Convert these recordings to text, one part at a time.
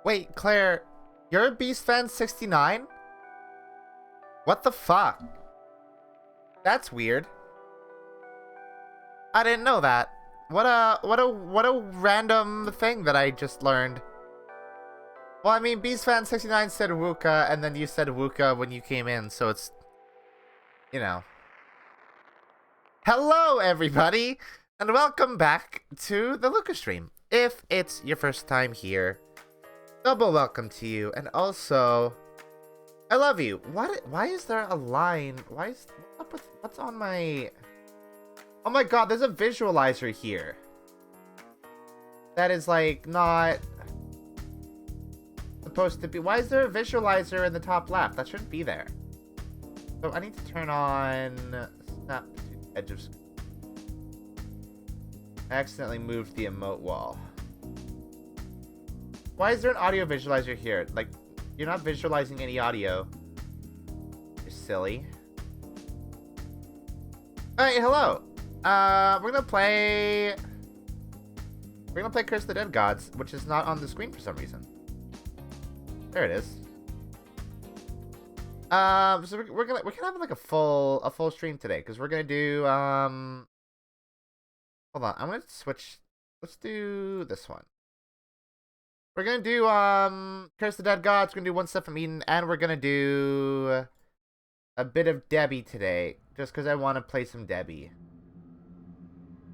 Wait, Claire, you're a Beast fan 69? What the fuck? That's weird. I didn't know that. What a random thing that I just learned. Well, I mean, Beast fan 69 said Wuka, and then you said Wuka when you came in, so it's, you know. Hello, everybody, and welcome back to the Luca stream. If it's your first time here, double welcome to you, and also, I love you. Why is there a line? What's up with, what's on my... Oh my god, there's a visualizer here. That is, like, not supposed to be... Why is there a visualizer in the top left? That shouldn't be there. So I need to turn on snap to edge of screen. I accidentally moved the emote wall. Why is there an audio visualizer here? Like, you're not visualizing any audio. You're silly. Alright, hello. We're gonna play Curse of the Dead Gods, which is not on the screen for some reason. There it is. So we're gonna have like a full stream today, because we're gonna do hold on, I'm gonna switch. Let's do this one. We're gonna do Curse of the Dead Gods. We're gonna do One Step from Eden, and we're gonna do a bit of Debbie today, just because I want to play some Debbie.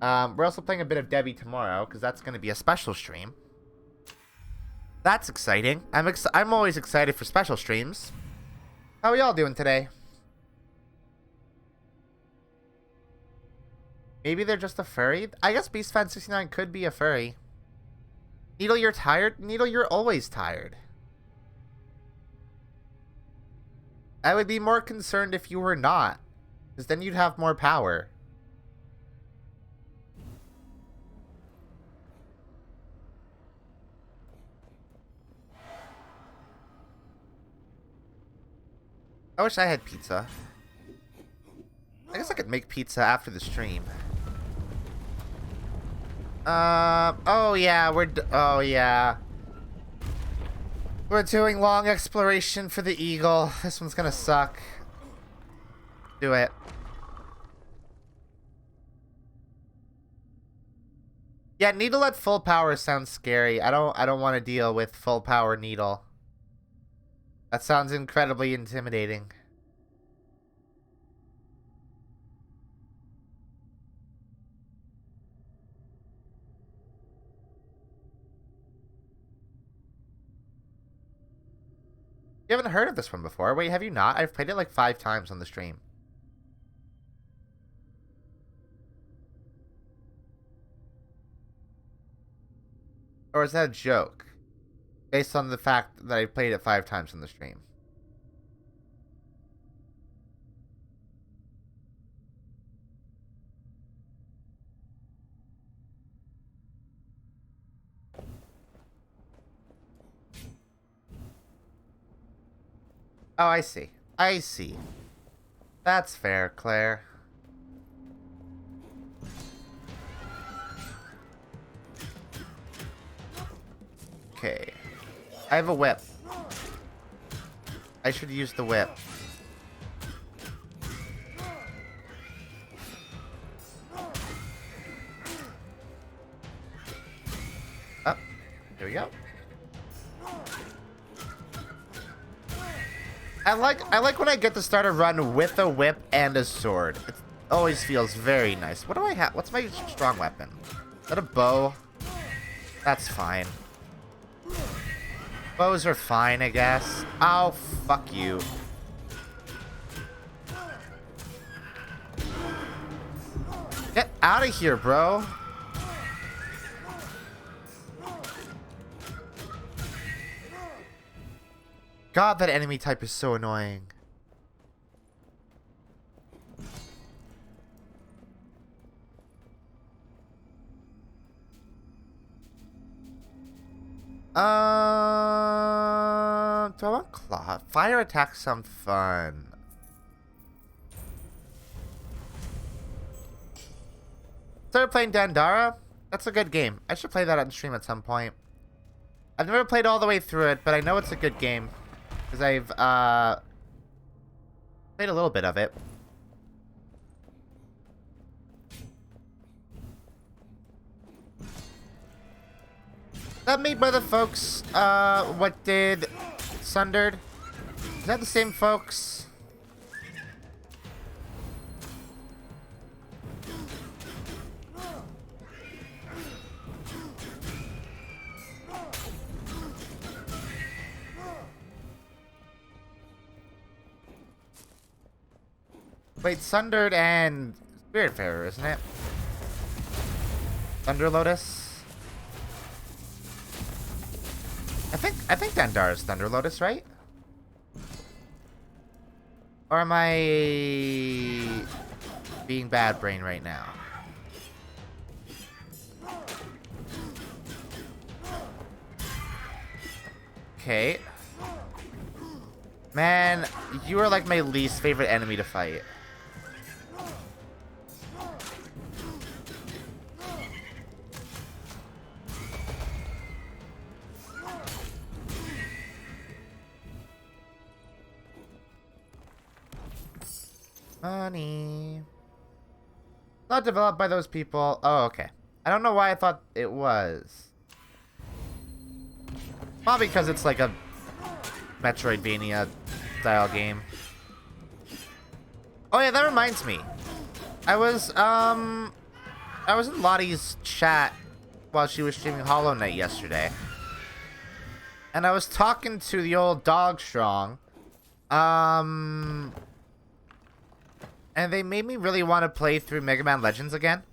We're also playing a bit of Debbie tomorrow, because that's gonna be a special stream. That's exciting. I'm always excited for special streams. How are y'all doing today? Maybe they're just a furry? I guess BeastFan69 could be a furry. Needle, you're tired? Needle, you're always tired. I would be more concerned if you were not, because then you'd have more power. I wish I had pizza. I guess I could make pizza after the stream. Oh yeah, oh yeah. We're doing long exploration for the eagle. This one's gonna suck. Do it. Yeah, Needle at full power sounds scary. I don't want to deal with full power Needle. That sounds incredibly intimidating. You haven't heard of this one before? Wait, have you not? I've played it like 5 times on the stream. Or is that a joke? Based on the fact that I played it 5 times on the stream. Oh, I see. I see. That's fair, Claire. Okay. I have a whip. I should use the whip. Oh, here we go. I like when I get to start a run with a whip and a sword. It always feels very nice. What do I have? What's my strong weapon? Is that a bow? That's fine. Bows are fine, I guess. Oh, fuck you. Get out of here, bro. God, that enemy type is so annoying. Do I want claw? Fire attack sound fun. Started playing Dandara. That's a good game. I should play that on stream at some point. I've never played all the way through it, but I know it's a good game. Because I've, played a little bit of it. That made by the folks, what did Sundered? Is that the same folks? Wait, Sundered and Spiritfarer, isn't it? Thunder Lotus? I think Dandar is Thunder Lotus, right? Or am I being bad brain right now? Okay. Man, you are like my least favorite enemy to fight. Money. Not developed by those people. Oh, okay. I don't know why I thought it was. Probably because it's like a Metroidvania style game. Oh yeah, that reminds me. I was in Lottie's chat while she was streaming Hollow Knight yesterday. And I was talking to the old Dog Strong. And they made me really want to play through Mega Man Legends again.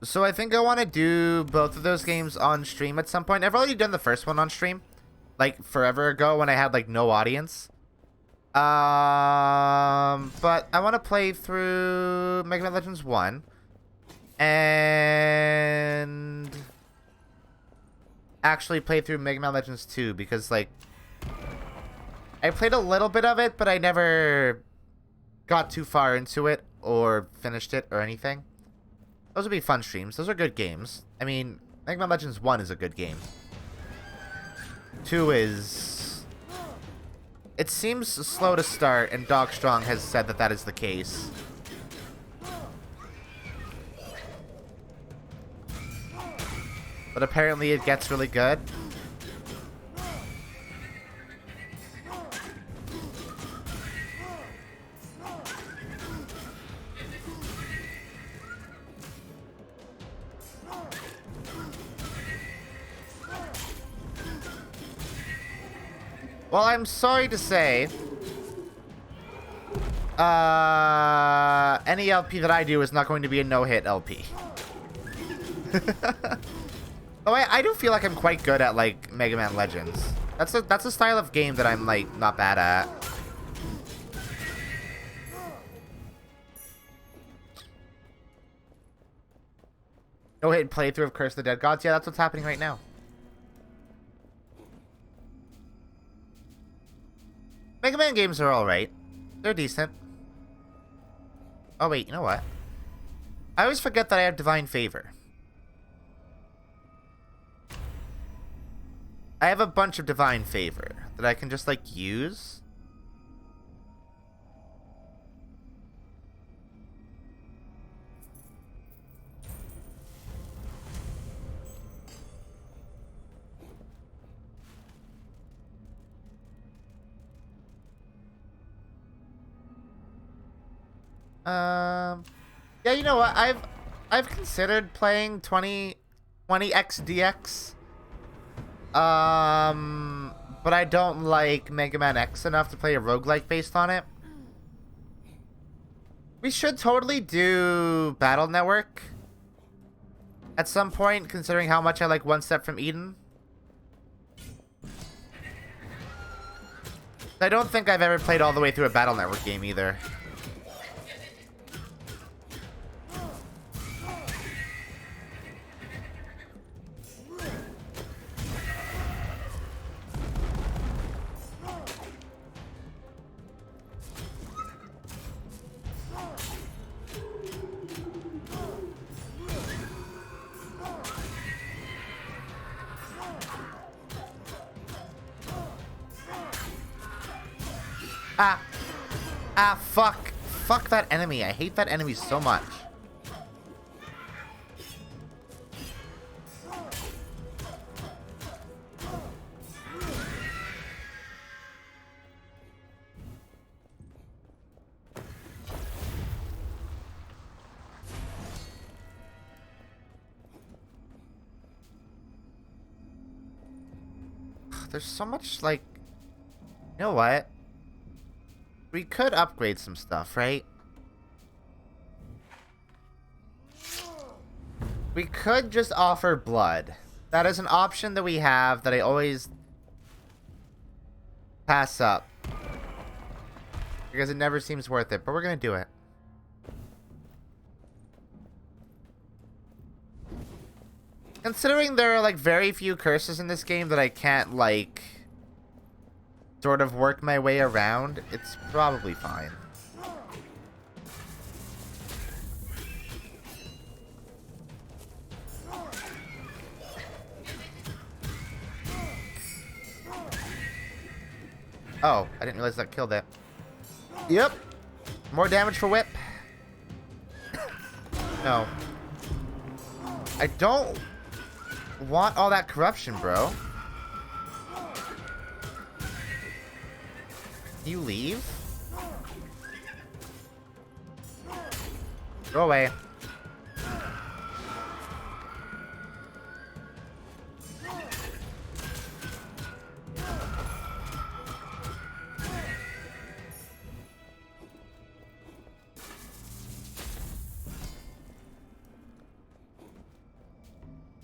So I think I want to do both of those games on stream at some point. I've already done the first one on stream. Like, forever ago when I had, like, no audience. But I want to play through Mega Man Legends 1. And actually play through Mega Man Legends 2. Because, like, I played a little bit of it, but I never got too far into it or finished it or anything. Those would be fun streams. Those are good games. I mean, Mega Man Legends 1 is a good game. 2 is... It seems slow to start, and Dog Strong has said that that is the case. But apparently it gets really good. Well, I'm sorry to say, any LP that I do is not going to be a no-hit LP. Oh, I do feel like I'm quite good at, like, Mega Man Legends. That's a style of game that I'm, like, not bad at. No-hit playthrough of Curse of the Dead Gods? Yeah, that's what's happening right now. Mega Man games are alright. They're decent. Oh wait, you know what? I always forget that I have Divine Favor. I have a bunch of Divine Favor that I can just, like, use. Yeah, you know what? I've considered playing 20XDX. But I don't like Mega Man X enough to play a roguelike based on it. We should totally do Battle Network at some point, considering how much I like One Step from Eden. I don't think I've ever played all the way through a Battle Network game either. Ah, fuck. Fuck that enemy. I hate that enemy so much. There's so much, like... You know what? We could upgrade some stuff, right? We could just offer blood. That is an option that we have that I always pass up. Because it never seems worth it, but we're gonna do it. Considering there are, like, very few curses in this game that I can't, like, sort of work my way around, it's probably fine. Oh, I didn't realize that killed it. Yep. More damage for whip. No. I don't want all that corruption, bro. You leave? Go away.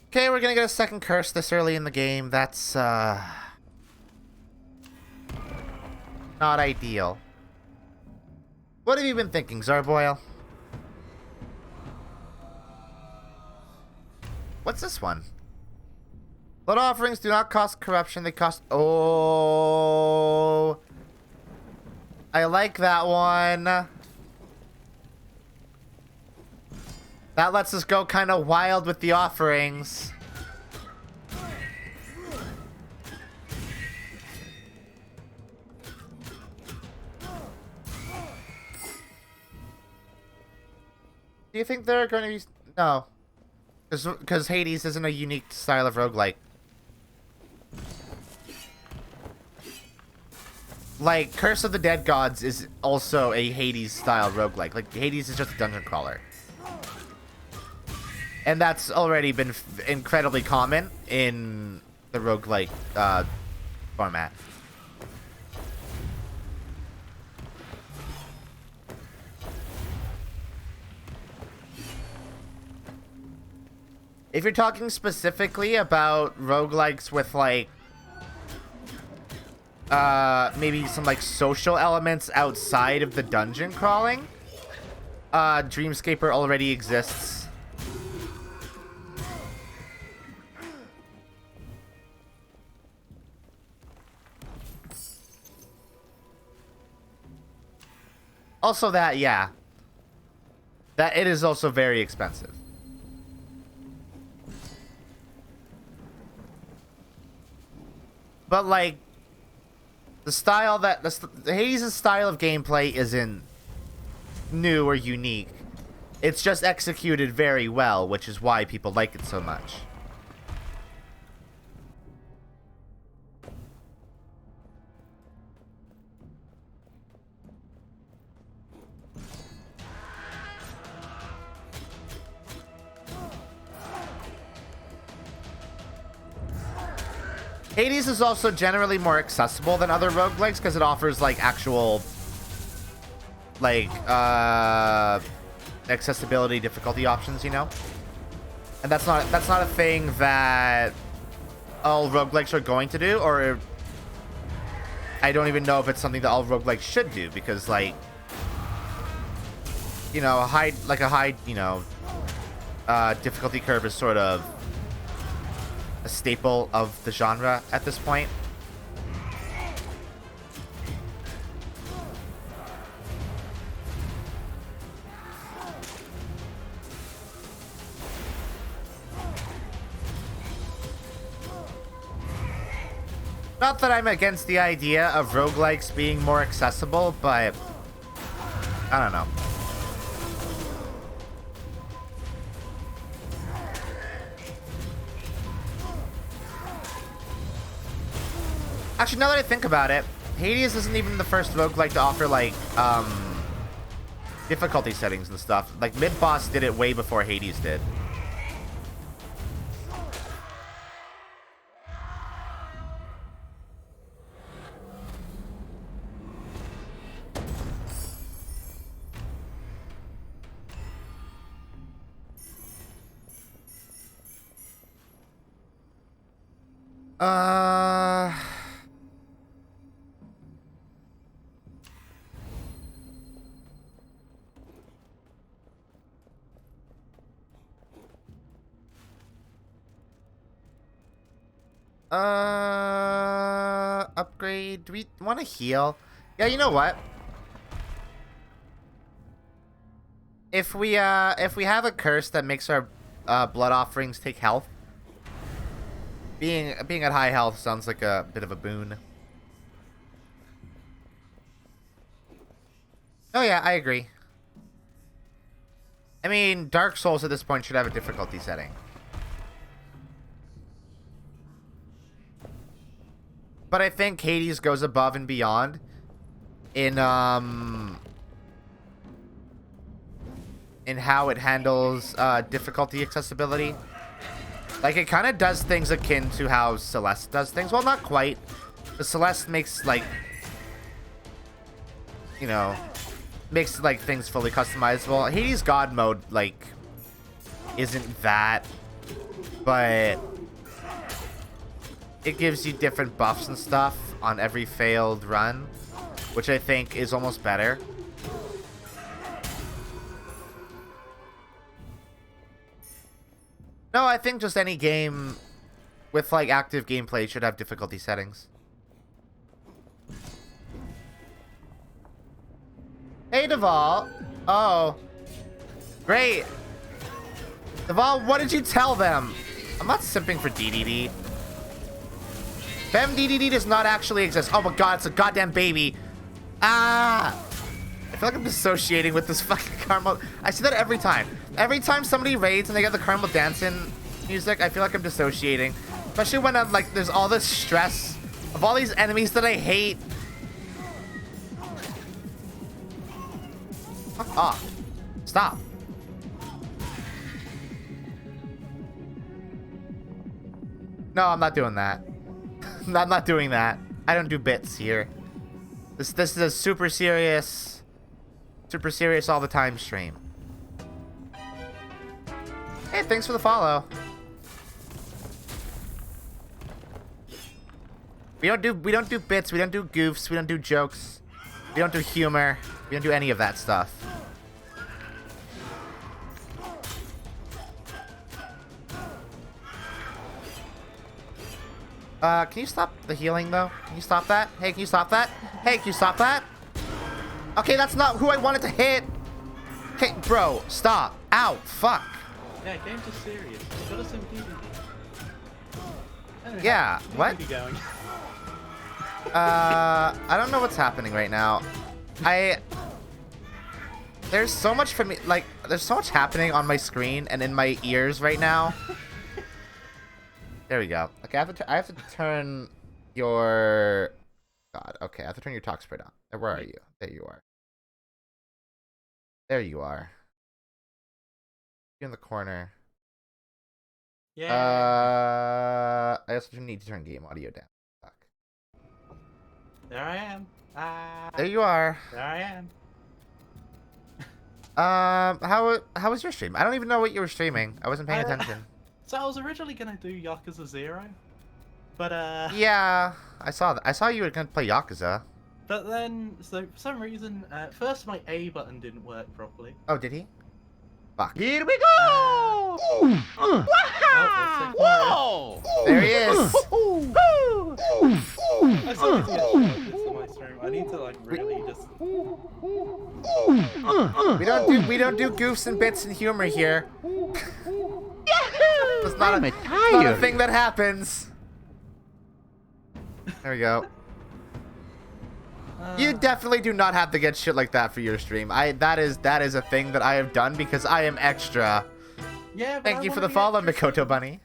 Okay, we're gonna get a second curse this early in the game. That's, not ideal. What have you been thinking, Zarboil? What's this one? Blood offerings do not cost corruption, they cost... Oh... I like that one. That lets us go kind of wild with the offerings. Do you think they're going to be... No. Because Hades isn't a unique style of roguelike. Like, Curse of the Dead Gods is also a Hades-style roguelike. Like, Hades is just a dungeon crawler. And that's already been incredibly common in the roguelike format. If you're talking specifically about roguelikes with, like, maybe some, like, social elements outside of the dungeon crawling, Dreamscaper already exists. Also that, yeah. That it is also very expensive. But, like, the style that... The Hades' style of gameplay isn't new or unique. It's just executed very well, which is why people like it so much. Hades is also generally more accessible than other roguelikes because it offers, like, actual, like, accessibility difficulty options, you know? And that's not a thing that all roguelikes are going to do, or I don't even know if it's something that all roguelikes should do, because, like, you know, a high, you know, difficulty curve is sort of a staple of the genre at this point. Not that I'm against the idea of roguelikes being more accessible, but I don't know. Actually, now that I think about it, Hades isn't even the first roguelike to offer, like, difficulty settings and stuff. Like, Mid-Boss did it way before Hades did. Upgrade. Do we want to heal? Yeah, you know what? If we have a curse that makes our blood offerings take health, being at high health sounds like a bit of a boon. Oh yeah, I agree. I mean, Dark Souls at this point should have a difficulty setting. But I think Hades goes above and beyond in how it handles difficulty accessibility. Like, it kind of does things akin to how Celeste does things. Well, not quite. The Celeste makes, like, you know, makes, like, things fully customizable. Hades God mode, like, isn't that, but it gives you different buffs and stuff on every failed run, which I think is almost better. No, I think just any game with, like, active gameplay should have difficulty settings. Hey, Deval. Oh. Great. Deval, what did you tell them? I'm not simping for DDD. Fem DDD does not actually exist. Oh my god, it's a goddamn baby. Ah! I feel like I'm dissociating with this fucking caramel. I see that every time. Every time somebody raids and they get the caramel dancing music, I feel like I'm dissociating. Especially when I'm like, there's all this stress of all these enemies that I hate. Fuck off. Stop. No, I'm not doing that. I'm not doing that. I don't do bits here. This is a super serious all the time stream. Hey, thanks for the follow. We don't do bits, we don't do goofs, we don't do jokes, we don't do humor, we don't do any of that stuff. Can you stop the healing, though? Can you stop that? Hey, can you stop that? Hey, can you stop that? Okay, that's not who I wanted to hit. Okay, bro, stop. Ow, fuck. Yeah, game's just serious. You gotta some PvP. Yeah, what? Going. I don't know what's happening right now. There's so much for me, like, there's so much happening on my screen and in my ears right now. There we go. Okay, I have to turn your... God, okay, I have to turn your talk spread on. Where are you? There you are. There you are. You're in the corner. Yeah. I also need to turn game audio down. Fuck. There I am. There you are. There I am. How was your stream? I don't even know what you were streaming. I wasn't paying attention. So I was originally gonna do Yakuza 0, but yeah, I saw that. I saw you were gonna play Yakuza. But then, so for some reason, at first my A button didn't work properly. Oh, did he? Fuck. Here we go! Whoa! There he is. I need to like really just. We don't do goofs and bits and humor here. It's not a thing that happens. There we go. You definitely do not have to get shit like that for your stream. That is a thing that I have done because I am extra. Yeah, but Thank I you for wanna the be follow, extra Mikoto Bunny.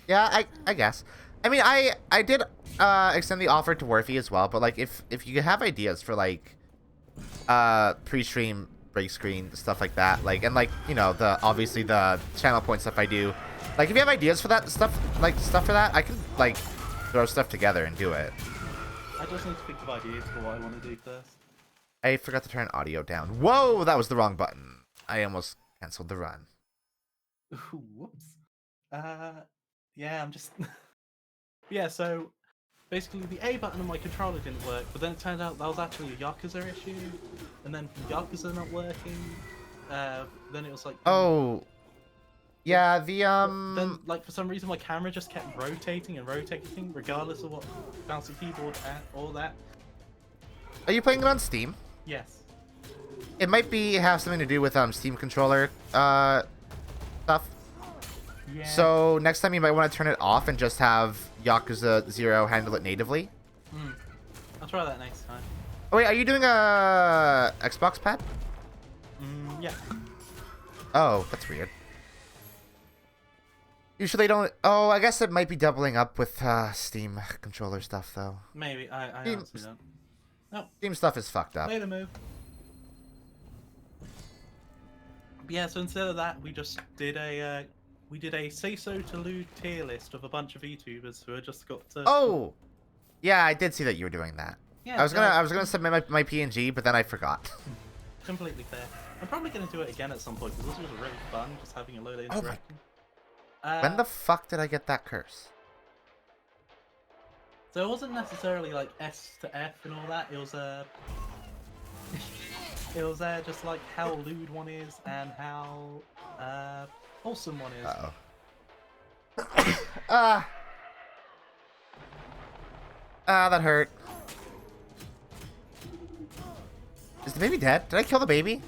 Yeah, I guess. I mean, I did extend the offer to Worthy as well, but like if you have ideas for like pre-stream break screen stuff like that, like, and like, you know, the obviously the channel point stuff I do, like if you have ideas for that stuff, like stuff for that, I can like throw stuff together and do it. I just need to think of ideas for what I want to do first. I forgot to turn audio down. Whoa, that was the wrong button. I almost canceled the run. Ooh, whoops. Yeah, I'm just. Yeah, so basically the A button on my controller didn't work, but then it turned out that was actually a Yakuza issue, and then from Yakuza not working, then it was like. Oh. Yeah, Then, like, for some reason, my camera just kept rotating and rotating, regardless of what bouncy keyboard and all that. Are you playing it on Steam? Yes. It might have something to do with Steam controller stuff. Yeah. So next time you might want to turn it off and just have Yakuza 0 handle it natively. I'll try that next time. Oh wait, are you doing a Xbox pad? Yeah. Oh, that's weird. Usually don't. Oh, I guess it might be doubling up with Steam controller stuff though. Maybe. I Steam, honestly don't. Oh, Steam stuff is fucked up. made a move. But yeah, so instead of that, we just did a say so to Lude tier list of a bunch of VTubers who had just got to. Oh, yeah, I did see that you were doing that. Yeah, I was gonna submit my PNG, but then I forgot. Completely fair. I'm probably gonna do it again at some point because this was really fun, just having a load of Oh my- interaction. When the fuck did I get that curse? So it wasn't necessarily like S to F and all that. It was it was just like how lewd one is and how wholesome one is. Uh-oh. That hurt. Is the baby dead? Did I kill the baby?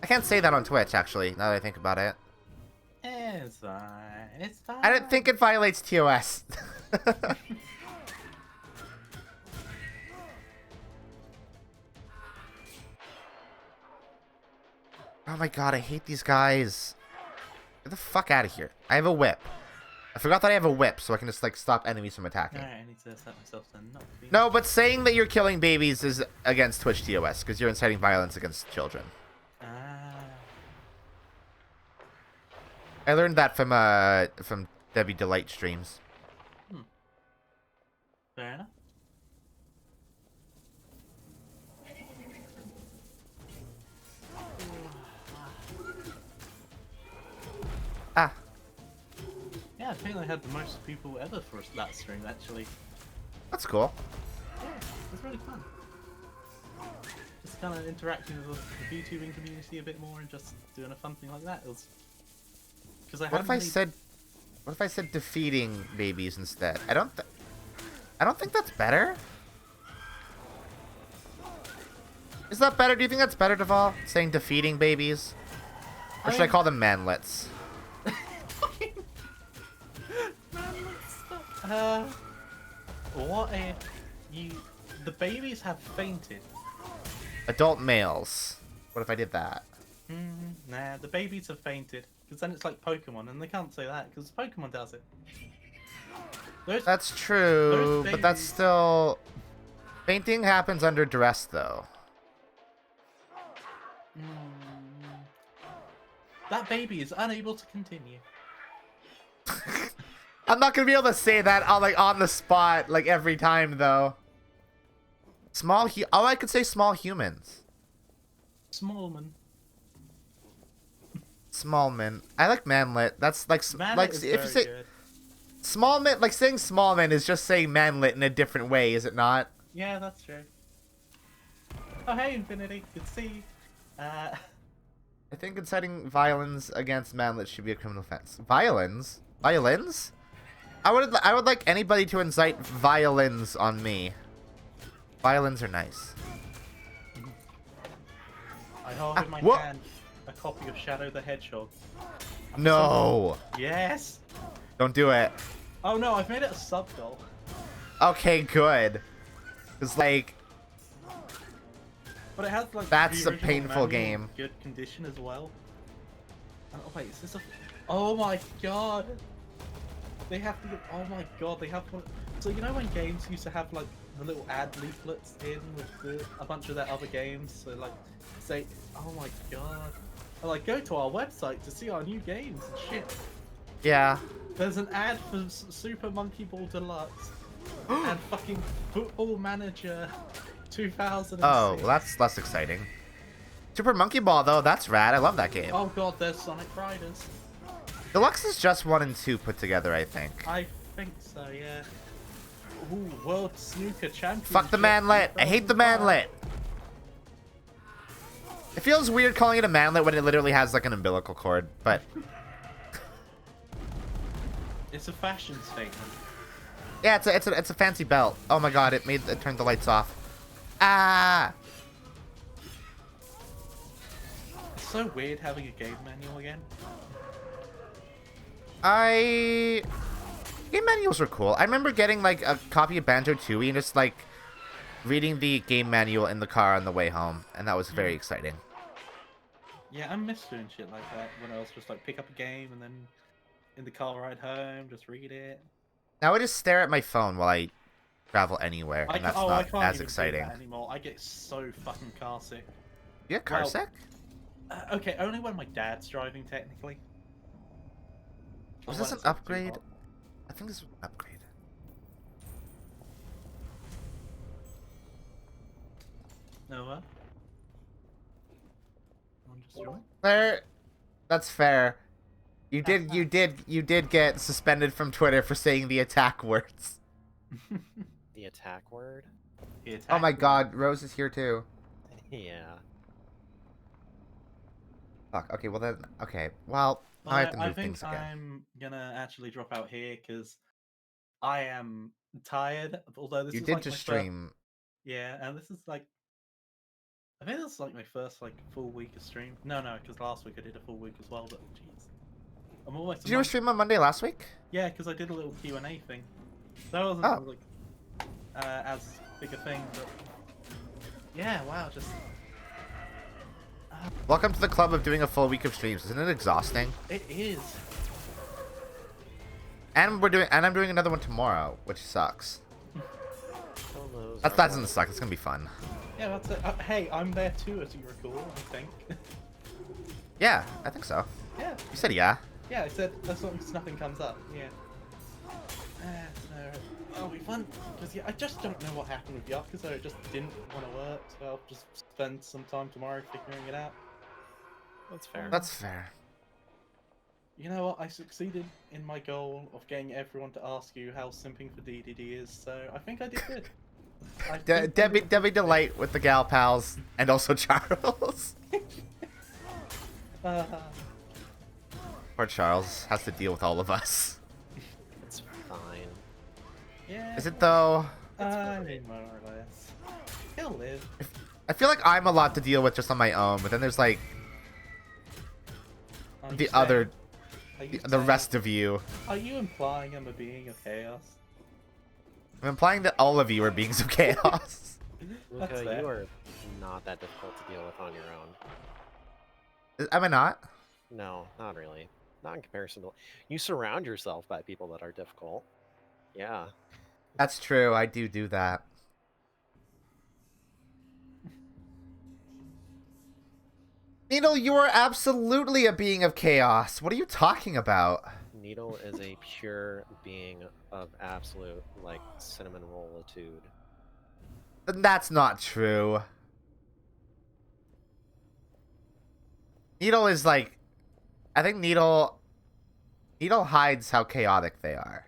I can't say that on Twitch, actually, now that I think about it. It's fine. It's fine. I don't think it violates TOS. Oh my god, I hate these guys. Get the fuck out of here. I have a whip. I forgot that I have a whip, so I can just, like, stop enemies from attacking. Alright, I need to set myself to not be... No, but saying that you're killing babies is against Twitch TOS, because you're inciting violence against children. I learned that from Debbie Delight streams. Fair enough. Ah. Yeah, I think I had the most people ever for that stream, actually. That's cool. Yeah, it was really fun. Just kind of interacting with the VTubing community a bit more and just doing a fun thing like that. It was... Because I What if I said defeating babies instead? I don't think that's better. Is that better? Do you think that's better, Deval? Saying defeating babies? Or should I call them manlets? What if the babies have fainted? Adult males. What if I did that? Nah, the babies have fainted. Because then it's like Pokemon, and they can't say that, because Pokemon does it. That's true, but that's still... Fainting happens under duress, though. That baby is unable to continue. I'm not gonna be able to say that on the spot, like, every time, though. Oh, I could say small humans. Smallman. Smallman. I like manlet. That's like Manlet is if you say good. smallman, like saying smallman is just saying manlet in a different way, is it not? Yeah, that's true. Oh hey, Infinity. Good to see you. I think inciting violence against manlet should be a criminal offense. Violence? Violins? I would like anybody to incite violins on me. Violins are nice. I hold in my what? hand a copy of Shadow the Hedgehog. No. Yes. Don't do it. Oh no, I've made it a sub goal. Okay, good. It's like, But it has like That's the a original painful manual in game. good condition as well. Oh wait, is this a? Oh my god! They have to. Oh my god, they have one. So you know when games used to have like the little ad leaflets in with a bunch of their other games. So like, say, oh my god, or, like go to our website to see our new games and shit. yeah. There's an ad for Super Monkey Ball Deluxe and fucking Football Manager 2006. Oh, well, that's less exciting. Super Monkey Ball, though, that's rad. I love that game. Oh god, there's Sonic Riders. Deluxe is just 1 and 2 put together, I think. I think so, yeah. Ooh, World Snooker Championship. Fuck the manlet. I hate the manlet. It feels weird calling it a manlet when it literally has like an umbilical cord, but It's a fashion statement. yeah, it's a fancy belt. Oh my god, it turned the lights off. Ah. It's so weird having a game manual again. Game manuals were cool. I remember getting like a copy of Banjo-Tooie and just like reading the game manual in the car on the way home, and that was very exciting. Yeah, I miss doing shit like that when I was just like pick up a game and then in the car ride home, just read it. Now I just stare at my phone while I travel anywhere, and that's I not can't as even do exciting. that anymore. I get so fucking car sick. You get car Well, sick? Okay, only when my dad's driving, technically. Was Or this when an it's, like, too upgrade? hot. I think this was an upgrade. No, what? I'm just joining. Fair. That's fair. You did get suspended from Twitter for saying the attack words. The attack word? The Oh my attack god, Rose is here too. Yeah. Fuck. Okay, well then. Okay, well now I have to I move think things again. I'm gonna actually drop out here because I am tired. Although this You is did like just my stream. yeah, and this is like I think this is like my first like full week of stream. No, because last week I did a full week as well. But jeez, I'm almost. Did you stream on Monday last week? Yeah, because I did a little Q&A thing. That wasn't Oh. like as big a thing, but yeah, wow, just Welcome to the club of doing a full week of streams. Isn't it exhausting? it is. And I'm doing another one tomorrow, which sucks. Well, those That are doesn't suck. It's gonna be fun. Yeah, that's it. Hey, I'm there too, as you recall. I think. Yeah, I think so. Yeah. You said yeah. Yeah, I said as long as nothing comes up. Yeah. So that'll be fun. Because yeah, I just don't know what happened with Yakuza. It just didn't want to work. So I'll just spend some time tomorrow figuring it out. That's fair. That's fair. You know what? I succeeded in my goal of getting everyone to ask you how simping for DDD is. So I think I did good. I think I did- Debbie Delight with the gal pals, and also Charles. Uh, Poor Charles has to deal with all of us. It's fine. yeah. Is it though? I mean, more or less. He'll live. I feel like I'm a lot to deal with just on my own, but then there's like Are you the saying- other, are you the saying- rest of you. Are you implying I'm a being of chaos? I'm implying that all of you are beings of chaos. That's Luca, fair. you are not that difficult to deal with on your own. Am I not? No, not really. Not in comparison to... You surround yourself by people that are difficult. Yeah. That's true. I do that. Needle, you are absolutely a being of chaos. What are you talking about? Needle is a pure being of absolute, like, cinnamon rollitude. That's not true. Needle is like, I think Needle hides how chaotic they are.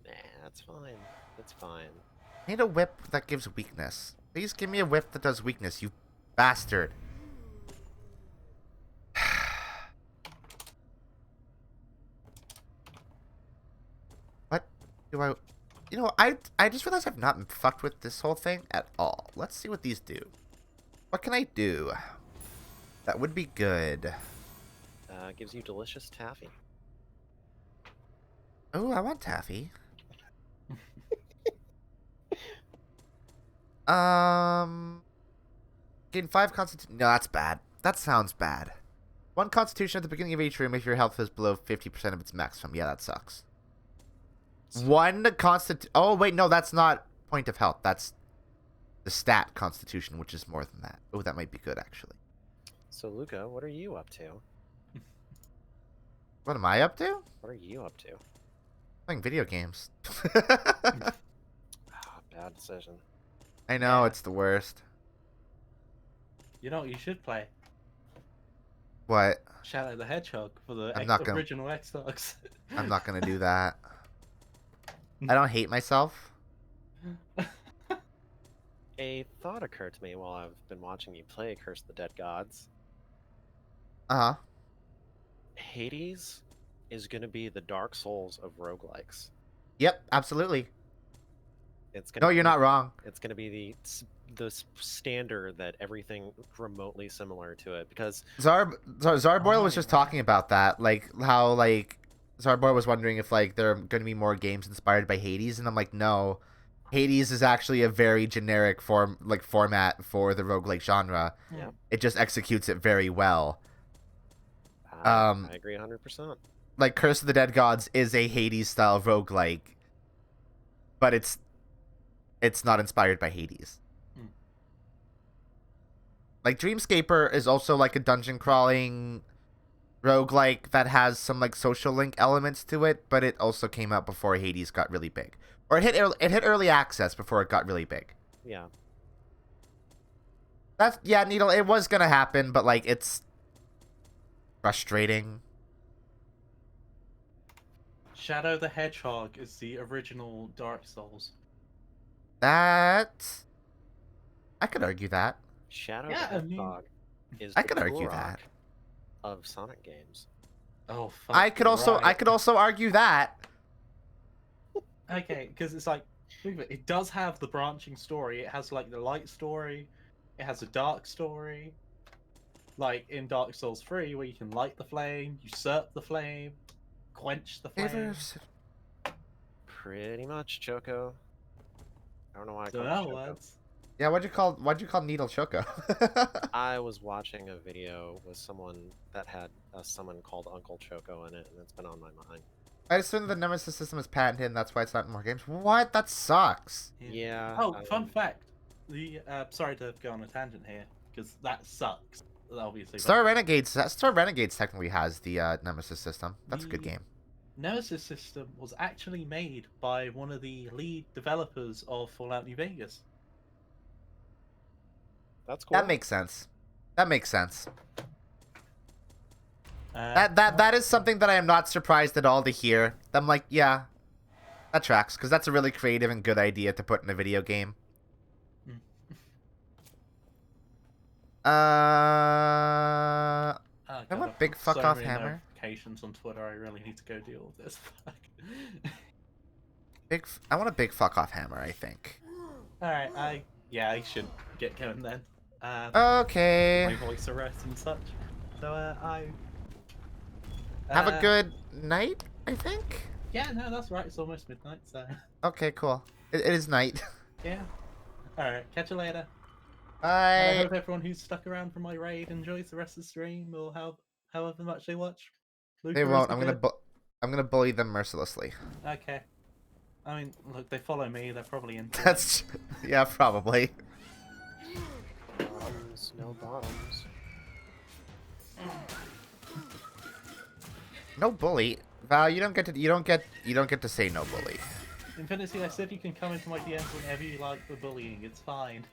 Nah, that's fine. That's fine. I need a whip that gives weakness. Please give me a whip that does weakness, you bastard. What do I... You know, I just realized I've not fucked with this whole thing at all. Let's see what these do. What can I do? That would be good. Gives you delicious taffy. Oh, I want taffy. Gain 5 constitution. No, that's bad. That sounds bad. 1 constitution at the beginning of each room if your health is below 50% of its maximum. Yeah, that sucks. 1 Oh, wait, no, that's not point of health. That's the stat constitution, which is more than that. Oh, that might be good, actually. So, Luca, what are you up to? What am I up to? What are you up to? Playing video games. Ah, bad decision. I know, Yeah. it's the worst. You know what you should play? What? Shadow the Hedgehog for the I'm not gonna- original Xbox. I'm not gonna do that. I don't hate myself. A thought occurred to me while I've been watching you play Curse of the Dead Gods. Uh-huh. Hades is going to be the Dark Souls of roguelikes. Yep, absolutely. It's gonna No, you're be- not wrong. It's going to be the standard that everything remotely similar to it, because Zarboil was Oh, just yeah. talking about that, like how like Zarboil was wondering if like there are going to be more games inspired by Hades, and I'm like, no, Hades is actually a very generic format for the roguelike genre. Yeah. It just executes it very well. I Um, agree 100%. Like Curse of the Dead Gods is a Hades style roguelike, but it's not inspired by Hades. Hmm. Like Dreamscaper is also like a dungeon crawling roguelike that has some like social link elements to it, but it also came out before Hades got really big. Or it hit early access before it got really big. Yeah. Yeah, Needle, it was gonna happen, but like it's frustrating. Shadow the Hedgehog is the original Dark Souls. That I could argue that. Shadow Yeah, the I mean- Hedgehog is I the could argue Turok that. of Sonic games. Oh, fuck. I could also argue that. Okay, because it's like, think of it, it does have the branching story. It has like the light story, it has a dark story. Like in Dark Souls 3, where you can light the flame, usurp the flame, quench the flame. Pretty much, Choco. I don't know why I So called now it Choco. what? Yeah, what'd you call Needle Choco? I was watching a video with someone that had someone called Uncle Choco in it, and it's been on my mind. I assume the Nemesis system is patented, and that's why it's not in more games. What? That sucks. Yeah. Oh, fun fact. The sorry to go on a tangent here, because that sucks. Obviously. but Star Renegades technically has the Nemesis system. That's a good The- game. Nemesis system was actually made by one of the lead developers of Fallout New Vegas. That's cool. That makes sense. That makes sense. Uh, That is something that I am not surprised at all to hear. I'm like, yeah, that tracks, because that's a really creative and good idea to put in a video game. Mm. Uh, Oh, I God, want I've big got fuck so off many hammer. Notifications on Twitter. I really need to go deal with this. I want a big fuck off hammer, I think. All right, I should get going then. Okay. My voice arrest and such. So Have a good night, I think. Yeah, no, that's right. It's almost midnight, so Okay, cool. It is night. yeah. All right, catch you later. I Bye. hope everyone who's stuck around for my raid enjoys the rest of the stream or however much they watch. They Luca, won't. is it I'm gonna good? I'm gonna bully them mercilessly. Okay. I mean, look, they follow me. They're probably into it. That's yeah, probably. Bottoms, no bottoms. No bully. Val, you don't get to say no bully. Infinity, I said you can come into my DMs whenever you like the bullying. It's fine.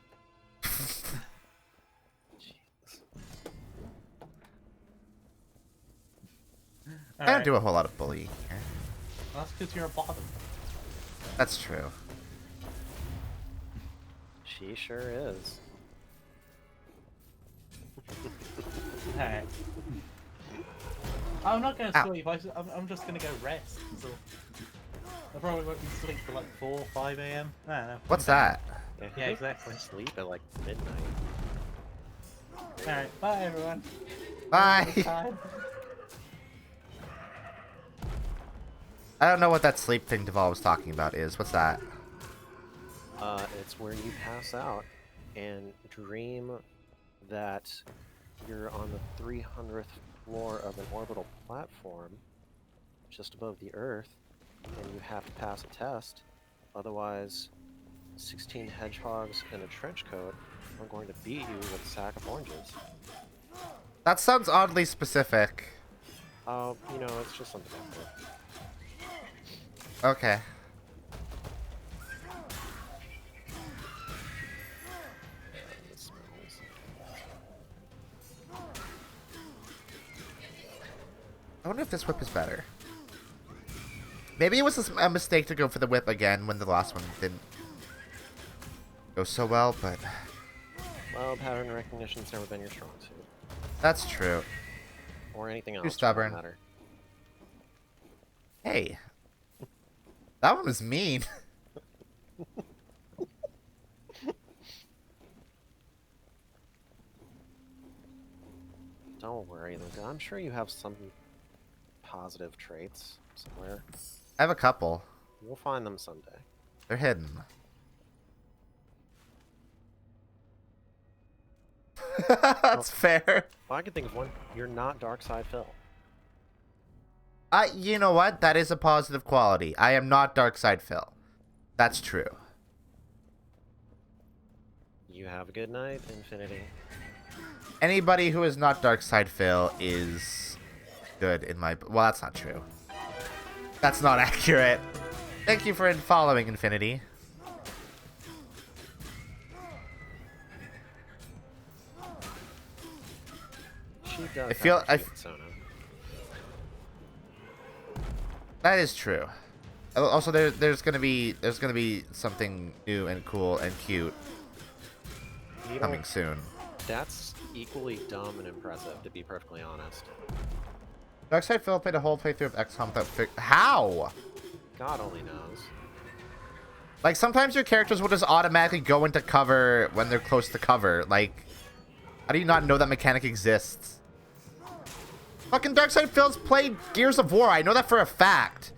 I don't do a whole lot of bullying. here. That's because you're a bottom. That's true. She sure is. Alright. I'm not gonna Ow. sleep. I'm just gonna go rest. So I probably won't be asleep till like 4 or 5 a.m. I don't know. What's that? Yeah, exactly. Sleep at like midnight. Alright, bye everyone. Bye. Bye. I don't know what that sleep thing Deval was talking about is. What's that? It's where you pass out and dream that you're on the 300th floor of an orbital platform just above the Earth, and you have to pass a test. Otherwise, 16 hedgehogs in a trench coat are going to beat you with a sack of oranges. That sounds oddly specific. You know, it's just something like that. Okay. It smells. I wonder if this whip is better. Maybe it was a mistake to go for the whip again when the last one didn't go so well, but Well, pattern recognition's never been your strong suit. that's true. Or anything else. Too for that stubborn. matter. Hey. That one was mean. Don't worry, Luca. I'm sure you have some positive traits somewhere. I have a couple. We'll find them someday. They're hidden. That's fair. Well, I can think of one. You're not Darkside Phil. You know what? That is a positive quality. I am not Darkside Phil. That's true. You have a good night, Infinity. Anybody who is not Darkside Phil is good in my... Well, that's not true. That's not accurate. Thank you for following, Infinity. She does I feel- have a I cute Sona. That is true. Also, there's gonna be something new and cool and cute You coming don't- soon. That's equally dumb and impressive, to be perfectly honest. Darkside Phil played a whole playthrough of XCOM without How? God only knows. Like, sometimes your characters will just automatically go into cover when they're close to cover. Like, how do you not know that mechanic exists? Fucking Darkside Phil's played Gears of War. I know that for a fact.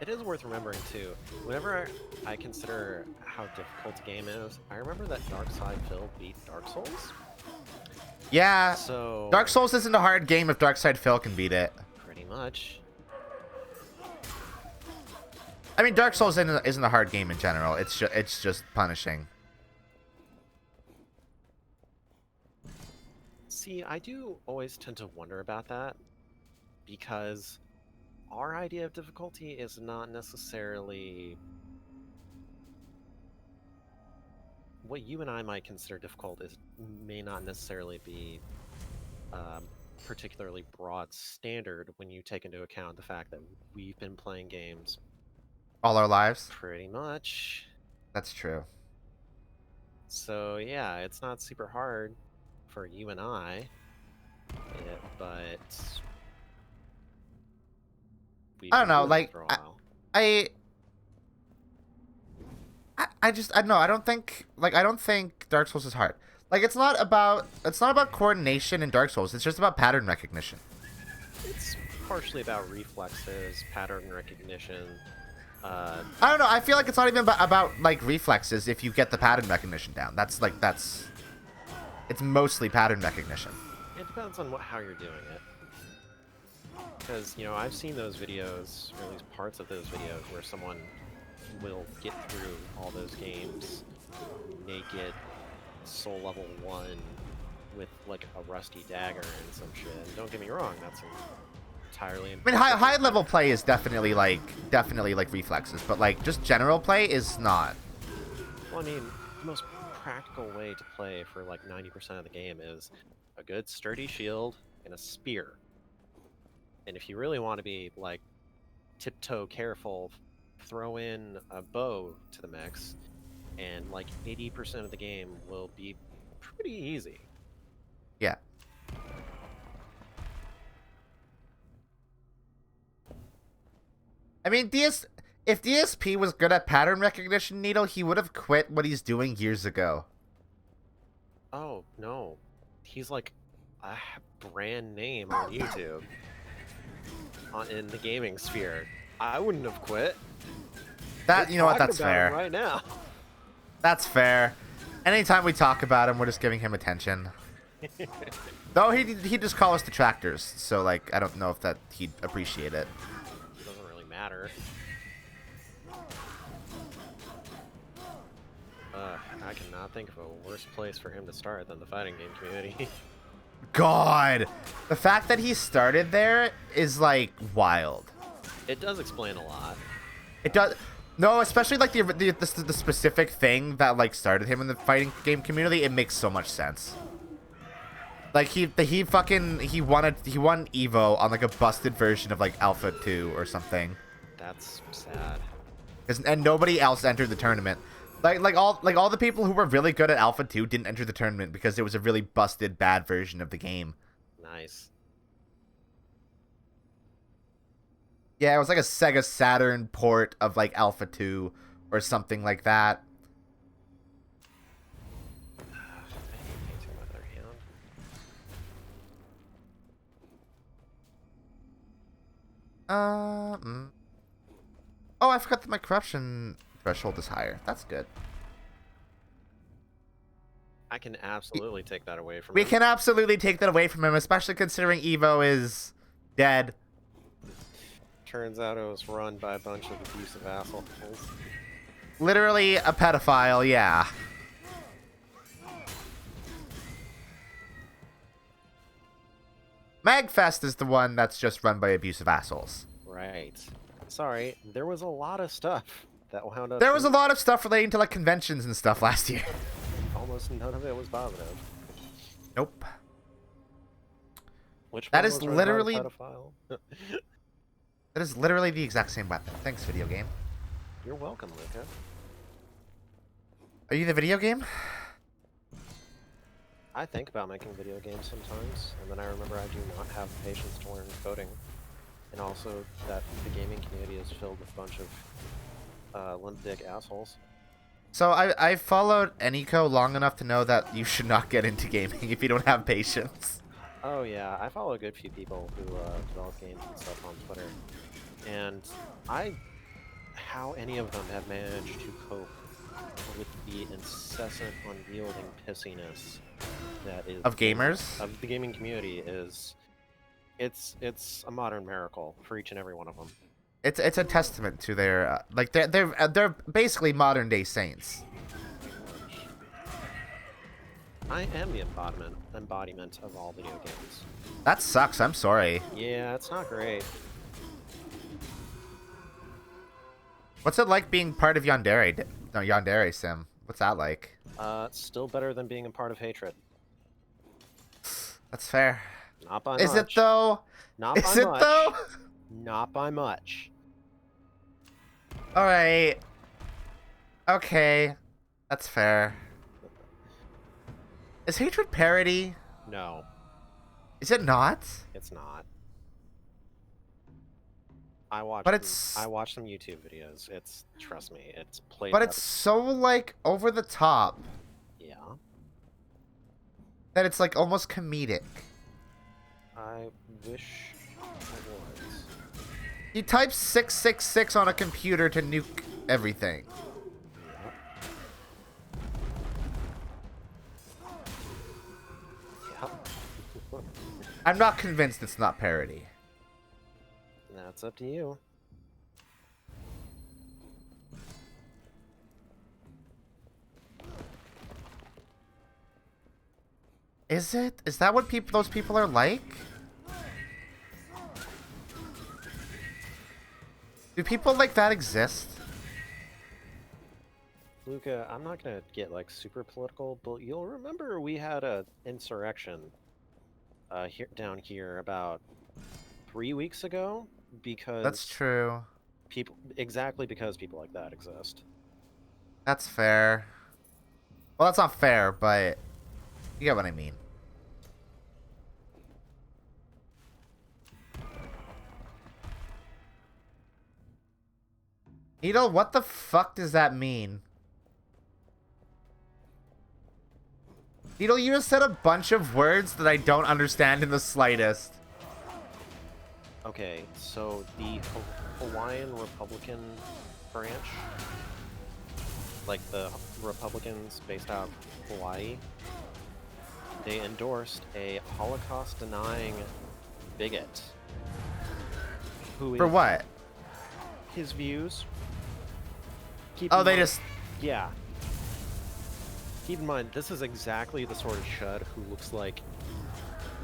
It is worth remembering, too. Whenever I consider how difficult the game is, I remember that Darkside Phil beat Dark Souls. Yeah, So... Dark Souls isn't a hard game if Darkside Phil can beat it. Pretty much. I mean, Dark Souls isn't a hard game in general. It's just punishing. See, I do always tend to wonder about that, because our idea of difficulty is not necessarily what you and I might consider difficult may not necessarily be particularly broad standard when you take into account the fact that we've been playing games All our lives. pretty much. That's true. So yeah, it's not super hard for you and I, but we've I don't been know, doing it like, for a while. I don't know. I don't think Dark Souls is hard. Like, it's not about coordination in Dark Souls. It's just about pattern recognition. It's partially about reflexes, pattern recognition. I don't know. I feel like it's not even about like reflexes if you get the pattern recognition down. It's mostly pattern recognition. It depends on how you're doing it. Because, you know, I've seen those videos, or at least parts of those videos, where someone will get through all those games naked, soul level 1, with like a rusty dagger and some shit. And don't get me wrong, that's entirely. I mean, high level play is definitely like reflexes, but like just general play is not. Well, I mean, the most practical way to play for like 90% of the game is a good sturdy shield and a spear. And if you really want to be like tiptoe careful, throw in a bow to the mix, and like 80% of the game will be pretty easy. Yeah. I mean, if DSP was good at pattern recognition, Needle, he would have quit what he's doing years ago. Oh, no. He's like a brand name on YouTube. In the gaming sphere. I wouldn't have quit. That, you know what, Talking that's about him fair. right now. That's fair. Anytime we talk about him, we're just giving him attention. Though he just call us detractors, so like I don't know if that he'd appreciate it. Doesn't really matter. I cannot think of a worse place for him to start than the fighting game community. God, the fact that he started there is like wild. It does explain a lot. It does. No, especially like the specific thing that like started him in the fighting game community. It makes so much sense. Like he won Evo on like a busted version of like Alpha 2 or something. That's sad. And nobody else entered the tournament. Like all the people who were really good at Alpha 2 didn't enter the tournament because it was a really busted bad version of the game. Nice. Yeah, it was like a Sega Saturn port of like Alpha 2 or something like that. I hate painting with their hand. Oh, I forgot that my corruption threshold is higher. That's good. I can absolutely take that away from We him. can absolutely take that away from him, especially considering Evo is dead. Turns out it was run by a bunch of abusive assholes. Literally a pedophile, yeah. Magfest is the one that's just run by abusive assholes. Right. Sorry, there was a lot of stuff that wound up. There was a lot of stuff relating to like conventions and stuff last year. Almost none of it was positive. Nope. Which That one is was run by a literally- pedophile? That is literally the exact same weapon. Thanks, video game. You're welcome, Luca. Are you the video game? I think about making video games sometimes, and then I remember I do not have the patience to learn coding. And also that the gaming community is filled with a bunch of limp dick assholes. So I followed Eniko long enough to know that you should not get into gaming if you don't have patience. Oh yeah, I follow a good few people who develop games and stuff on Twitter. And how any of them have managed to cope with the incessant, unyielding pissiness that is Of gamers? of the gaming community it's a modern miracle for each and every one of them. It's a testament to their like they're basically modern day saints. I am the embodiment of all video games. That sucks. I'm sorry. Yeah, it's not great. What's it like being part of Yandere Sim? What's that like? It's still better than being a part of Hatred. That's fair. Not by Is much. it though? Not Is by it much. though? Not by much. All right. Okay, that's fair. Is Hatred parody? No, Is it not? it's not. I watched. But them- it's- I watched some YouTube videos. Trust me, it's played. But out it's of- so like over the top yeah. that it's like almost comedic. I wish it was. He types 666 on a computer to nuke everything. Yeah. I'm not convinced it's not parody. That's up to you. Is it? Is that what those people are like? Do people like that exist? Luca, I'm not gonna get like super political, but you'll remember we had a insurrection down here about 3 weeks ago because That's true. exactly because people like that exist. That's fair. Well, that's not fair, but you get what I mean. Needle, what the fuck does that mean? Needle, you just said a bunch of words that I don't understand in the slightest. Okay, so the Hawaiian Republican branch, like the Republicans based out of Hawaii, they endorsed a Holocaust-denying bigot. Who For is what? his views? Keep Oh, in they mind- just. Yeah. Keep in mind, this is exactly the sort of chud who looks like...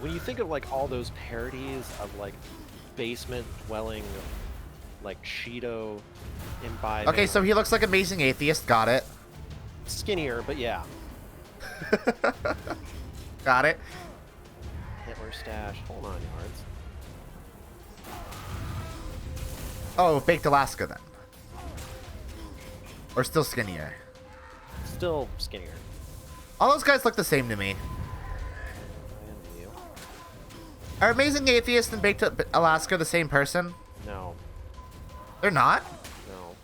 When you think of, like, all those parodies of, like, basement-dwelling, like, Cheeto imbibing... Okay, so he looks like Amazing Atheist. Got it. Skinnier, but yeah. Got it. Hitler stash. Hold on, Yards. Oh, Baked Alaska then. Or still skinnier. Still skinnier. All those guys look the same to me. I envy you. Are Amazing Atheist and Baked Alaska the same person? No. They're not. No.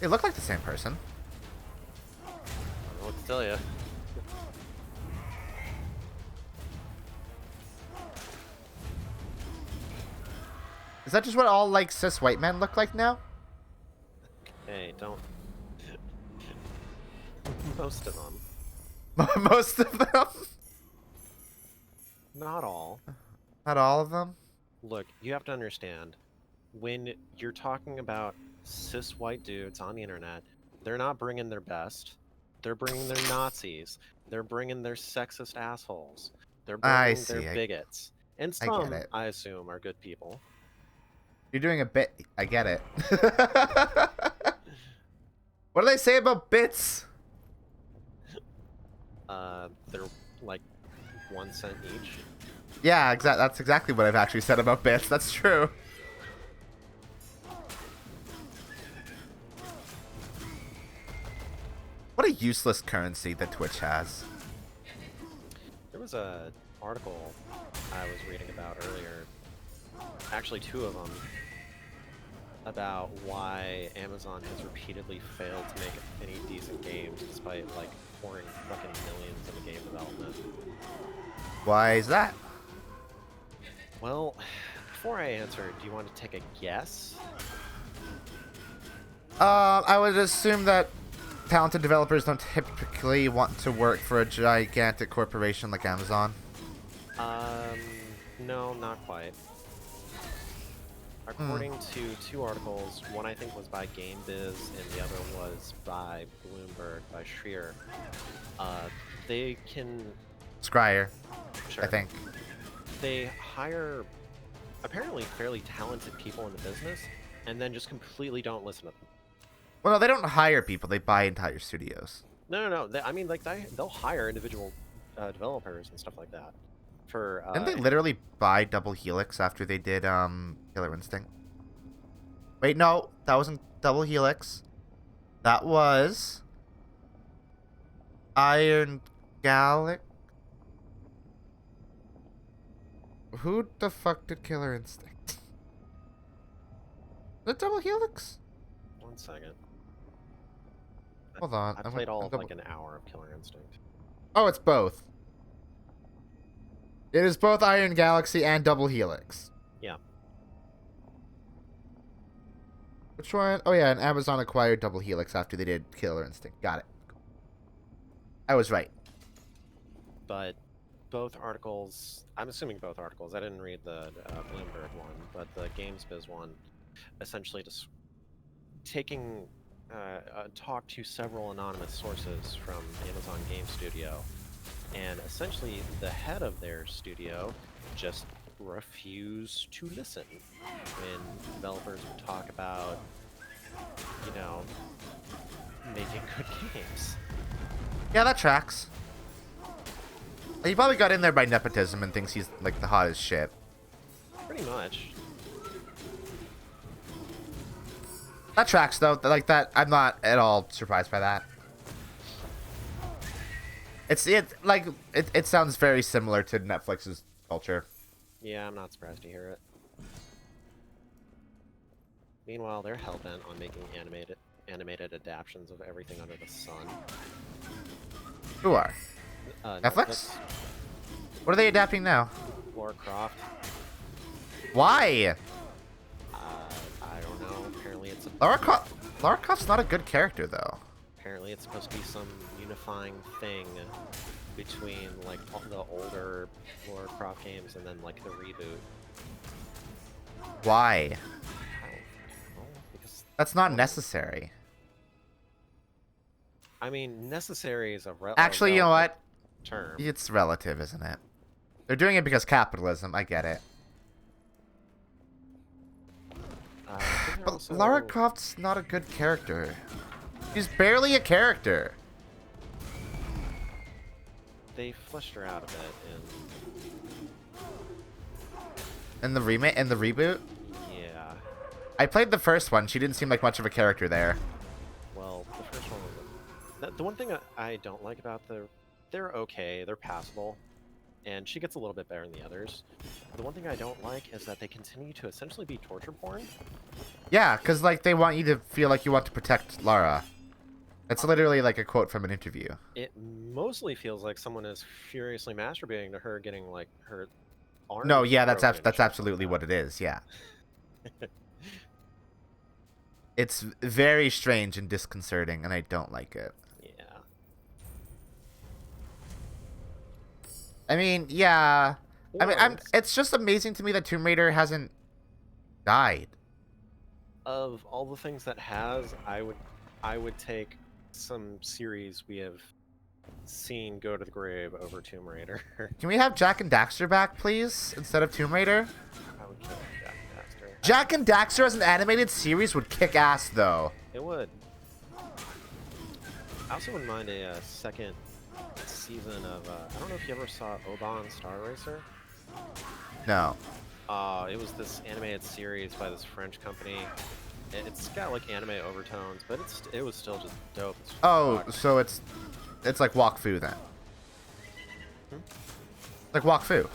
They look like the same person. I don't know what to tell you. Is that just what all like cis white men look like now? Hey, don't... Most of them. Most of them. Not all. Not all of them. Look, you have to understand, when you're talking about cis white dudes on the internet, they're not bringing their best. They're bringing their Nazis. They're bringing their sexist assholes. They're I bringing see, their bigots. And I get some, it. I assume, are good people. You're doing a bit. I get it. What do they say about bits? They're like 1 cent each. Yeah, that's exactly what I've actually said about bits. That's true. What a useless currency that Twitch has. There was a article I was reading about earlier, actually 2 of them, about why Amazon has repeatedly failed to make any decent games despite like pouring fucking millions into game development. Why is that? Well, before I answer, do you want to take a guess? I would assume that talented developers don't typically want to work for a gigantic corporation like Amazon. No, not quite. According to 2 articles, one I think was by GameBiz and the other was by Bloomberg, by Schreier, they can... Scryer, Sure. I think. They hire apparently fairly talented people in the business and then just completely don't listen to them. Well, no, they don't hire people. They buy entire studios. No. I mean, like, they'll hire individual developers and stuff like that. For Didn't they literally buy Double Helix after they did Killer Instinct? Wait, no, that wasn't Double Helix. That was Iron Galaxy. Who the fuck did Killer Instinct? The Double Helix? 1 second. Hold on. I played all of like an hour of Killer Instinct. Oh, it's both. It is both Iron Galaxy and Double Helix. Yeah. Which one? Oh yeah, and Amazon acquired Double Helix after they did Killer Instinct. Got it. I was right. But both articles, I'm assuming both articles, I didn't read the Bloomberg one, but the GamesBiz one, essentially just taking talk to several anonymous sources from Amazon Game Studio, and essentially the head of their studio just refused to listen when developers would talk about, you know, making good games. Yeah, that tracks. He probably got in there by nepotism and thinks he's like the hottest shit. Pretty much. That tracks though. Like that, I'm not at all surprised by that. It sounds very similar to Netflix's culture. Yeah, I'm not surprised to hear it. Meanwhile, they're hellbent on making animated adaptions of everything under the sun. Who are? Netflix? What are they adapting now? Lara Croft. Why? I don't know. Apparently, it's a Lara Croft's not a good character though. Apparently, it's supposed to be some unifying thing between like all the older Lara Croft games and then like the reboot. Why? I don't know, because That's not necessary. I mean, necessary is a Actually, you know what? term. It's relative, isn't it? They're doing it because capitalism. I get it. I think they're But also- Lara Croft's not a good character. She's barely a character. They fleshed her out a bit, In the remake, in the reboot, and yeah. I played the first one. She didn't seem like much of a character there. Well, the first one was the one thing I don't like about they're okay, they're passable, and she gets a little bit better than the others. But the one thing I don't like is that they continue to essentially be torture porn. Yeah, because like they want you to feel like you want to protect Lara. It's literally like a quote from an interview. It mostly feels like someone is furiously masturbating to her, getting like her arm. No, yeah, that's broken and that's shit like absolutely that. what it is. Yeah. It's very strange and disconcerting, and I don't like it. Yeah. I mean, yeah. I mean, Or it's just amazing to me that Tomb Raider hasn't died. of all the things that has, I would take some series we have seen go to the grave over Tomb Raider. Can we have Jack and Daxter back, please, instead of Tomb Raider? I would kill Jack and Daxter. Jack and Daxter as an animated series would kick ass, though. It would. I also wouldn't mind a second season of. I don't know if you ever saw Oban Star Racer. No. It was this animated series by this French company. It's got like anime overtones, but it was still just dope. as Oh, fuck. so it's like Walk Fu then. Like Walk Fu.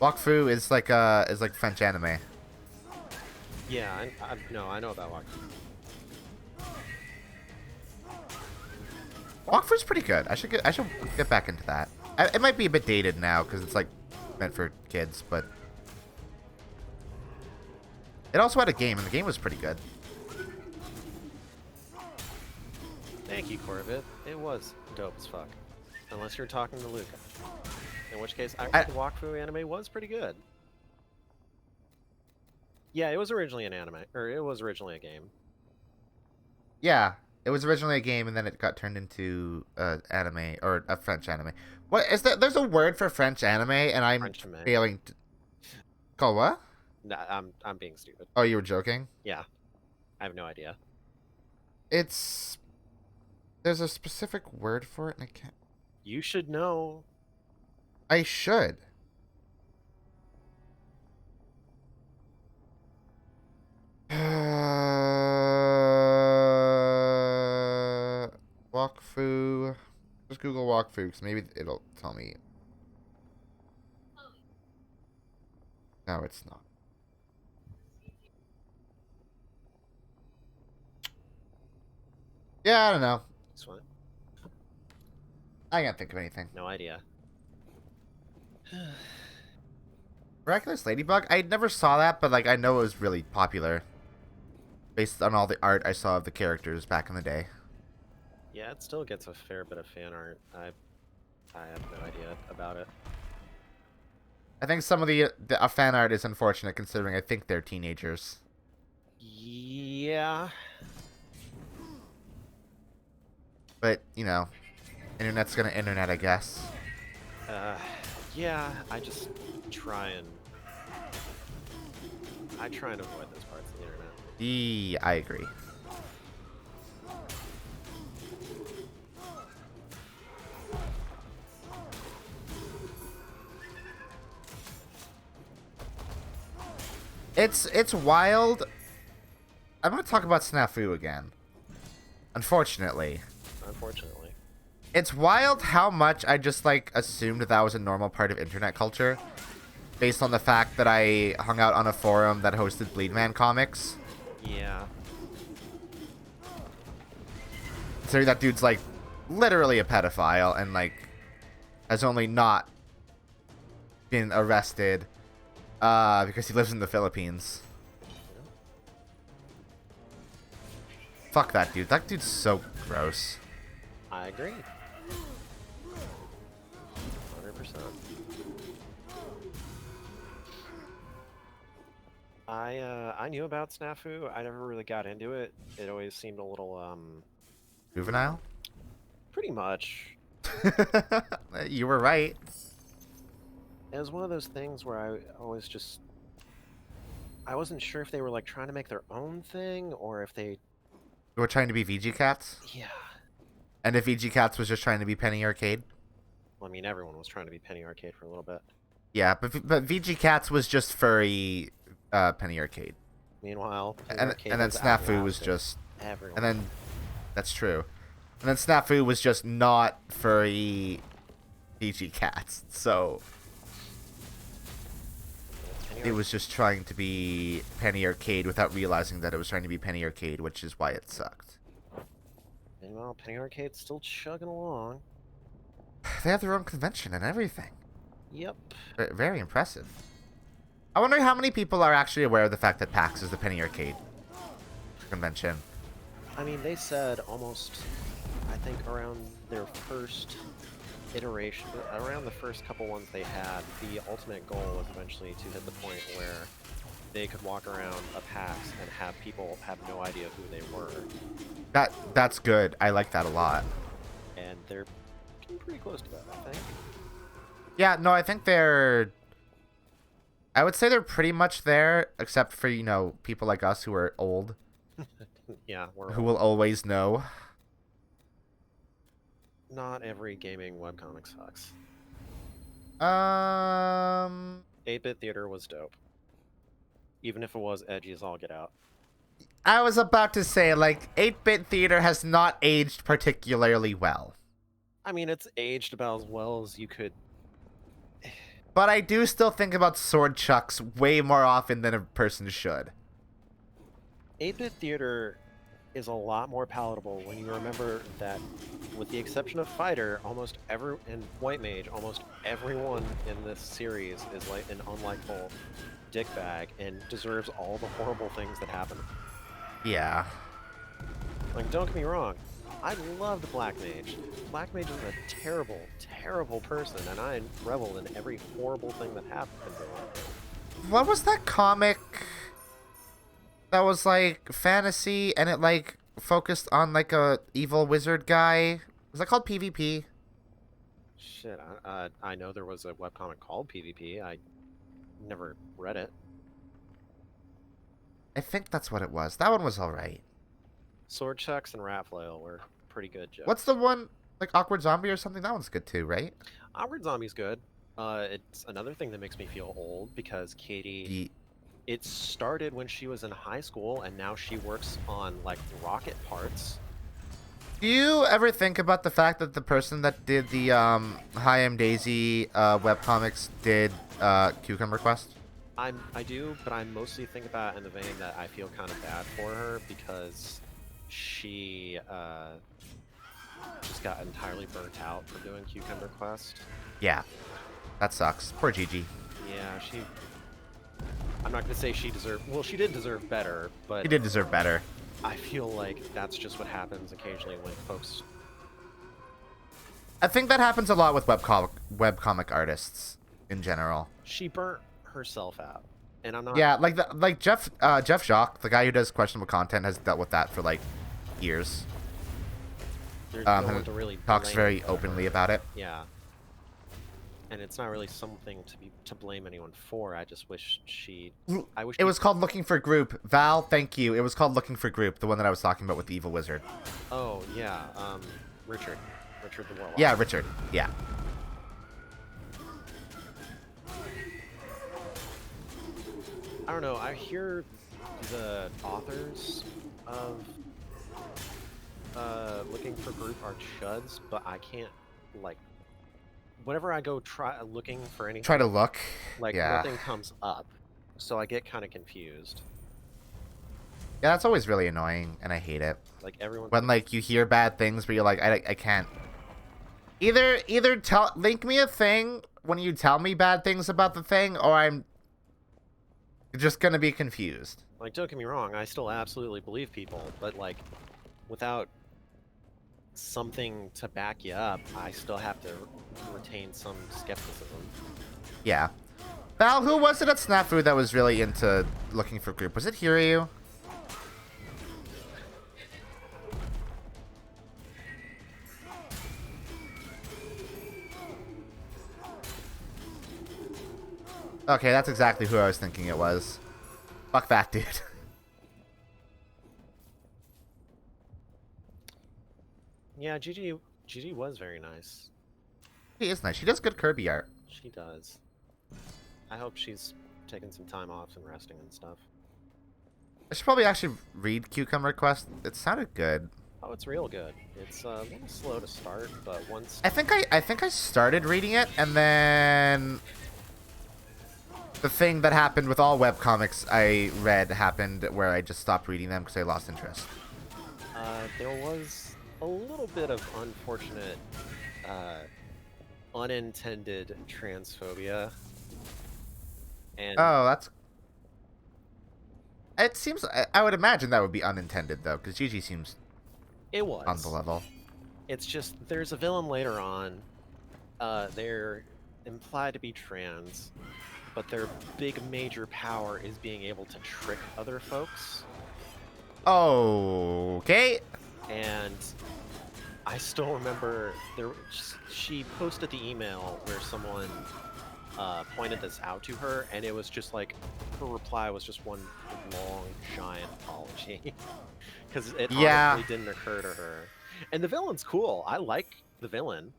Walk Fu is like French anime. Yeah, I know about Walk. Walk Fu's pretty good. I should get back into that. It might be a bit dated now because it's like meant for kids, but it also had a game, and the game was pretty good. Thank you, Corvette. It was dope as fuck. Unless you're talking to Luca. In which case, the Wakfu anime was pretty good. Yeah, it was originally an anime, or it was originally a game. Yeah, it was originally a game, and then it got turned into anime or a French anime. What is that? There's a word for French anime, and I'm French anime. failing to. Call what? Nah, I'm being stupid. Oh, you were joking? Yeah, I have no idea. It's there's a specific word for it, and I can't. You should know. I should. Walkfu. Just Google Walkfu, because maybe it'll tell me. No, it's not. Yeah, I don't know. This one? I can't think of anything. No idea. Miraculous Ladybug? I never saw that, but like I know it was really popular. Based on all the art I saw of the characters back in the day. Yeah, it still gets a fair bit of fan art. I have no idea about it. I think some of the fan art is unfortunate considering I think they're teenagers. Yeah. But, you know, internet's gonna internet, I guess. Yeah, I just try and avoid those parts of the internet. I agree. It's wild. I'm gonna talk about Snafu again. Unfortunately. Unfortunately. It's wild how much I just, like, assumed that was a normal part of internet culture. Based on the fact that I hung out on a forum that hosted Bleedman comics. Yeah. Considering that dude's, like, literally a pedophile and, like, has only not been arrested because he lives in the Philippines. Fuck that dude. That dude's so gross. I agree. 100%. I knew about Snafu. I never really got into it. It always seemed a little Juvenile? pretty much. You were right. It was one of those things where I always just I wasn't sure if they were like trying to make their own thing or if they You were trying to be VG Cats? yeah. And if VG Cats was just trying to be Penny Arcade? Well, I mean, everyone was trying to be Penny Arcade for a little bit. Yeah, but VG Cats was just furry Penny Arcade. Meanwhile, Penny And Arcade then was Snafu was outlasted just... everyone. And then... That's true. And then Snafu was just not furry VG Cats. So... Penny It was just trying to be Penny Arcade without realizing that it was trying to be Penny Arcade, which is why it sucked. Meanwhile, Penny Arcade's still chugging along. They have their own convention and everything. Yep. Very impressive. I wonder how many people are actually aware of the fact that PAX is the Penny Arcade convention. I mean, they said almost, I think around their first iteration, around the first couple ones they had, the ultimate goal was eventually to hit the point where they could walk around a PAX and have people have no idea who they were. That's good. I like that a lot. And they're getting pretty close to that, I think. Yeah, no, I think they're... I would say they're pretty much there, except for, you know, people like us who are old, Yeah, we're who will always know. not every gaming webcomic sucks. 8-Bit Theater was dope. Even if it was edgy as all get out. I was about to say, like, 8-Bit Theater has not aged particularly well. I mean, it's aged about as well as you could. But I do still think about sword chucks way more often than a person should. 8-Bit Theater is a lot more palatable when you remember that, with the exception of Fighter, and White Mage, almost everyone in this series is like an unlikable dickbag and deserves all the horrible things that happen. Yeah. Like, don't get me wrong, I loved Black Mage. Black Mage is a terrible, terrible person, and I revel in every horrible thing that happened to him. What was that comic that was like fantasy and it like focused on like a evil wizard guy? Was that called PvP? Shit, I know there was a webcomic called PvP. I never read it. I think that's what it was. That one was alright. Sword Chucks and Rat Flail were pretty good jokes. What's the one, like Awkward Zombie or something? That one's good too, right? Awkward Zombie's good. It's another thing that makes me feel old because Katie... It started when she was in high school, and now she works on, like, rocket parts. Do you ever think about the fact that the person that did the Hi, I'm Daisy webcomics did Cucumber Quest? I do, but I mostly think about it in the vein that I feel kind of bad for her because she just got entirely burnt out for doing Cucumber Quest. Yeah. That sucks. Poor Gigi. Yeah, I'm not gonna say she deserved... Well, she did deserve better, but... He did deserve better. I feel like that's just what happens occasionally when folks... I think that happens a lot with webcomic artists in general. She burnt herself out, and I'm not... Yeah, like Jeff Jacques, the guy who does questionable content, has dealt with that for like years. There's no one to really Talks blame very her. openly about it. Yeah. And it's not really something to blame anyone for. I just wish she... It was called Looking for Group. Val, thank you. It was called Looking for Group, the one that I was talking about with the evil wizard. Oh, yeah. Richard. Richard the Warlock. Yeah, Richard. Yeah. I don't know. I hear the authors of Looking for Group are chuds, but I can't, like... Whenever I go looking for anything... Try to look. Like, yeah. nothing comes up. So I get kind of confused. Yeah, that's always really annoying, and I hate it. Like, everyone... When, like, you hear bad things, but you're like, I can't... Either link me a thing when you tell me bad things about the thing, or I'm just gonna be confused. Like, don't get me wrong, I still absolutely believe people, but, like, without something to back you up, I still have to retain some skepticism. Yeah. Val, who was it at Snafu that was really into looking for group? Was it Hiryu? Okay, that's exactly who I was thinking it was. Fuck that dude. Yeah, Gigi was very nice. She is nice. She does good Kirby art. She does. I hope she's taking some time off and resting and stuff. I should probably actually read Cucumber Quest. It sounded good. Oh, it's real good. It's a little slow to start, but once I think I started reading it, and then the thing that happened with all webcomics I read happened where I just stopped reading them because I lost interest. there was a little bit of unfortunate, unintended transphobia. And Oh, that's... It seems... I would imagine that would be unintended, though, because Gigi seems it was. on the level. It's just, there's a villain later on. They're implied to be trans, but their big major power is being able to trick other folks. Okay. And I still remember she posted the email where someone pointed this out to her, and it was just like her reply was just one long giant apology because it honestly didn't occur to her. And the villain's cool. I like the villain.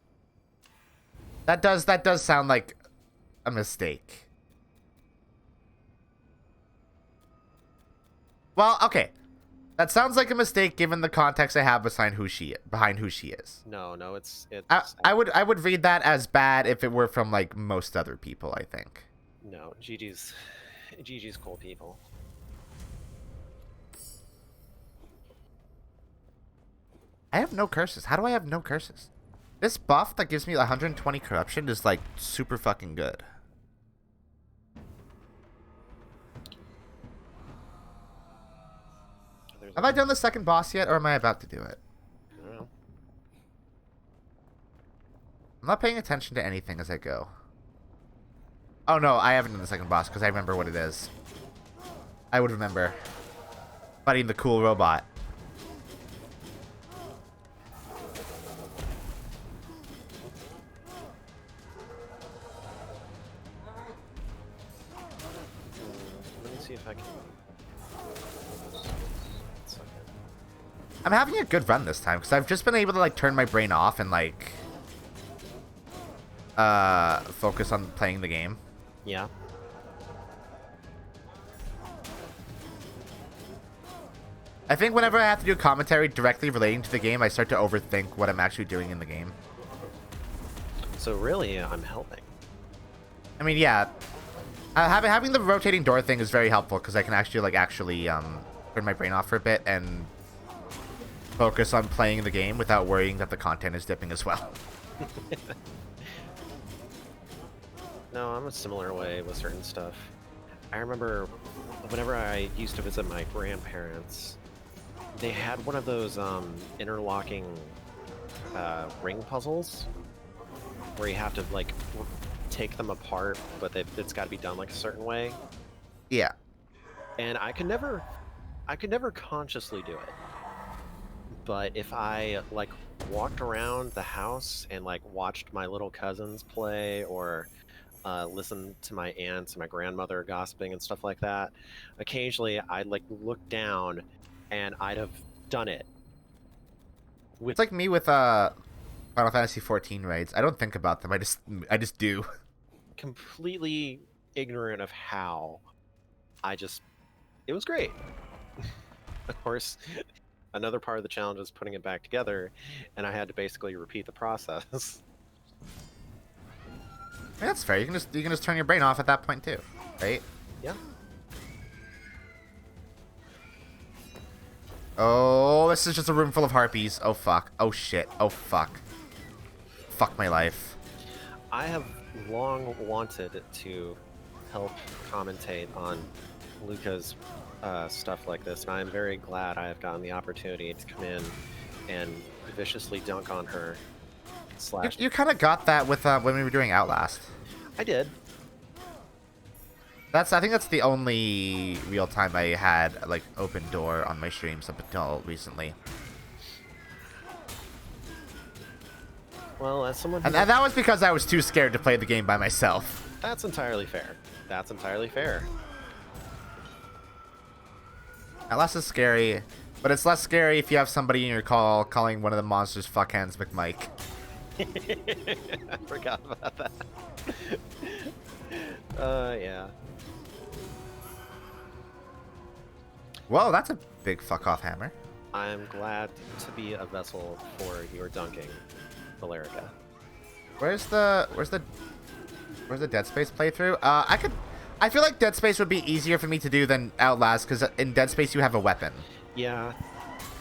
That does sound like a mistake. Well, okay. That sounds like a mistake given the context I have behind who she is. No, it's I would read that as bad if it were from like most other people, I think. no, Gigi's cool people. I have no curses. How do I have no curses? This buff that gives me 120 corruption is like super fucking good. Have I done the second boss yet, or am I about to do it? I don't know. I'm not paying attention to anything as I go. Oh no, I haven't done the second boss because I remember what it is. I would remember. Fighting the cool robot. Let me see if I can. I'm having a good run this time because I've just been able to like turn my brain off and like focus on playing the game. Yeah. I think whenever I have to do commentary directly relating to the game, I start to overthink what I'm actually doing in the game. So really, I'm helping. I mean, yeah, having the rotating door thing is very helpful because I can actually turn my brain off for a bit and focus on playing the game without worrying that the content is dipping as well. No, I'm a similar way with certain stuff. I remember whenever I used to visit my grandparents, they had one of those interlocking ring puzzles where you have to like take them apart, but it's got to be done like a certain way. Yeah. And I could never consciously do it. But if I like walked around the house and like watched my little cousins play or listened to my aunts and my grandmother gossiping and stuff like that, occasionally I'd like look down and I'd have done it. It's like me with Final Fantasy 14 raids. I don't think about them. I just do. Completely ignorant of how. It was great. Of course, another part of the challenge was putting it back together, and I had to basically repeat the process. I mean, that's fair. You can just turn your brain off at that point too, right? Yeah. Oh, this is just a room full of harpies. Oh fuck. Oh shit. Oh fuck. Fuck my life. I have long wanted to help commentate on Luca's stuff like this, and I'm very glad I have gotten the opportunity to come in and viciously dunk on her. You kind of got that with when we were doing Outlast. I did. I think that's the only real time I had like open door on my streams up until recently. Well, as someone And that was because I was too scared to play the game by myself. that's entirely fair. That's entirely fair. Outlast is scary, but it's less scary if you have somebody in your call calling one of the monsters Fuckhands McMike. I forgot about that. Yeah. Whoa, that's a big fuck off hammer. I'm glad to be a vessel for your dunking, Valerica. Where's the Dead Space playthrough? I feel like Dead Space would be easier for me to do than Outlast, because in Dead Space you have a weapon. Yeah,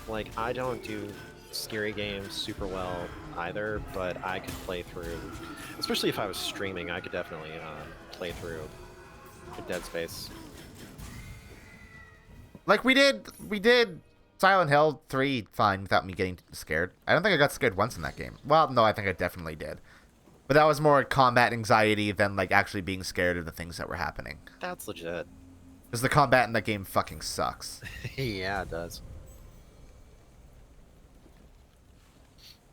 like I don't do scary games super well either, but I could play through, especially if I was streaming, I could definitely play through Dead Space. Like we did Silent Hill 3 fine without me getting scared. I don't think I got scared once in that game. Well, no, I think I definitely did. But that was more combat anxiety than like actually being scared of the things that were happening. That's legit. Because the combat in that game fucking sucks. Yeah, it does.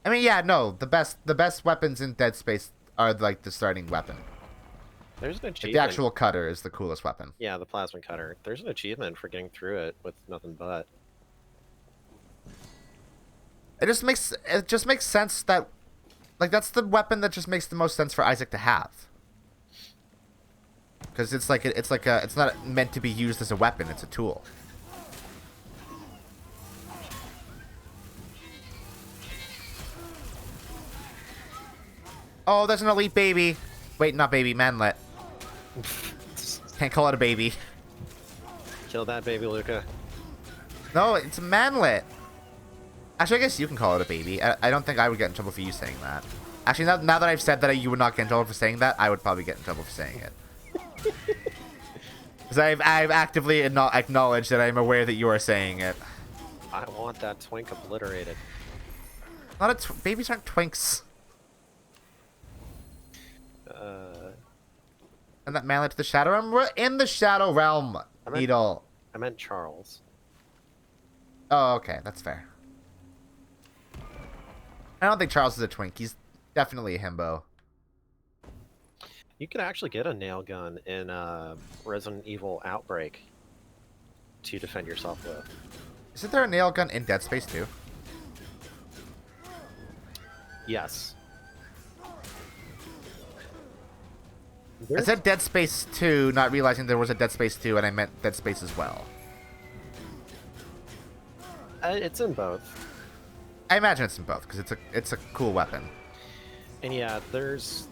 I mean, yeah, no, the best weapons in Dead Space are like the starting weapon. There's an Like, achievement. the actual cutter is the coolest weapon. Yeah, the plasma cutter. There's an achievement for getting through it with nothing but. It just makes sense that, like, that's the weapon that just makes the most sense for Isaac to have. Because it's not meant to be used as a weapon; it's a tool. Oh, there's an elite baby. Wait, not baby, manlet. Can't call it a baby. Kill that baby, Luca. No, it's a manlet. Actually, I guess you can call it a baby. I don't think I would get in trouble for you saying that. Actually, now that I've said that you would not get in trouble for saying that, I would probably get in trouble for saying it. Because I've actively acknowledged that I'm aware that you are saying it. I want that twink obliterated. Babies aren't twinks. And that manlet to the Shadow Realm? We're in the Shadow Realm, Needle. I meant Charles. Oh, okay, that's fair. I don't think Charles is a twink. He's definitely a himbo. You could actually get a nail gun in Resident Evil Outbreak to defend yourself with. Isn't there a nail gun in Dead Space 2? Yes. I said Dead Space 2, not realizing there was a Dead Space 2, and I meant Dead Space as well. It's in both. I imagine it's in both, because it's a cool weapon. And yeah, there's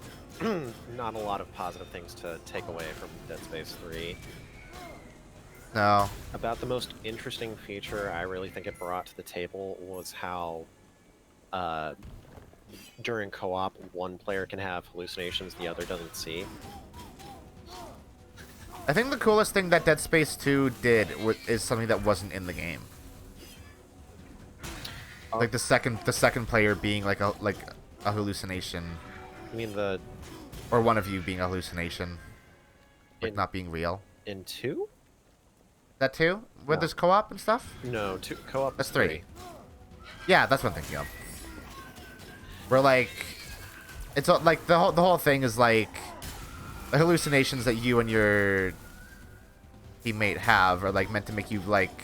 not a lot of positive things to take away from Dead Space 3. No. About the most interesting feature I really think it brought to the table was how during co-op, one player can have hallucinations the other doesn't see. I think the coolest thing that Dead Space 2 did is something that wasn't in the game. Like the second player being like a hallucination. I mean or one of you being a hallucination, like not being real. In 2? That too? With this co-op and stuff? No, co-op. That's 3. Yeah, that's what I'm thinking of. Where like, it's like the whole thing is like the hallucinations that you and your teammate have are like meant to make you like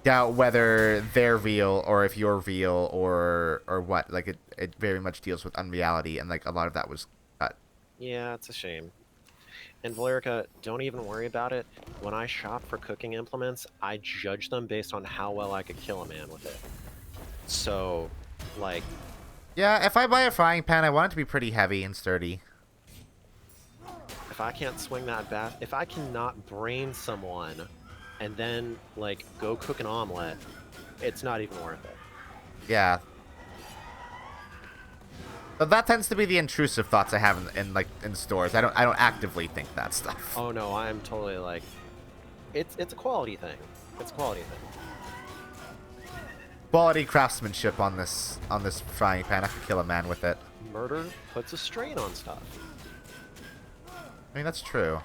doubt whether they're real or if you're real or what. Like it very much deals with unreality, and like a lot of that was cut. Yeah, it's a shame. And Valerica, don't even worry about it. When I shop for cooking implements, I judge them based on how well I could kill a man with it. So, like... Yeah, if I buy a frying pan, I want it to be pretty heavy and sturdy. If I can't swing that bat, if I cannot brain someone and then, like, go cook an omelet, it's not even worth it. Yeah. But that tends to be the intrusive thoughts I have in stores. I don't actively think that stuff. Oh no, I am totally like, It's a quality thing. It's a quality thing. Quality craftsmanship on this frying pan. I could kill a man with it. Murder puts a strain on stuff. I mean, that's true.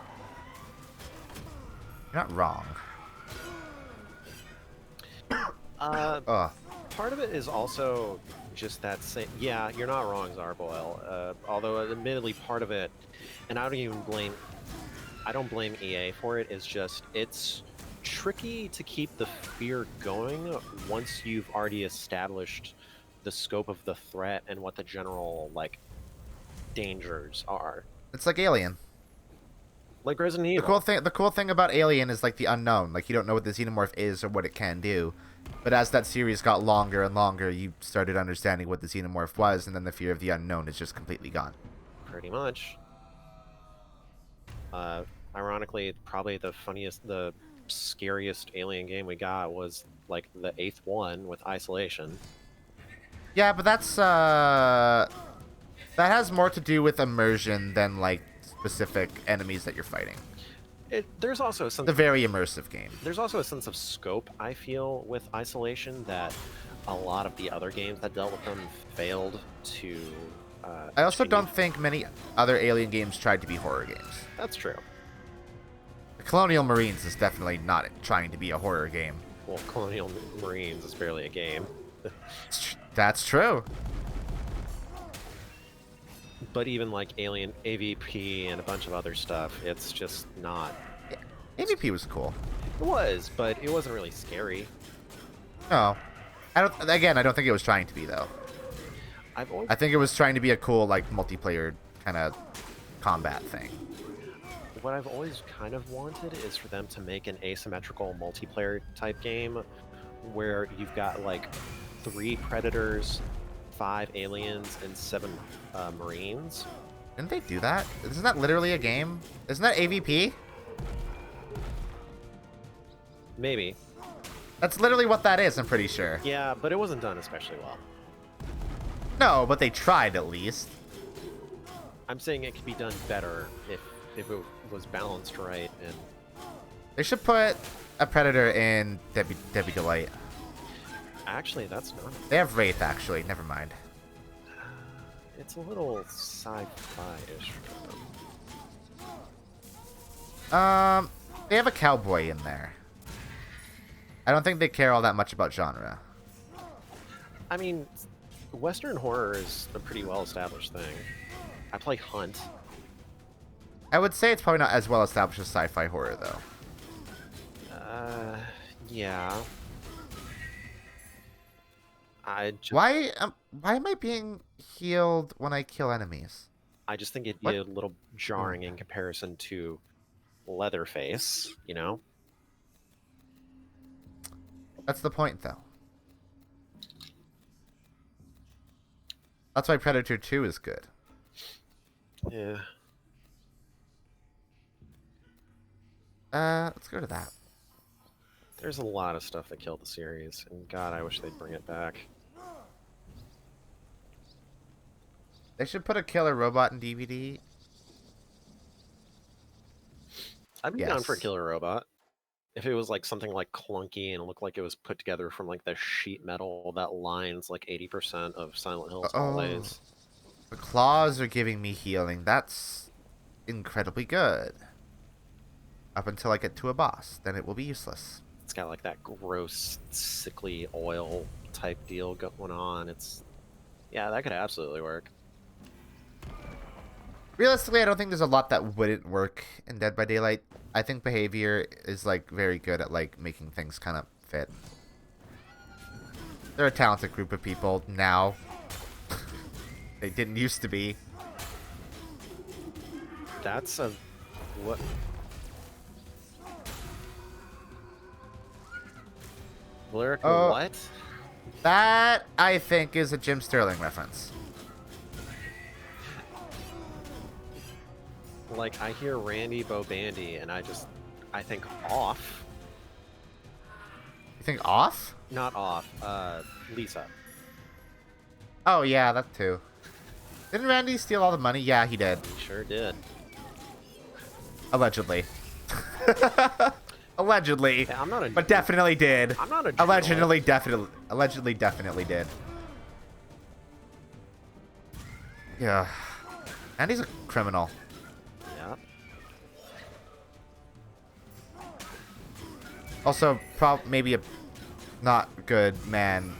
You're not wrong. Ugh. Part of it is also just that same. Yeah, you're not wrong, Zarboil. Although, admittedly, part of it, and I don't blame EA for it. Is just it's tricky to keep the fear going once you've already established the scope of the threat and what the general dangers are. It's like Alien. Like Resident Evil. The cool thing about Alien is like the unknown. Like you don't know what the xenomorph is or what it can do. But as that series got longer and longer, you started understanding what the xenomorph was, and then the fear of the unknown is just completely gone. Pretty much. Ironically, probably the scariest Alien game we got was like the 8th one with Isolation. Yeah, but that has more to do with immersion than like specific enemies that you're fighting. There's also a sense. It's a very immersive game. There's also a sense of scope, I feel, with Isolation that a lot of the other games that dealt with them failed to. I also achieve. don't think many other Alien games tried to be horror games. That's true. Colonial Marines is definitely not trying to be a horror game. Well, Colonial Marines is barely a game. That's true. But even like Alien AVP and a bunch of other stuff, it's just not. Yeah, AVP was cool. It was, but it wasn't really scary. No, I don't think it was trying to be though. I think it was trying to be a cool like multiplayer kind of combat thing. What I've always kind of wanted is for them to make an asymmetrical multiplayer type game where you've got like 3 Predators, 5 Aliens, and 7 Marines. Didn't they do that? Isn't that literally a game? Isn't that AVP? Maybe. That's literally what that is, I'm pretty sure. Yeah, but it wasn't done especially well. No, but they tried at least. I'm saying it could be done better if it was balanced right. And They should put a Predator in Debbie Delight. actually, that's not. They have Wraith, actually. Never mind. It's a little sci-fi-ish. They have a cowboy in there. I don't think they care all that much about genre. I mean, Western horror is a pretty well-established thing. I play Hunt. I would say it's probably not as well established as sci-fi horror, though. Yeah. Why am I being healed when I kill enemies? I just think it'd be What? a little jarring in comparison to Leatherface, you know? That's the point, though. That's why Predator 2 is good. Yeah. Let's go to that. There's a lot of stuff that killed the series, and God, I wish they'd bring it back. They should put a killer robot in DVD. I'd be down for a Yes. killer robot. If it was like something like clunky and it looked like it was put together from like the sheet metal that lines like 80% of Silent Hill's hallways. The claws are giving me healing. That's incredibly good. Up until I get to a boss, then it will be useless. It's got like that gross, sickly oil type deal going on. Yeah, that could absolutely work. Realistically, I don't think there's a lot that wouldn't work in Dead by Daylight. I think behavior is like very good at like making things kind of fit. They're a talented group of people now. They didn't used to be. That's a what? Lyrical Oh. what? That, I think, is a Jim Sterling reference. Like I hear Randy Bobandy and I think off. You think off? Not off. Lisa. Oh, yeah, that too. Didn't Randy steal all the money? Yeah, he did. He sure did. Allegedly. Allegedly. Hey, I'm not a But noob. definitely did. I'm not a Allegedly definitely did. Yeah. And he's a criminal. Yeah. Also, maybe a not good man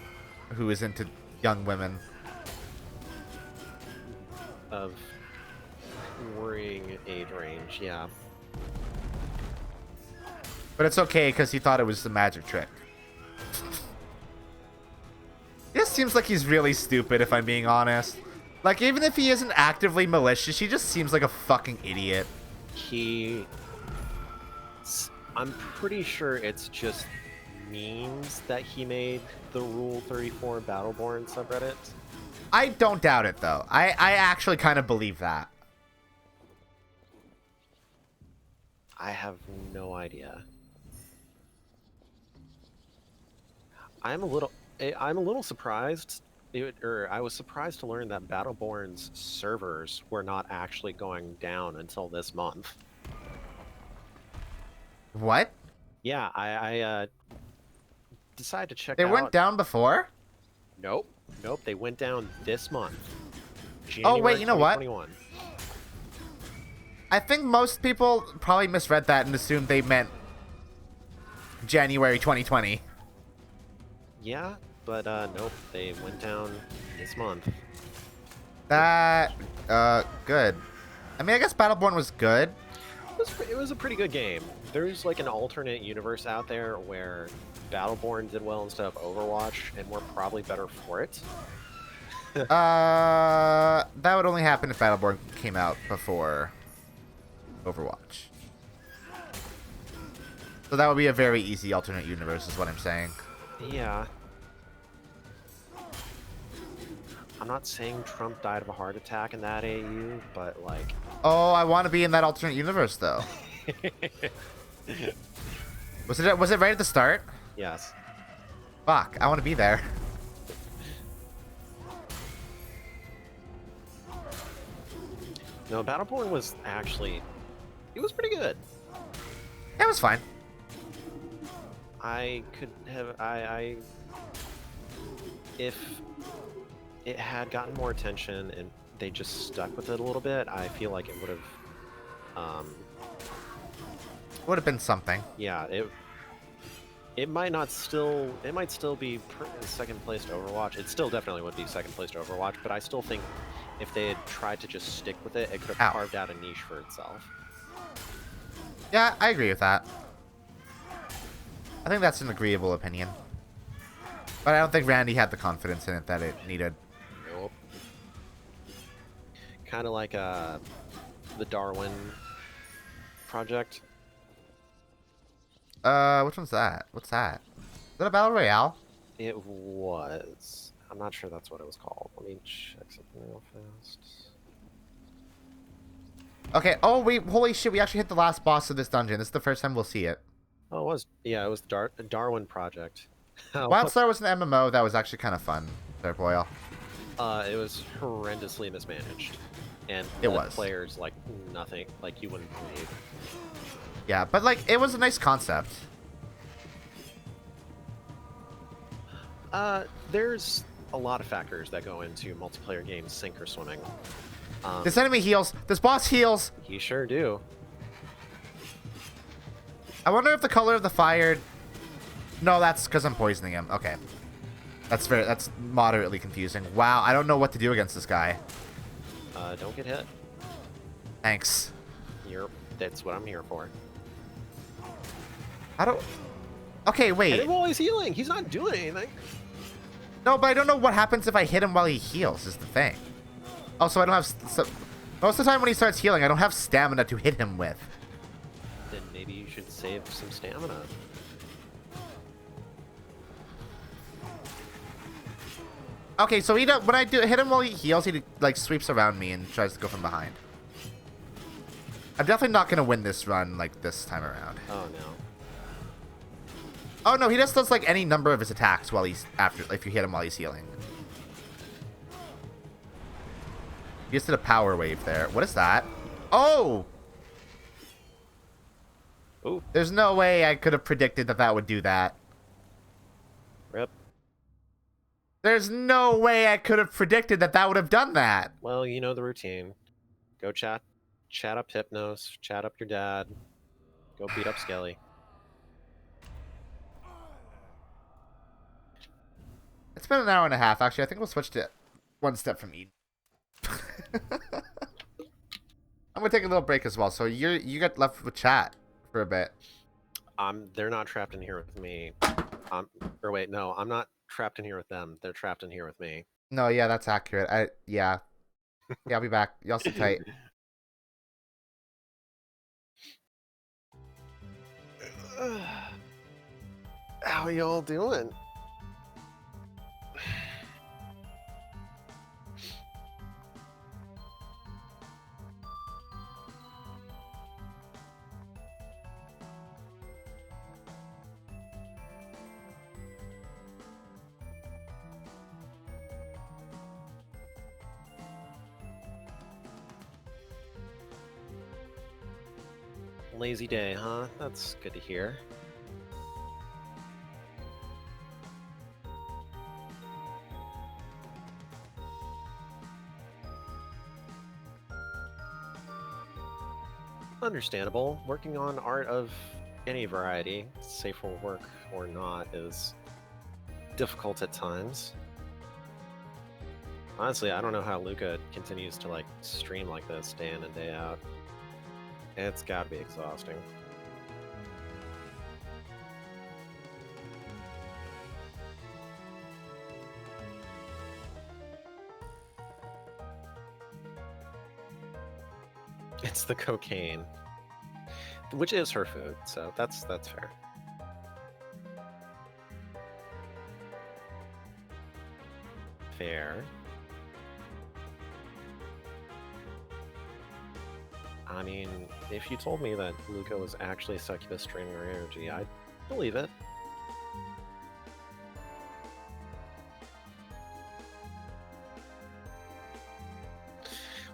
who is into young women. Of worrying age range, yeah. But it's okay because he thought it was a magic trick. It just seems like he's really stupid, if I'm being honest. Like, even if he isn't actively malicious, he just seems like a fucking idiot. I'm pretty sure it's just memes that he made the Rule 34 Battleborn subreddit. I don't doubt it, though. I actually kind of believe that. I have no idea. I'm a little surprised, I was surprised to learn that Battleborn's servers were not actually going down until this month. What? Yeah, I decided to check They out. went down before? Nope, they went down this month. Oh, wait, you know what? 2021. I think most people probably misread that and assumed they meant January 2020. Yeah, but nope, they went down this month. That, good. I mean, I guess Battleborn was good. It was a pretty good game. There's like an alternate universe out there where Battleborn did well instead of Overwatch, and we're probably better for it. That would only happen if Battleborn came out before Overwatch. So that would be a very easy alternate universe, is what I'm saying. Yeah. I'm not saying Trump died of a heart attack in that AU, but like... Oh, I want to be in that alternate universe, though. Was it right at the start? Yes. Fuck, I want to be there. No, Battleborn was actually... It was pretty good. It was fine. I could have... If it had gotten more attention and they just stuck with it a little bit, I feel like it would have... Would have been something. Yeah, it might still be second place to Overwatch. It still definitely would be second place to Overwatch, but I still think if they had tried to just stick with it, it could have carved out a niche for itself. Yeah, I agree with that. I think that's an agreeable opinion. But I don't think Randy had the confidence in it that it needed. Nope. Kind of like the Darwin project. Which one's that? What's that? Is that a Battle Royale? It was. I'm not sure that's what it was called. Let me check something real fast. Okay, oh, holy shit, we actually hit the last boss of this dungeon. This is the first time we'll see it. Oh, it was. Yeah, it was the Darwin project. Wildstar was an MMO that was actually kind of fun, there, Boyle. It was horrendously mismanaged. And It let was. players like nothing, like you wouldn't believe. Yeah, but, like, it was a nice concept. There's a lot of factors that go into multiplayer games sink or swimming. This enemy heals. This boss heals. You sure do. I wonder if the color of the fire... No, that's because I'm poisoning him. Okay. That's moderately confusing. Wow, I don't know what to do against this guy. Don't get hit. Thanks. That's what I'm here for. I don't... Okay, wait. And while he's healing, he's not doing anything. No, but I don't know what happens if I hit him while he heals, is the thing. Also, I don't have... most of the time when he starts healing, I don't have stamina to hit him with. Then maybe you should save some stamina. Okay, so when I hit him while he heals, he like sweeps around me and tries to go from behind. I'm definitely not gonna win this run like this time around. Oh no. Oh no, he just does like any number of his attacks while he's if you hit him while he's healing. He just did a power wave there. What is that? Oh! Ooh, There's no way I could have predicted that that would do that. rip. There's no way I could have predicted that that would have done that. Well, you know the routine. Go chat up Hypnos, chat up your dad, go beat up Skelly. It's been an hour and a half, actually. I think we'll switch to one step from Eden. I'm gonna take a little break as well. So you got left with chat for a bit. They're not trapped in here with me. Or wait, no, I'm not trapped in here with them. They're trapped in here with me. No, yeah, that's accurate. Yeah, I'll be back. Y'all sit tight. How y'all doing? Lazy day, huh? That's good to hear. Understandable. Working on art of any variety, safe for work or not, is difficult at times. Honestly, I don't know how Luca continues to like stream like this day in and day out. It's gotta be exhausting. It's the cocaine, which is her food, so that's fair. Fair. I mean, if you told me that Luca was actually succubus draining her energy, I'd believe it.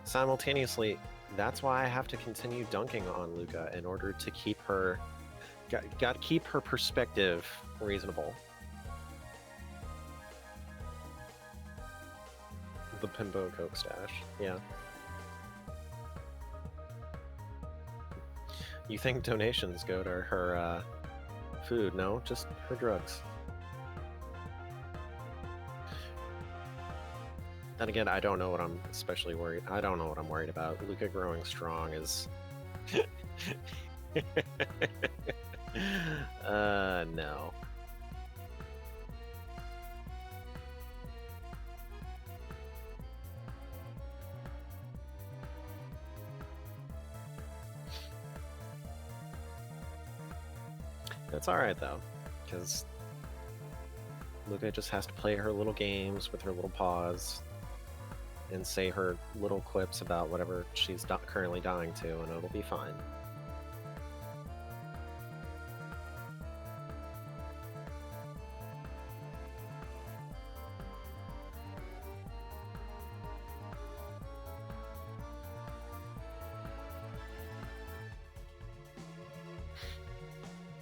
Simultaneously, that's why I have to continue dunking on Luca in order to keep her... Gotta keep her perspective reasonable. The Pimbo Coke stash, yeah. You think donations go to her food? No, just her drugs. Then again, I don't know what I'm especially worried. I don't know what I'm worried about. Luca growing strong is. No. That's alright though, because Luca just has to play her little games with her little paws and say her little quips about whatever she's currently dying to, and it'll be fine.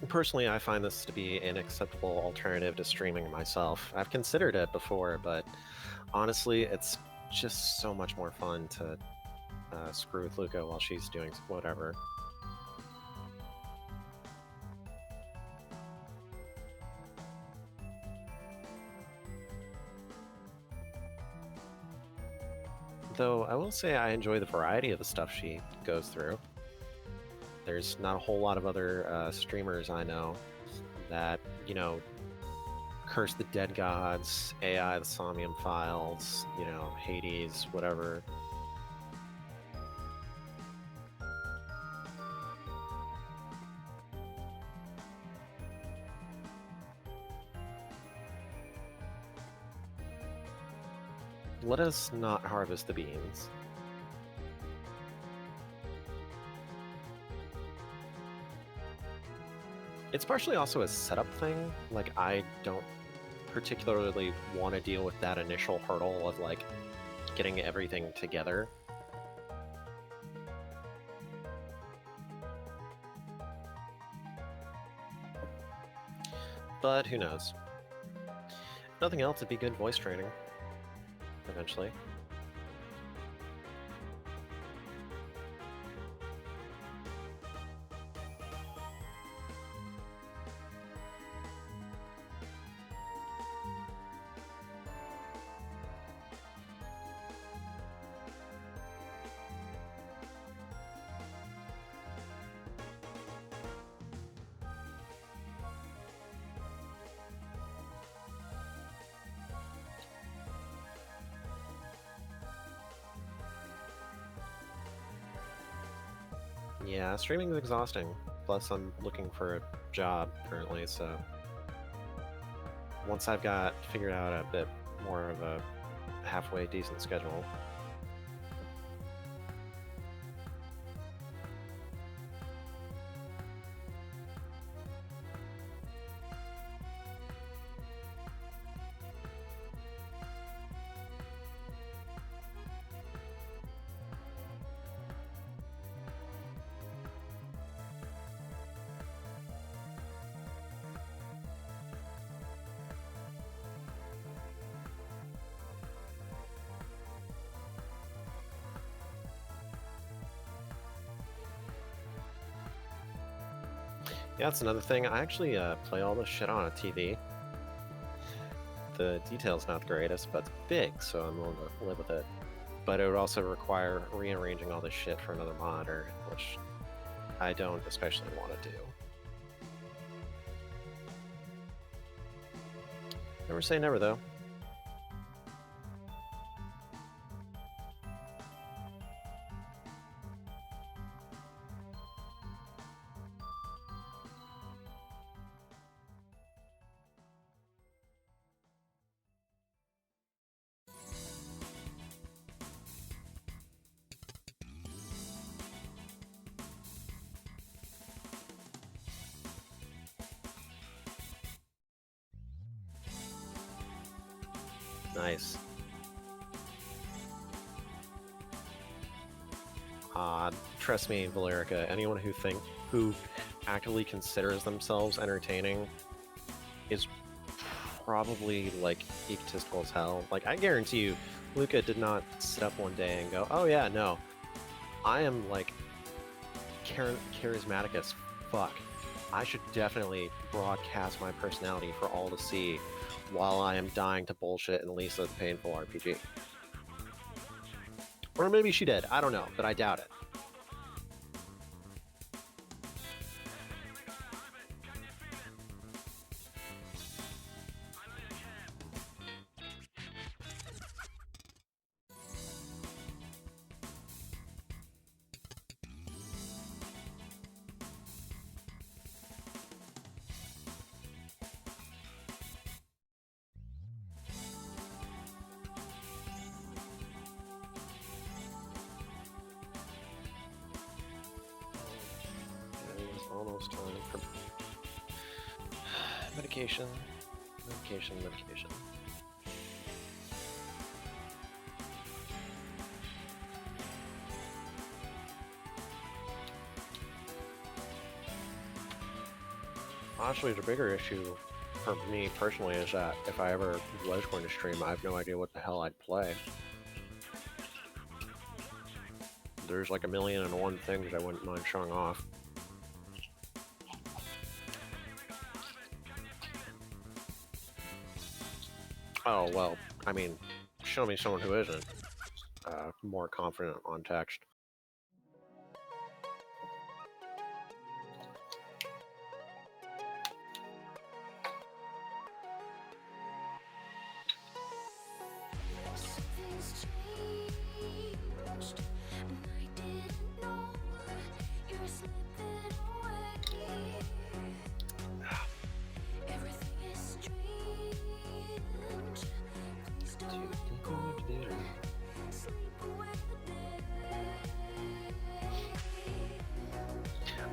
Personally, I find this to be an acceptable alternative to streaming myself. I've considered it before, but honestly, it's just so much more fun to screw with Luca while she's doing whatever. Though I will say I enjoy the variety of the stuff she goes through. There's not a whole lot of other streamers I know that, you know, curse the dead gods, AI, the Somnium Files, you know, Hades, whatever. Let us not harvest the beans. It's partially also a setup thing. Like, I don't particularly want to deal with that initial hurdle of, like, getting everything together. But who knows? If nothing else, it'd be good voice training eventually. Yeah, streaming is exhausting. Plus, I'm looking for a job currently, so once I've got figured out a bit more of a halfway decent schedule. Yeah, that's another thing. I actually play all this shit on a TV. The detail's not the greatest, but it's big, so I'm willing to live with it. But it would also require rearranging all this shit for another monitor, which I don't especially want to do. Never say never, though. Nice. Trust me, Valerica, anyone who actively considers themselves entertaining is probably like egotistical as hell. Like, I guarantee you, Luca did not sit up one day and go, "Oh yeah, no, I am like charismatic as fuck. I should definitely broadcast my personality for all to see while I am dying to bullshit in Lisa the Painful RPG." Or maybe she did, I don't know, but I doubt it. Almost time for medication. Actually, the bigger issue for me personally is that if I ever was going to stream, I have no idea what the hell I'd play. There's like 1,000,001 things I wouldn't mind showing off. Oh, well, I mean, show me someone who isn't more confident on text.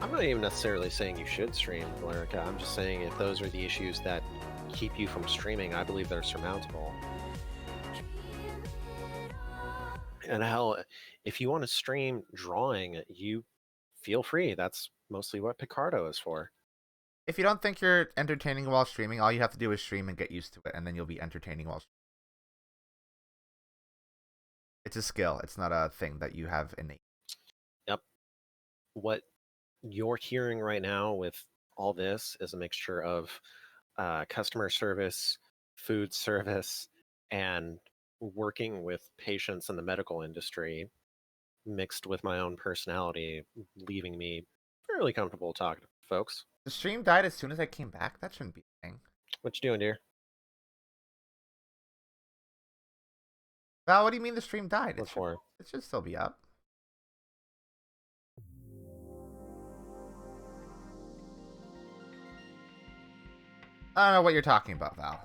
I'm not even necessarily saying you should stream, Valerica. I'm just saying if those are the issues that keep you from streaming, I believe they're surmountable. And hell, if you want to stream drawing, you feel free. That's mostly what Picardo is for. If you don't think you're entertaining while streaming, all you have to do is stream and get used to it, and then you'll be entertaining while streaming. It's a skill. It's not a thing that you have innate. Yep. What you're hearing right now with all this is a mixture of customer service, food service, and working with patients in the medical industry mixed with my own personality, leaving me fairly comfortable talking to folks. The stream died as soon as I came back? That shouldn't be a thing. What you doing, dear? Val, what do you mean the stream died? What for? It should still be up. I don't know what you're talking about, Val.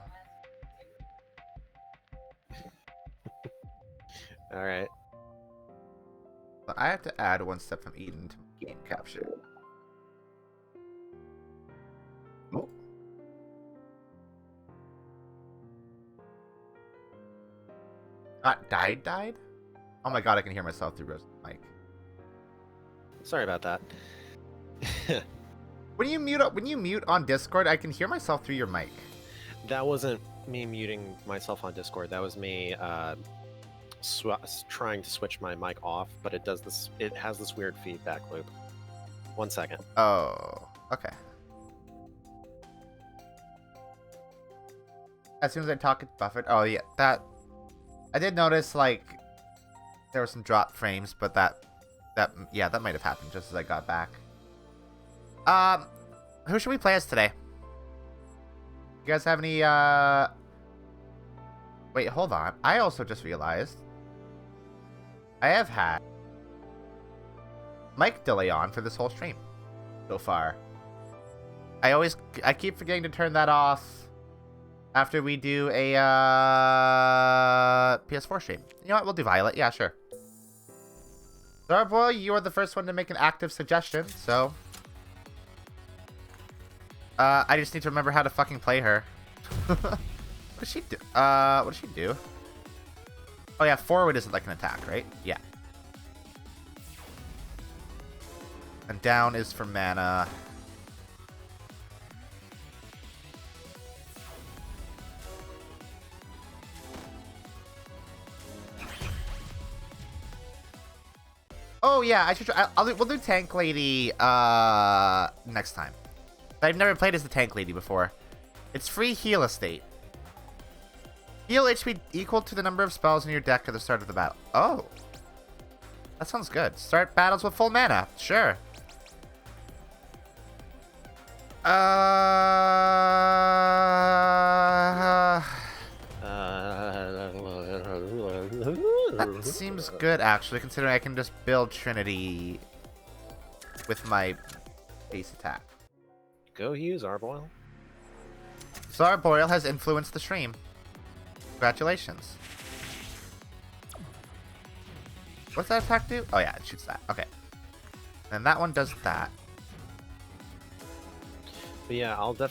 All right. But I have to add one step from Eden to my game capture. Oh. Died? Oh my god, I can hear myself through Rose's mic. Sorry about that. When you mute on Discord, I can hear myself through your mic. That wasn't me muting myself on Discord. That was me trying to switch my mic off, but it does this. It has this weird feedback loop. 1 second. Oh, okay. As soon as I talk, it's buffered. Oh yeah, that. I did notice like there were some drop frames, but that might have happened just as I got back. Who should we play as today? You guys have any, Wait, hold on. I also just realized I have had mic delay on for this whole stream so far. I keep forgetting to turn that off after we do a, PS4 stream. You know what? We'll do Violet. Yeah, sure. Starboy, you are the first one to make an active suggestion, so... I just need to remember how to fucking play her. What does she do? What does she do? Oh yeah, forward isn't like an attack, right? Yeah. And down is for mana. Oh yeah, I should. We'll do Tank Lady next time. I've never played as the Tank Lady before. It's free heal estate. Heal HP equal to the number of spells in your deck at the start of the battle. Oh, that sounds good. Start battles with full mana. Sure. That seems good, actually, considering I can just build Trinity with my base attack. Go use Arboil. Zarboil has influenced the stream. Congratulations. What's that attack do? Oh yeah, it shoots that. Okay. And that one does that. But yeah, I'll go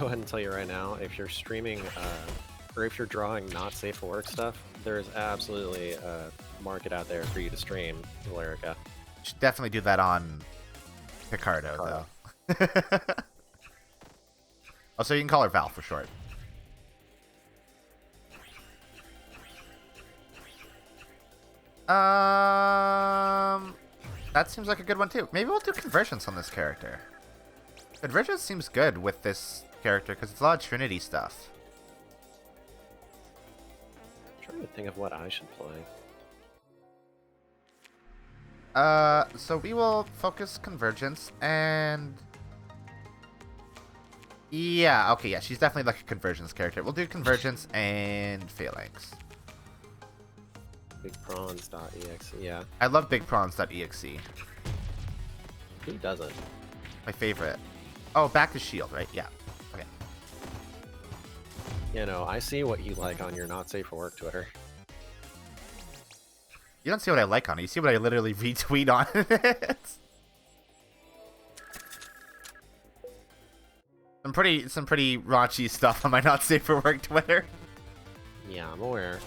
ahead and tell you right now, if you're streaming, or if you're drawing not safe for work stuff, there's absolutely a market out there for you to stream Lyrica. You should definitely do that on Picardo, though. Oh, so you can call her Val for short. That seems like a good one too. Maybe we'll do Convergence on this character. Convergence seems good with this character because it's a lot of Trinity stuff. I'm trying to think of what I should play. So we will focus Convergence and... Yeah, okay, yeah, she's definitely like a Convergence character. We'll do Convergence and Phalanx. BigPrawns.exe, yeah. I love BigPrawns.exe. Who doesn't? My favorite. Oh, back to Shield, right? Yeah. Okay. You know, I see what you like on your not safe for work Twitter. You don't see what I like on it. You see what I literally retweet on it. Some pretty raunchy stuff on my not safe for work Twitter. Yeah, I'm aware.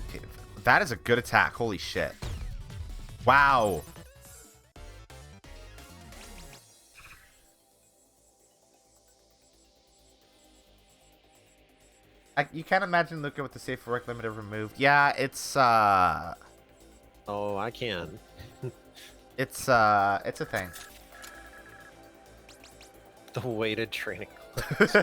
Okay, that is a good attack. Holy shit. Wow. You can't imagine Luca with the safe for work limiter removed. Yeah, it's Oh, I can. it's a thing. The weighted training. Let's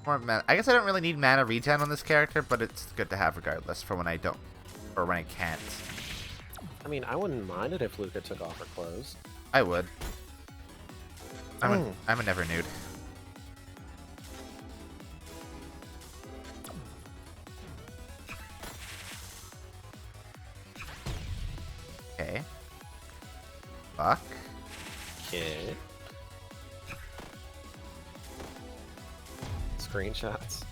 more mana. I guess I don't really need mana regen on this character, but it's good to have regardless for when I don't or when I can't. I mean, I wouldn't mind it if Luca took off her clothes. I would. I'm a never nude. Okay. Fuck. Okay. Screenshots.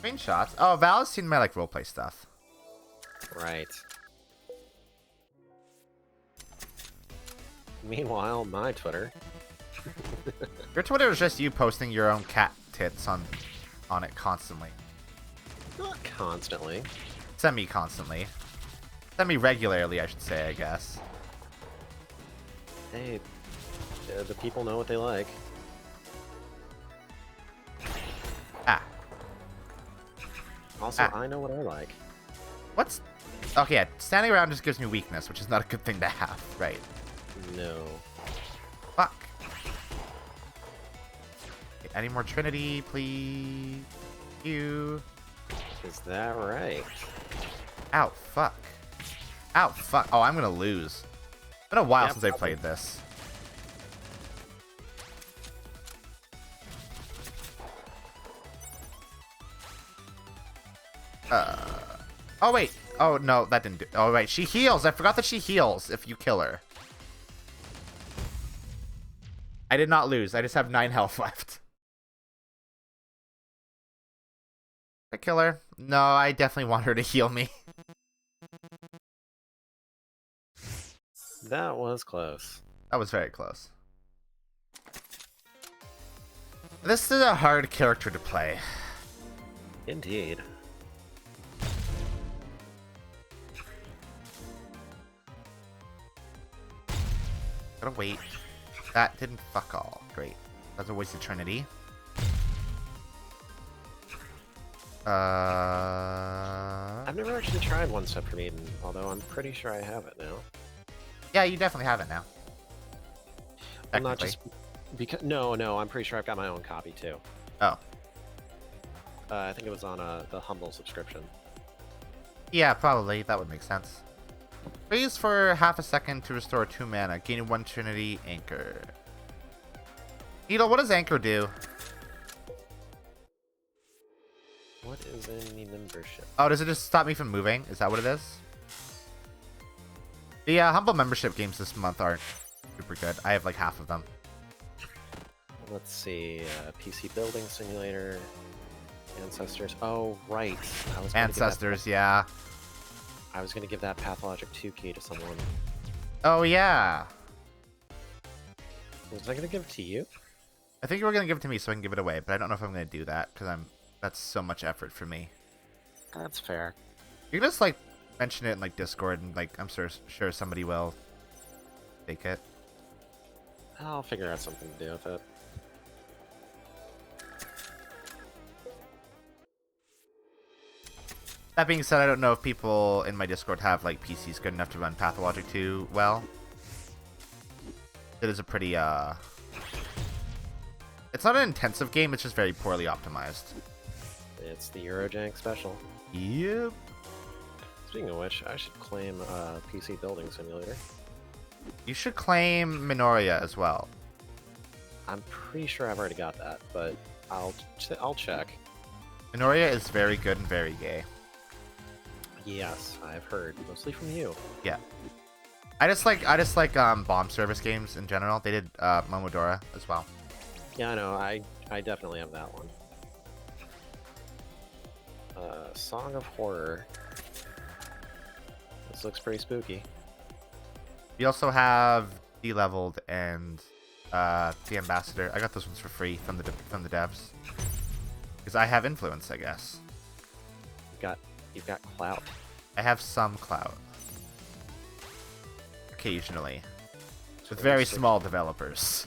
Screenshots. Oh, Val has seen my like roleplay stuff. Right. Meanwhile, my Twitter. Your Twitter is just you posting your own cat tits on it constantly. Not constantly. Semi-constantly. Semi-regularly, I should say, I guess. Hey, the people know what they like. Ah. Also, Ah. I know what I like. What's... Okay, yeah, standing around just gives me weakness, which is not a good thing to have, right? No. Fuck. Okay, any more Trinity, please? You. Is that right? Ow, fuck. Ow, fuck. Oh, I'm gonna lose. It's been a while Yeah, since I probably. played this. Oh, wait. Oh, no, that didn't do... Oh, wait. She heals. I forgot that she heals if you kill her. I did not lose. I just have 9 health left. I kill her? No, I definitely want her to heal me. That was close. That was very close. This is a hard character to play. Indeed. Gotta wait. That didn't fuck all. Great. That's a waste of Trinity. I've never actually tried One Step from Eden, although I'm pretty sure I have it now. Yeah, you definitely have it now. I'm not Technically. just because no, I'm pretty sure I've got my own copy too. Oh. I think it was on the Humble subscription. Yeah, probably. That would make sense. Freeze for half a second to restore 2 mana. Gaining 1 Trinity. Anchor. Needle, what does Anchor do? What is in the membership? Oh, does it just stop me from moving? Is that what it is? The Humble membership games this month aren't super good. I have like half of them. Let's see. PC Building Simulator. Ancestors. Oh, right. Ancestors, yeah. I was going to give that Pathologic 2 key to someone. Oh, yeah. Was I going to give it to you? I think you were going to give it to me so I can give it away, but I don't know if I'm going to do that because that's so much effort for me. That's fair. You can just like mention it in like Discord and like I'm sure somebody will take it. I'll figure out something to do with it. That being said, I don't know if people in my Discord have like PCs good enough to run Pathologic 2 well. It is a pretty it's not an intensive game, it's just very poorly optimized. It's the Eurojank special. Yep. Speaking of which, I should claim PC Building Simulator. You should claim Minoria as well. I'm pretty sure I've already got that, but I'll check. Minoria is very good and very gay. Yes, I've heard, mostly from you. Yeah. I just like bomb service games in general. They did Momodora as well. Yeah, I know. I definitely have that one. Song of Horror. This looks pretty spooky. We also have D-leveled and the Ambassador. I got those ones for free from the devs. Because I have influence, I guess. You've got clout. I have some clout. Occasionally. With very 26. small developers.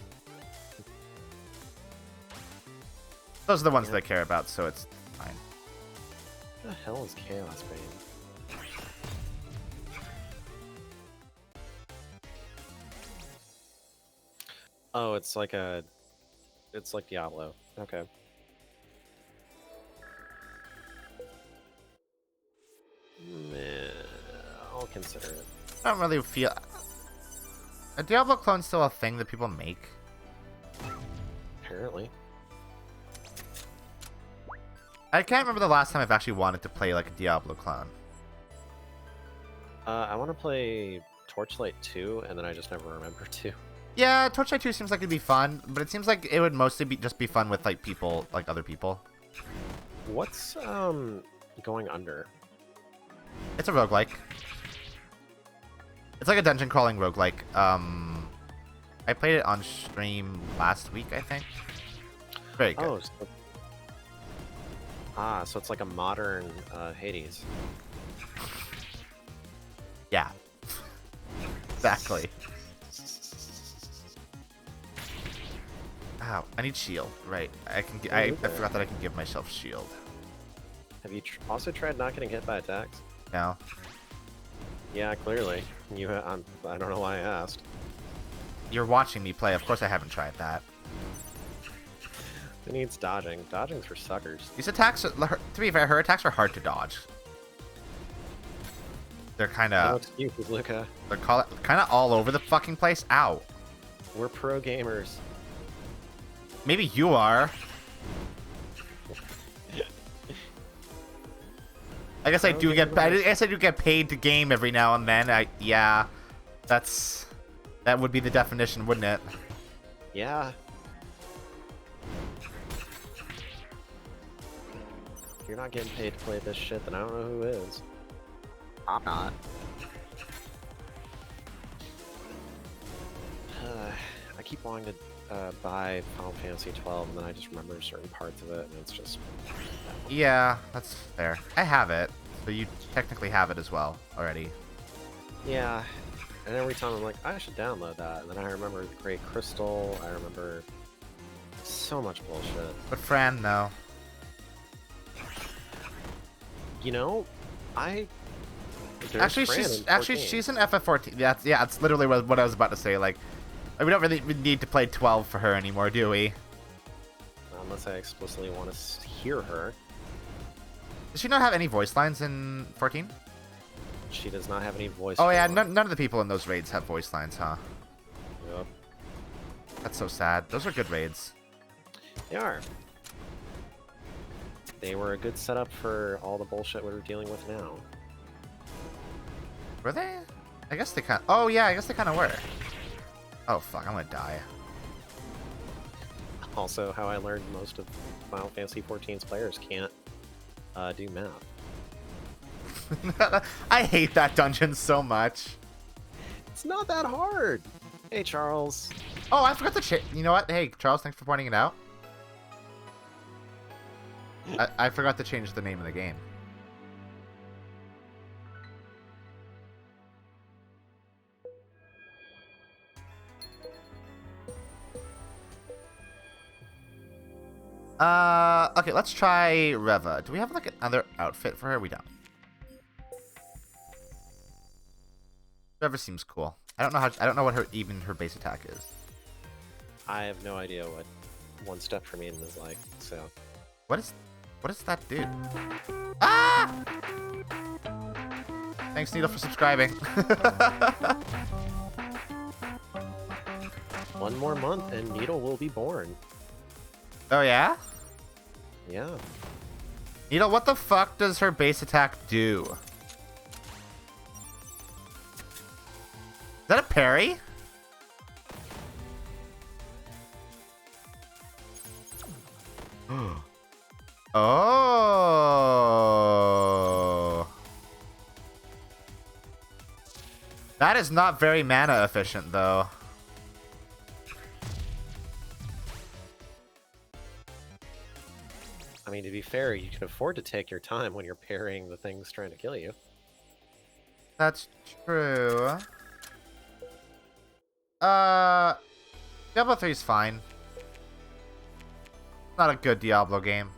Those are the ones that I care about, so it's fine. What the hell is Chaos Bane? Oh, it's like Diablo. Okay. Meh, I'll consider it. I don't really feel... A Diablo clone's still a thing that people make? Apparently. I can't remember the last time I've actually wanted to play like a Diablo clone. I want to play Torchlight 2, and then I just never remember to. Yeah, Torchlight 2 seems like it'd be fun, but it seems like it would mostly be just be fun with like people, like other people. What's going under? It's a roguelike. It's like a dungeon crawling roguelike. I played it on stream last week, I think. Very good. Oh, so it's like a modern Hades. Yeah. Exactly. Ow, I need shield. Right. I can. I forgot that I can give myself shield. Have you also tried not getting hit by attacks? No. Yeah, clearly. I don't know why I asked. You're watching me play. Of course I haven't tried that. Who needs dodging? Dodging's for suckers. These attacks, to be fair, her attacks are hard to dodge. They're kind No of, excuses, Luca. they're kind of all over the fucking place. Ow. We're pro gamers. Maybe you are. I guess I do get. I guess I do get paid to game every now and then. Yeah, that would be the definition, wouldn't it? Yeah. If you're not getting paid to play this shit, then I don't know who is. I'm not. I keep wanting to buy Final Fantasy 12, and then I just remember certain parts of it, and it's just... Yeah, that's fair. I have it, so you technically have it as well already. Yeah, and every time I'm like, I should download that, and then I remember the Great Crystal, I remember so much bullshit. But Fran, no. You know, Actually, she's an FF14. That's literally what I was about to say. Like, we don't really need to play 12 for her anymore, do we? Unless I explicitly want to hear her. Does she not have any voice lines in 14? She does not have any voice. Oh yeah, lines. none of the people in those raids have voice lines, huh? Yep. That's so sad. Those are good raids. They are. They were a good setup for all the bullshit we're dealing with now. Were they? I guess they kind of... Oh yeah, I guess they kind of were. Oh fuck, I'm gonna die. Also, how I learned most of Final Fantasy XIV's players can't do math. I hate that dungeon so much. It's not that hard! Hey, Charles. Oh, I forgot to you know what? Hey, Charles, thanks for pointing it out. I forgot to change the name of the game. Okay, let's try Reva. Do we have like another outfit for her? We don't. Reva seems cool. I don't know what her base attack is. I have no idea what one step for me is like, so... What does that do? Ah! Thanks, Needle, for subscribing. One more month and Needle will be born. Oh, yeah? Yeah. Needle, what the fuck does her base attack do? Is that a parry? Oh. That is not very mana efficient, though. I mean, to be fair, you can afford to take your time when you're parrying the things trying to kill you. That's true. Diablo 3 is fine. Not a good Diablo game.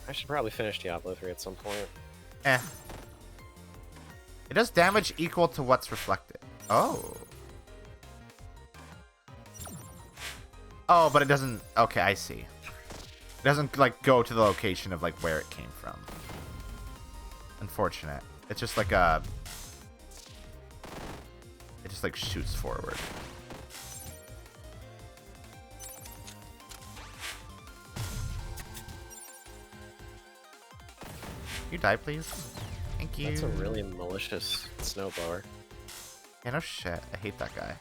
I should probably finish Diablo 3 at some point. Eh. It does damage equal to what's reflected. Oh. Oh, but it doesn't... Okay, I see. It doesn't, like, go to the location of, like, where it came from. Unfortunate. It's just like a... It just, like, shoots forward. Can you die, please? Thank you. That's a really malicious snowblower. Yeah, no shit. I hate that guy.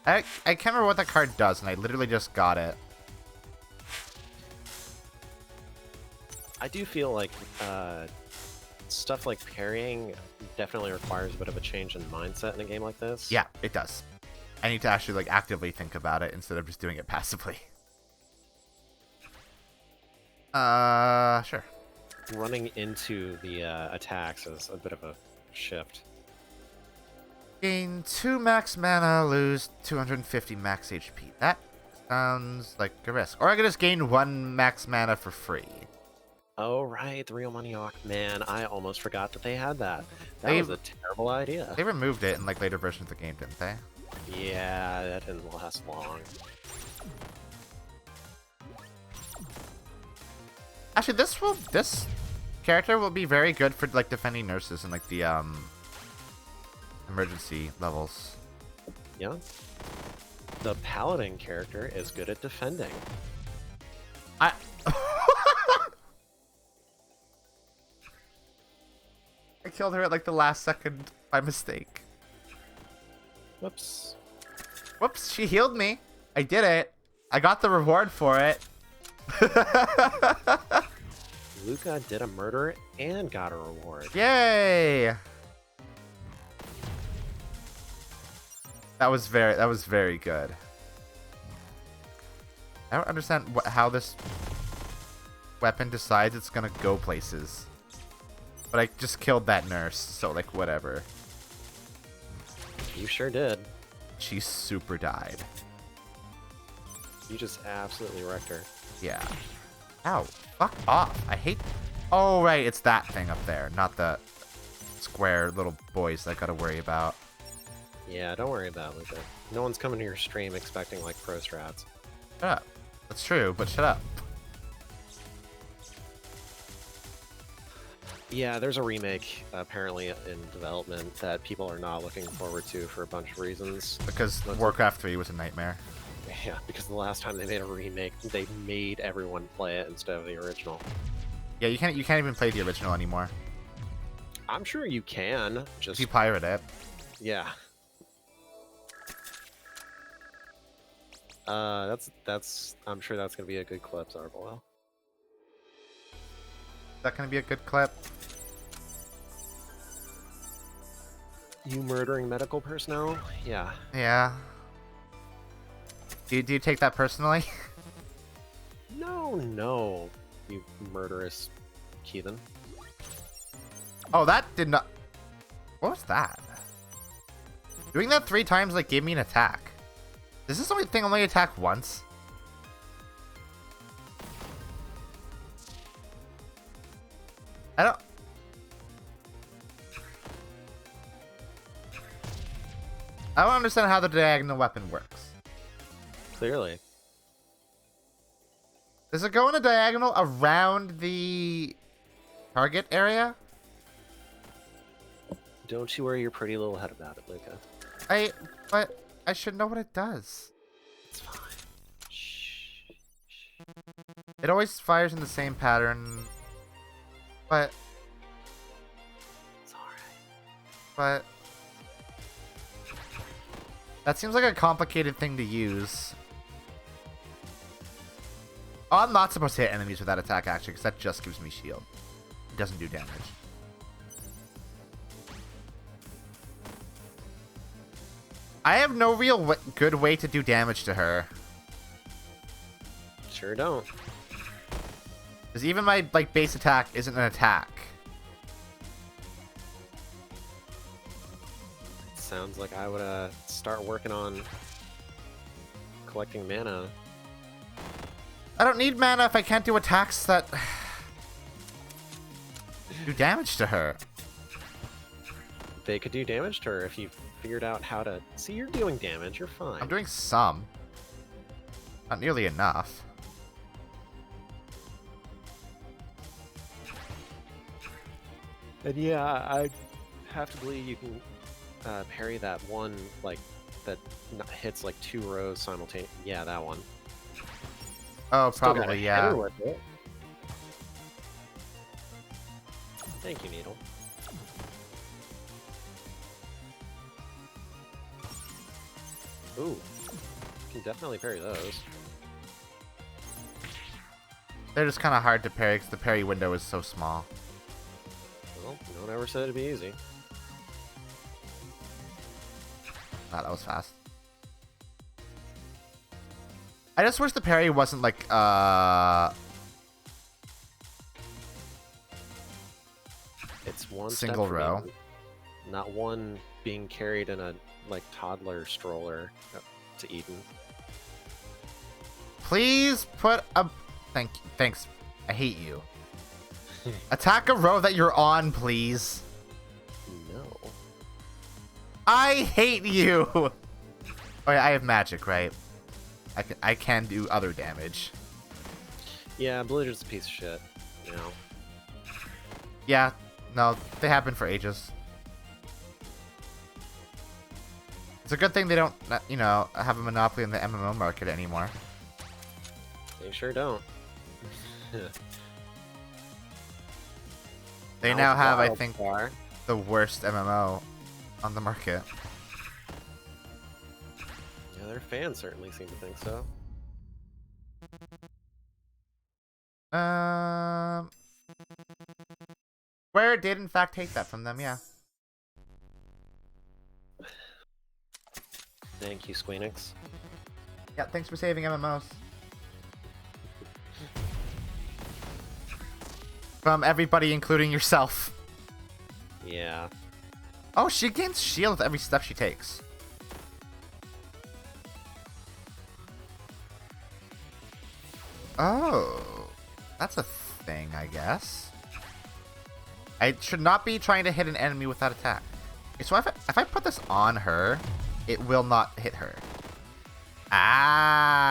I can't remember what that card does, and I literally just got it. I do feel like stuff like parrying definitely requires a bit of a change in mindset in a game like this. Yeah, it does. I need to actually, like, actively think about it instead of just doing it passively. Sure. Running into the attacks is a bit of a shift. Gain 2 max mana, lose 250 max HP. That sounds like a risk. Or I could just gain 1 max mana for free. Oh, right, the Real Money Arc. Man, I almost forgot that they had that. That They- was a terrible idea. They removed it in, like, later versions of the game, didn't they? Yeah, that didn't last long. Actually, this character will be very good for, like, defending nurses and, like, the emergency levels. Yeah. The Paladin character is good at defending. I I killed her at, like, the last second by mistake. Whoops. Whoops, she healed me. I did it. I got the reward for it. Luca did a murder and got a reward. Yay! That was very good. I don't understand how this weapon decides it's gonna go places. But I just killed that nurse, so, like, whatever. You sure did. She super died. You just absolutely wrecked her. Yeah. Ow. Fuck off. I hate... Oh, right. It's that thing up there, not the square little boys that I gotta worry about. Yeah, don't worry about it, Luca. No one's coming to your stream expecting, like, pro strats. Shut up. That's true, but shut up. Yeah, there's a remake apparently in development that people are not looking forward to for a bunch of reasons. Because Looks Warcraft 3 was a nightmare. Yeah, because the last time they made a remake, they made everyone play it instead of the original. Yeah, you can't even play the original anymore. I'm sure you can, If just... you pirate it. Yeah. That's... I'm sure that's gonna be a good clip, Zarboil. Is that gonna be a good clip? You murdering medical personnel? Yeah. Yeah. Do you take that personally? No, you murderous heathen. Oh, that did not... What was that? Doing that 3 times, like, gave me an attack. Does this thing only attack once? I don't... I don't understand how the diagonal weapon works. Clearly. Does it go in a diagonal around the target area? Don't you worry your pretty little head about it, Luca. But I should know what it does. It's fine. Shh. It always fires in the same pattern. But It's alright. But that seems like a complicated thing to use. Oh, I'm not supposed to hit enemies with that attack, actually, because that just gives me shield. It doesn't do damage. I have no real good way to do damage to her. sure don't. Because even my like base attack isn't an attack. Sounds like I would start working on collecting mana. I don't need mana if I can't do attacks that do damage to her. They could do damage to her if you figured out how to... See, you're doing damage, you're fine. I'm doing some. Not nearly enough. And yeah, I have to believe you can parry that one, like, that hits like 2 rows simultaneously. Yeah, that one. Oh, Still got a probably, header yeah. with it. Thank you, Needle. Ooh, you can definitely parry those. They're just kind of hard to parry because the parry window is so small. Well, no one ever said it'd be easy. Wow, that was fast. I just wish the parry wasn't like, It's one Single step from row. Eden, not one being carried in a like toddler stroller to Eden. please put a... Thanks. I hate you. Attack a row that you're on, please. No. I hate you! Oh yeah, I have magic, right? I can do other damage. Yeah, Blizzard's a piece of shit. You know. Yeah, no, they happen for ages. It's a good thing they don't, you know, have a monopoly in the MMO market anymore. They sure don't. They now have, I think, the worst MMO on the market. Yeah, their fans certainly seem to think so. Square did in fact take that from them, yeah. Thank you, Squeenix. Yeah, thanks for saving MMOs. From everybody, including yourself. Yeah. Oh, she gains shield with every step she takes. Oh, that's a thing, I guess. I should not be trying to hit an enemy with that attack. Okay, so if I put this on her, it will not hit her. Ah,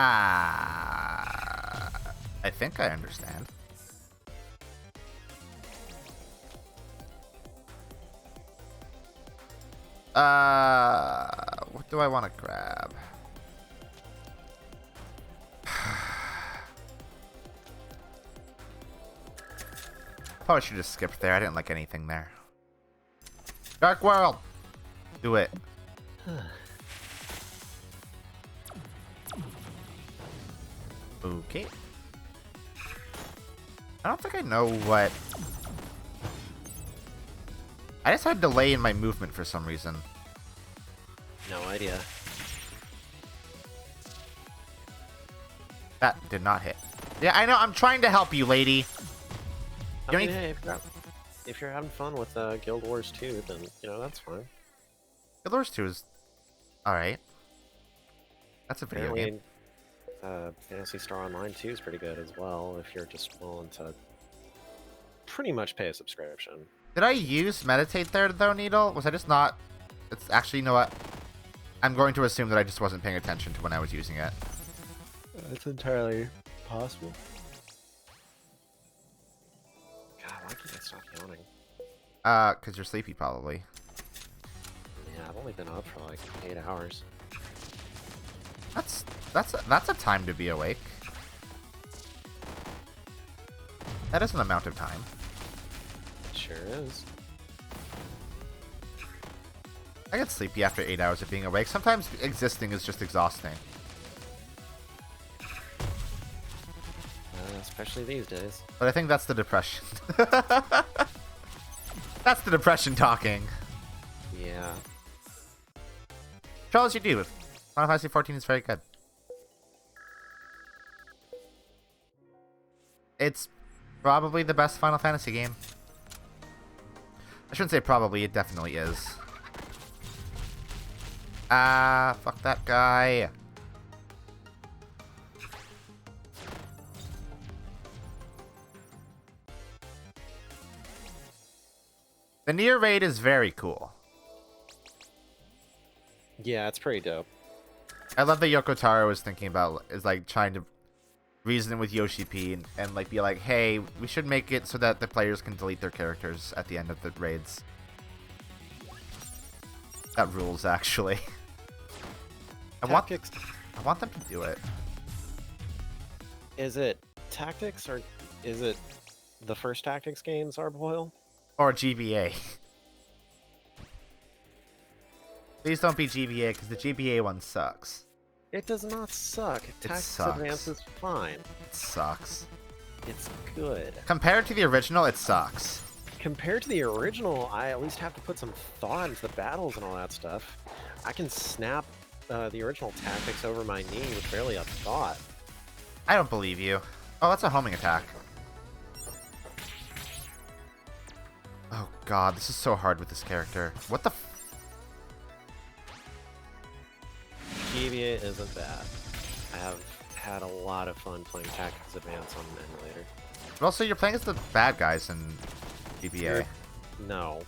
I think I understand. What do I want to grab? Probably should have skipped there. I didn't like anything there. Dark World! Do it. Okay. I don't think I know what... I just had delay in my movement for some reason. No idea. That did not hit. Yeah, I know. I'm trying to help you, lady. I You mean, need- hey, if you're having fun with Guild Wars 2, then, you know, that's fine. Guild Wars 2 is alright. That's a video game. Apparently, Phantasy Star Online 2 is pretty good as well, if you're just willing to pretty much pay a subscription. Did I use Meditate there, though, Needle? Was I just not... It's actually, you know what? I'm going to assume that I just wasn't paying attention to when I was using it. That's entirely possible. God, why can't I stop yawning? Because you're sleepy, probably. Yeah, I've only been up for like 8 hours. That's a time to be awake. That is an amount of time. It sure is. I get sleepy after 8 hours of being awake. Sometimes existing is just exhausting. Especially these days. But I think that's the depression. That's the depression talking. Yeah. Charles, you do. Final Fantasy 14 is very good. it's probably the best Final Fantasy game. I shouldn't say probably, it definitely is. Ah, fuck that guy. The Nier raid is very cool. Yeah, it's pretty dope. I love that Yoko Taro is thinking about, is like trying to reason with Yoshi P and like be like, hey, we should make it so that the players can delete their characters at the end of the raids. That rules, actually. I want them to do it. Is it Tactics or is it the first Tactics game, Zarboil? Or GBA. Please don't be GBA, because the GBA one sucks. It does not suck. Tactics sucks. Advance is fine. It sucks. It's good. Compared to the original, it sucks. Compared to the original, I at least have to put some thought into the battles and all that stuff. I can snap the original Tactics over my knee with barely a thought. I don't believe you. Oh, that's a homing attack. Oh god, this is so hard with this character. What the f- GBA isn't bad. I have had a lot of fun playing Tactics Advance on an emulator. But also, you're playing as the bad guys in GBA. No.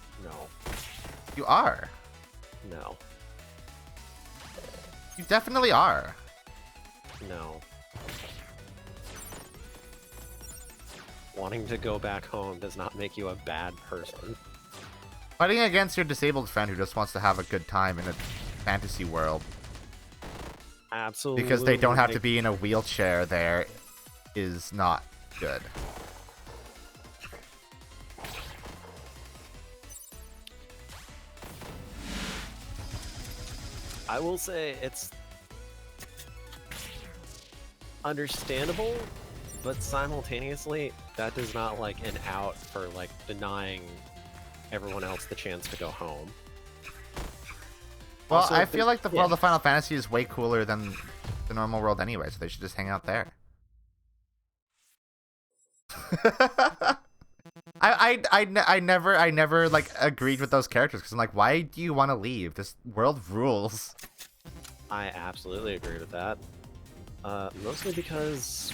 You are. No. You definitely are. No. Wanting to go back home does not make you a bad person. Fighting against your disabled friend who just wants to have a good time in a fantasy world. Absolutely. Because they don't have to be in a wheelchair there is not good. I will say it's understandable, but simultaneously that does not like an out for like denying everyone else the chance to go home. Well, Also, I feel like the world yeah. of Final Fantasy is way cooler than the normal world anyway, so they should just hang out there. I never like agreed with those characters because I'm like, why do you want to leave? This world rules. I absolutely agree with that. Mostly because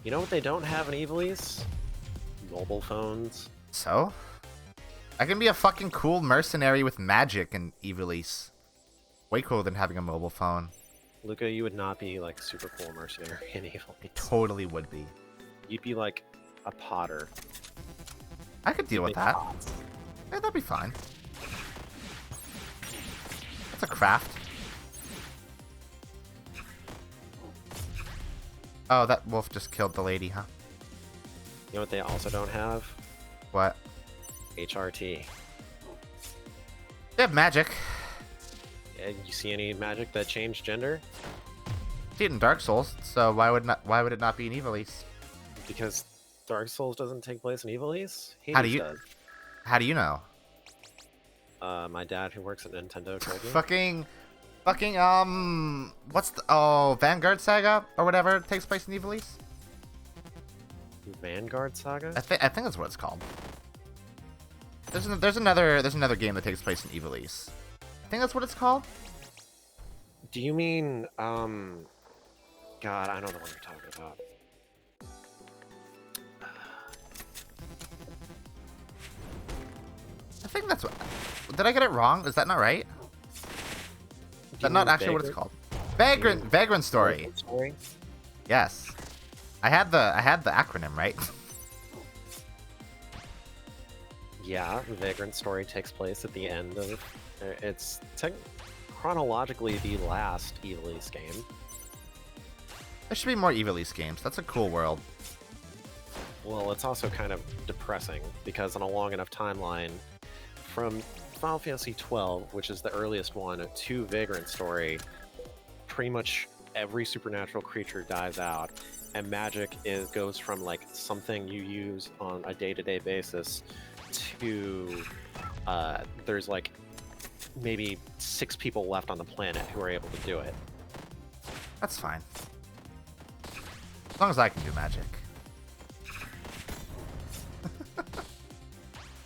you know what they don't have in Ivalice? Mobile phones. So, I can be a fucking cool mercenary with magic in Ivalice. Way cooler than having a mobile phone. Luca, you would not be like super cool mercenary in Ivalice. Totally would be. You'd be like a potter. I could deal with Make that. pots. Yeah, that'd be fine. That's a craft. Oh, that wolf just killed the lady, huh? You know what they also don't have? What? HRT. They have magic. You see any magic that changed gender? See it in Dark Souls, so why would it not be in Ivalice? Because Dark Souls doesn't take place in Ivalice? How do Hades you- does. How do you know? My dad, who works at Nintendo, told me. Fucking, what's the, Vanguard Saga or whatever takes place in Ivalice? Vanguard Saga? I think that's what it's called. There's another game that takes place in Ivalice. I think that's what it's called. Do you mean, God, I know the one you're talking about. I think that's what. Did I get it wrong? Is that not right? Is that not actually what it's called? Vagrant Story. Story? Yes. I had the acronym right. Yeah, Vagrant Story takes place at the end of... It's chronologically the last Ivalice game. There should be more Ivalice games. That's a cool world. Well, it's also kind of depressing, because on a long enough timeline, from Final Fantasy XII, which is the earliest one, to Vagrant Story, pretty much every supernatural creature dies out, and magic goes from like something you use on a day-to-day basis to there's like maybe 6 people left on the planet who are able to do it. That's fine. As long as I can do magic.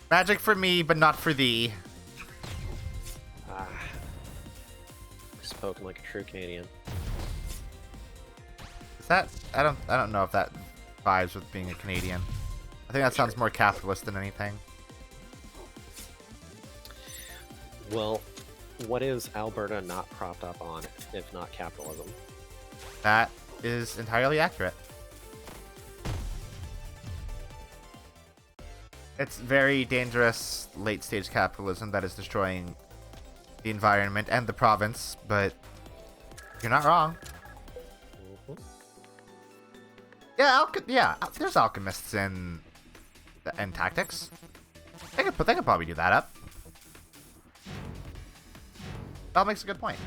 Magic for me, but not for thee. Ah. Spoken like a true Canadian. Is that? I don't know if that vibes with being a Canadian. I think that sounds more capitalist than anything. Well, what is Alberta not propped up on, if not capitalism? That is entirely accurate. It's very dangerous late-stage capitalism that is destroying the environment and the province, but you're not wrong. Mhm. Yeah, there's alchemists in tactics. They could probably do that up. That makes a good point.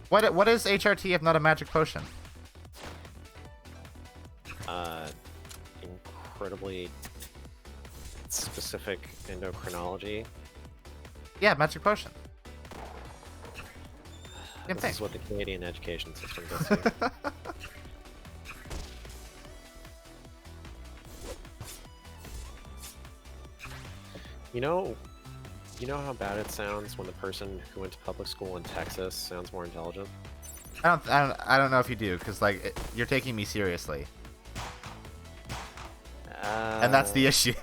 What is HRT if not a magic potion? Incredibly specific endocrinology. Yeah, magic potion. Same This thing. is what the Canadian education system does here. You know how bad it sounds when the person who went to public school in Texas sounds more intelligent? I don't know if you do, because like you're taking me seriously, and that's the issue.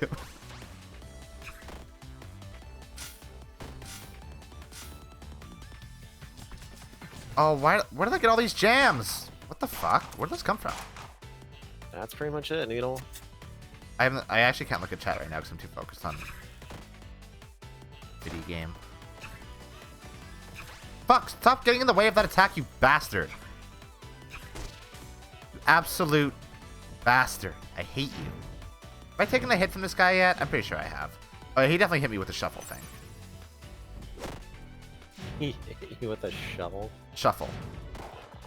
Oh, where did I get all these jams? What the fuck? Where did this come from? That's pretty much it, Needle. I actually can't look at chat right now because I'm too focused on video game. Fuck! Stop getting in the way of that attack, you bastard! You absolute bastard! I hate you. Have I taken a hit from this guy yet? I'm pretty sure I have. Oh, he definitely hit me with the shuffle thing. He hit you with a shovel. Shuffle.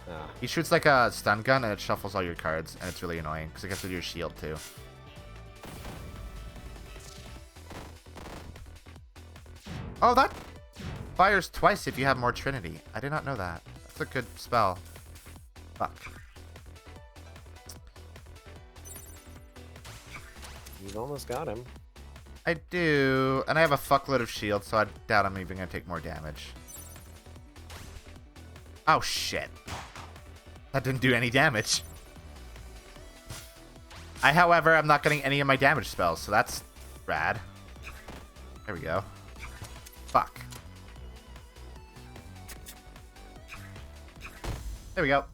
Ah, He shoots like a stun gun and it shuffles all your cards, and it's really annoying because it gets with your shield too. Oh, that fires twice if you have more Trinity. I did not know that. That's a good spell. Fuck. you've almost got him. I do, and I have a fuckload of shield, so I doubt I'm even gonna take more damage. Oh shit. That didn't do any damage. However, I'm not getting any of my damage spells, so that's rad. There we go. Fuck. There we go.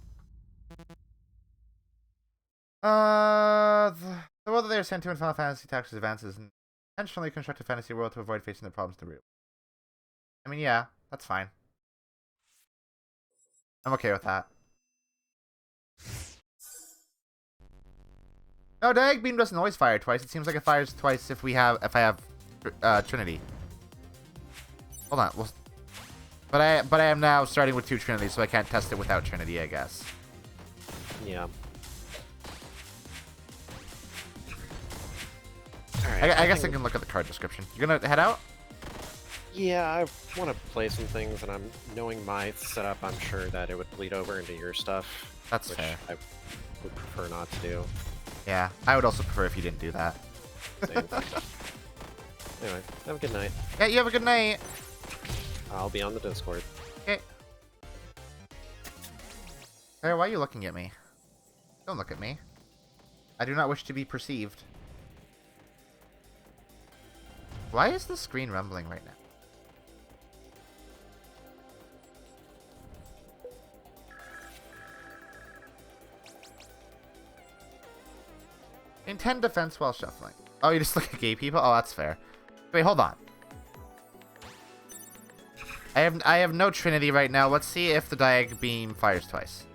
The world that they are sent to in Final Fantasy Tactics Advances is an intentionally constructed fantasy world to avoid facing the problems in the real. I mean, yeah, that's fine. I'm okay with that. No, Diag Beam doesn't always fire twice. It seems like it fires twice if I have Trinity. Hold on. Well, but I am now starting with 2 Trinity, so I can't test it without Trinity, I guess. Yeah. I guess I can look at the card description. You gonna head out? Yeah, I want to play some things, and knowing my setup, I'm sure that it would bleed over into your stuff. That's which fair. I would prefer not to do. Yeah, I would also prefer if you didn't do that. Same. Anyway, have a good night. Yeah, you have a good night. I'll be on the Discord. Okay. Hey, why are you looking at me? Don't look at me. I do not wish to be perceived. Why is the screen rumbling right now? Intend defense while shuffling. Oh, you just look at gay people? Oh, that's fair. Wait, hold on. I have no Trinity right now. Let's see if the Diag Beam fires twice.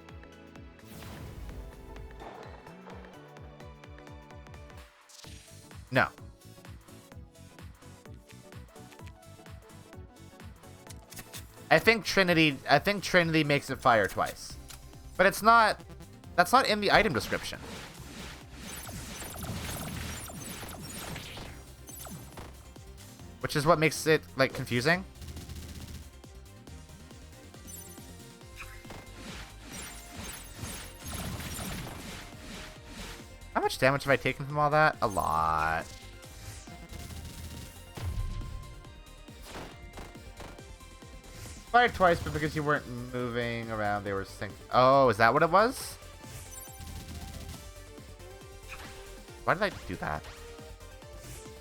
No. I think Trinity makes it fire twice. But it's not, that's not in the item description. which is what makes it, like, confusing. How much damage have I taken from all that? A lot. Fired twice, but because you weren't moving around, they were sinking. Oh, is that what it was? Why did I do that?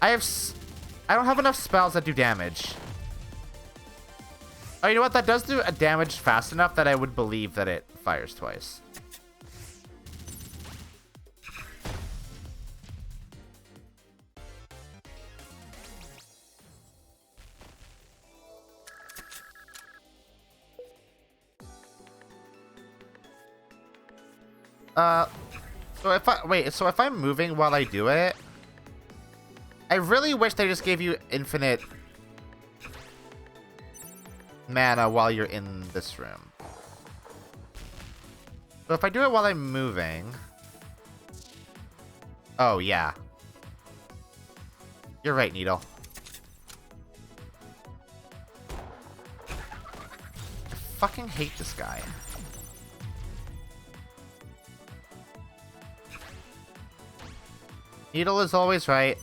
I don't have enough spells that do damage. Oh, you know what? That does do a damage fast enough that I would believe that it fires twice. So if I'm moving while I do it, I really wish they just gave you infinite mana while you're in this room. So if I do it while I'm moving... Oh, yeah. You're right, Needle. I fucking hate this guy. Needle is always right.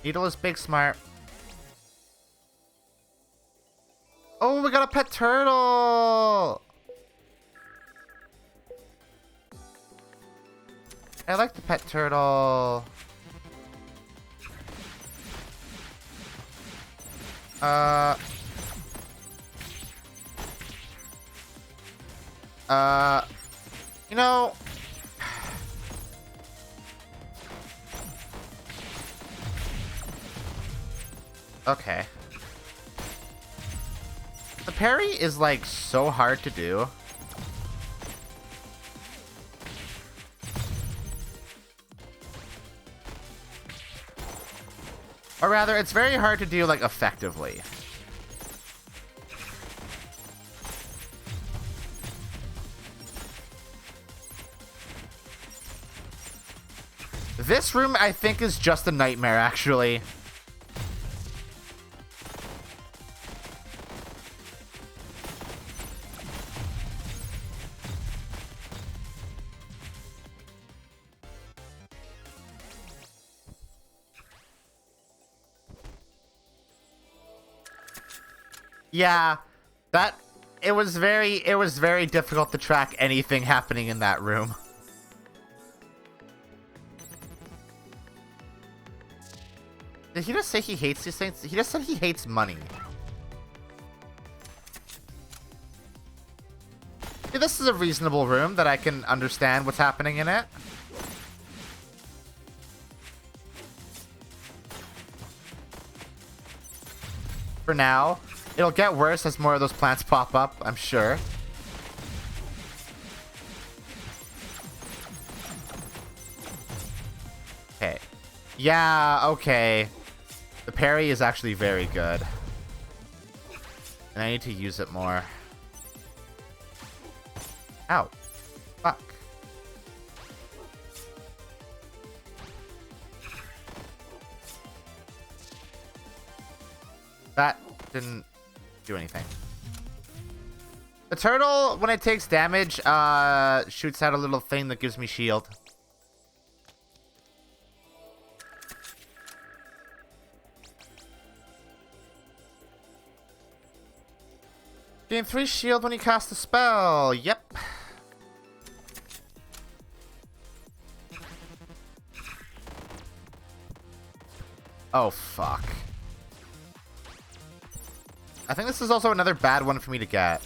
Needle is big smart. Oh, we got a pet turtle! I like the pet turtle. You know... Okay. The parry is, like, so hard to do. Or rather, it's very hard to do, like, effectively. This room, I think, is just a nightmare, actually. Yeah, it was very difficult to track anything happening in that room. Did he just say he hates these things? He just said he hates money. Yeah, this is a reasonable room that I can understand what's happening in it. For now. It'll get worse as more of those plants pop up, I'm sure. Okay. Yeah, okay. The parry is actually very good. And I need to use it more. Ow. Fuck. That didn't do anything. The turtle, when it takes damage, shoots out a little thing that gives me shield. Gain 3 shield when you cast a spell. Yep. Oh, fuck. I think this is also another bad one for me to get.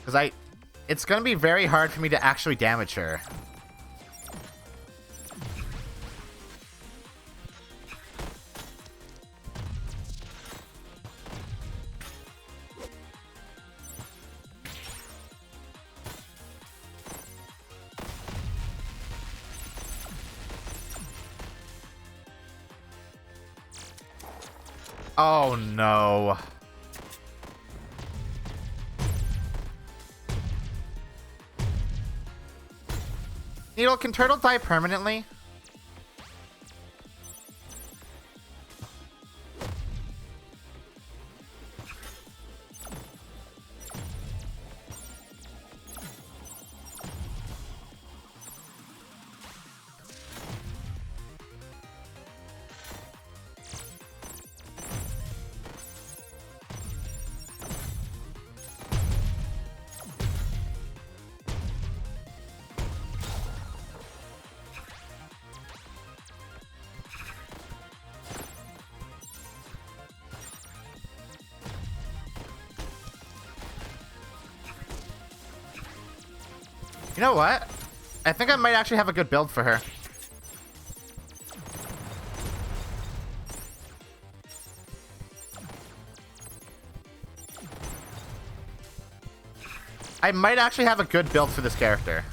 Because it's going to be very hard for me to actually damage her. Oh, no. Needle, can turtle die permanently? You know what? I think I might actually have a good build for her. I might actually have a good build for this character.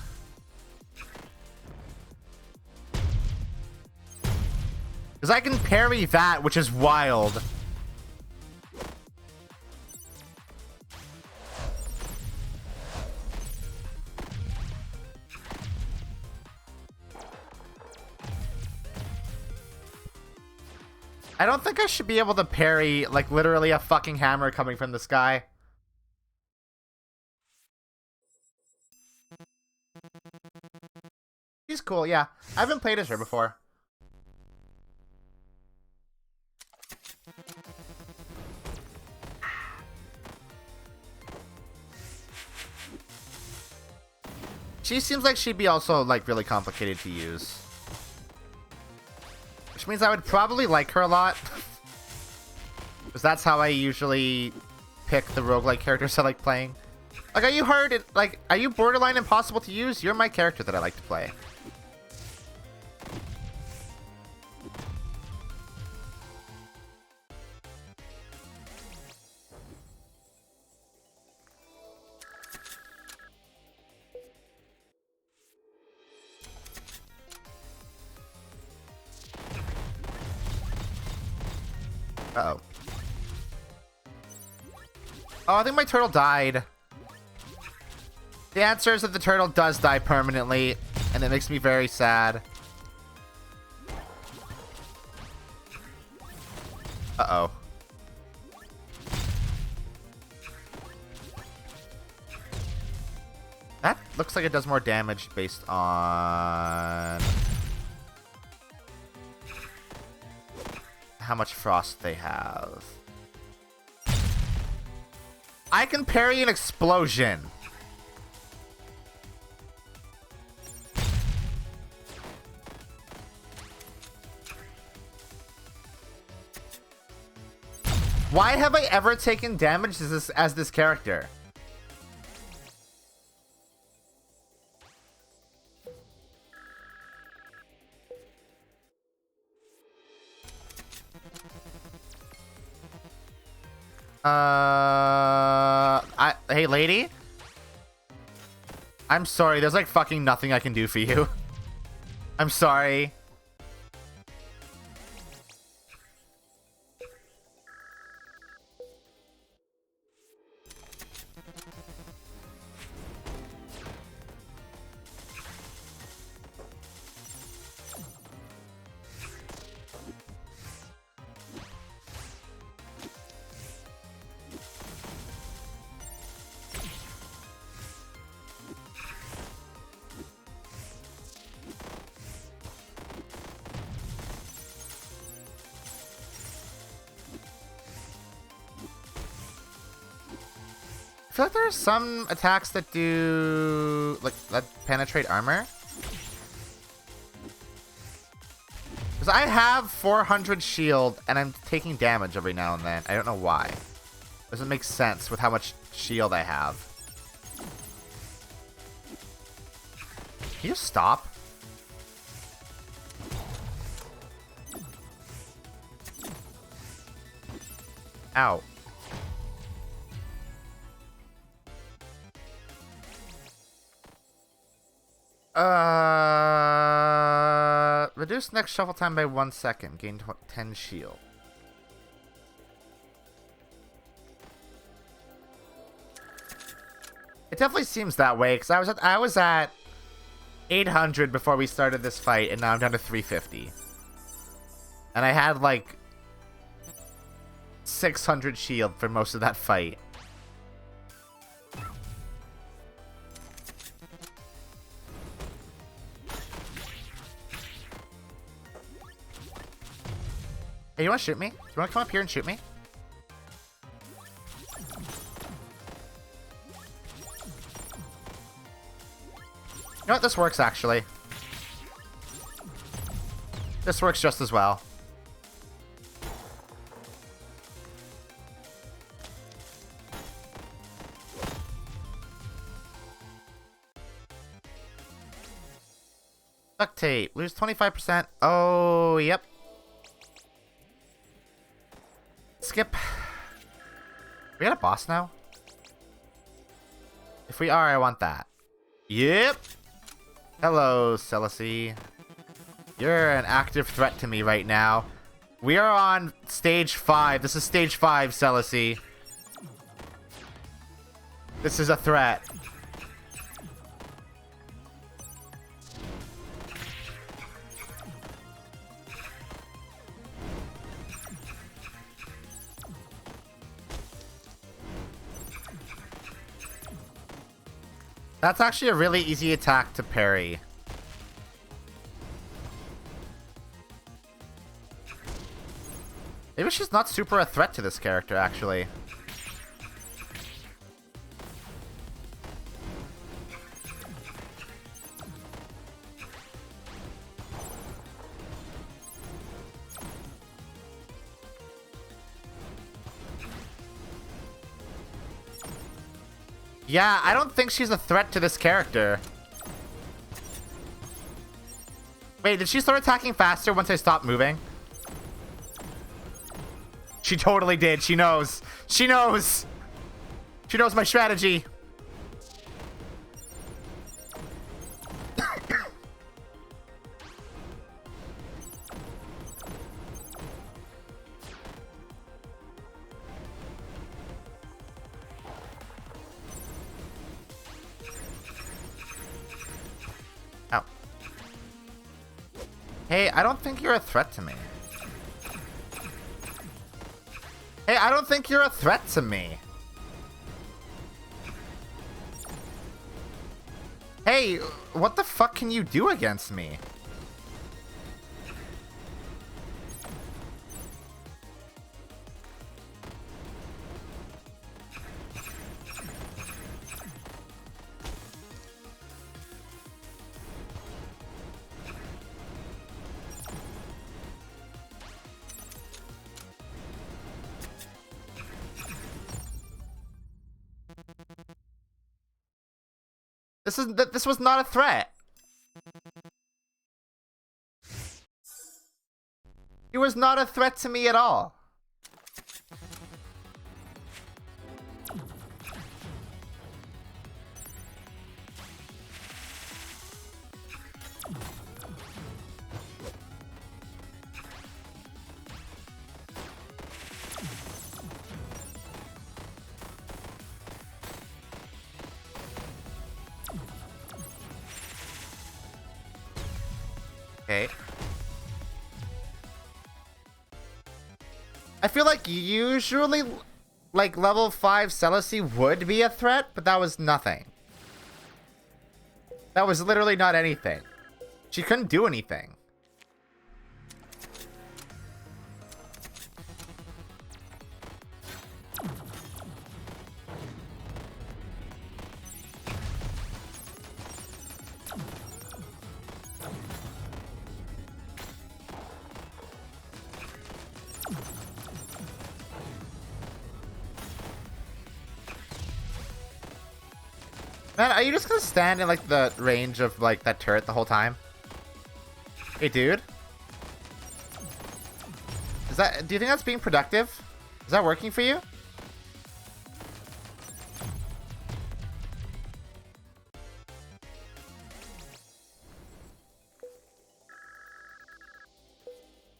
Because I can parry that, which is wild. I don't think I should be able to parry, like, literally a fucking hammer coming from the sky. She's cool, yeah. I haven't played as her before. She seems like she'd be also, like, really complicated to use. Which means I would probably like her a lot. Because that's how I usually pick the roguelike characters I like playing. Like, are you hard? Like, are you borderline impossible to use? You're my character that I like to play. Uh-oh. Oh, I think my turtle died. The answer is that the turtle does die permanently, and it makes me very sad. Uh-oh. That looks like it does more damage based on how much frost they have. I can parry an explosion. Why have I ever taken damage as this character? Hey, lady? I'm sorry, there's like fucking nothing I can do for you. I'm sorry. I feel like there are some attacks that do, like, that penetrate armor. Because I have 400 shield, and I'm taking damage every now and then. I don't know why. Doesn't make sense with how much shield I have. Can you stop? Ow. Reduce next shuffle time by 1 second. Gain 10 shield. It definitely seems that way because I was at 800 before we started this fight, and now I'm down to 350. And I had like 600 shield for most of that fight. Hey, you want to shoot me? You want to come up here and shoot me? You know what? This works, actually. This works just as well. Duct tape. Lose 25%. Oh, yep. Skip. We got a boss now? If we are, I want that. Yep. Hello, Celisy. You're an active threat to me right now. We are on stage 5. This is stage 5, Celisy. This is a threat. That's actually a really easy attack to parry. Maybe she's not super a threat to this character, actually. Yeah, I don't think she's a threat to this character. Wait, did she start attacking faster once I stopped moving? She totally did. She knows. She knows. She knows my strategy. Ow. Hey, I don't think you're a threat to me. Hey, I don't think you're a threat to me. Hey, what the fuck can you do against me? This was not a threat. He was not a threat to me at all. Okay. I feel like usually, like, level 5 Celisy would be a threat, but that was nothing. That was literally not anything. She couldn't do anything. Man, are you just gonna stand in, like, the range of, like, that turret the whole time? Hey, dude. Do you think that's being productive? Is that working for you?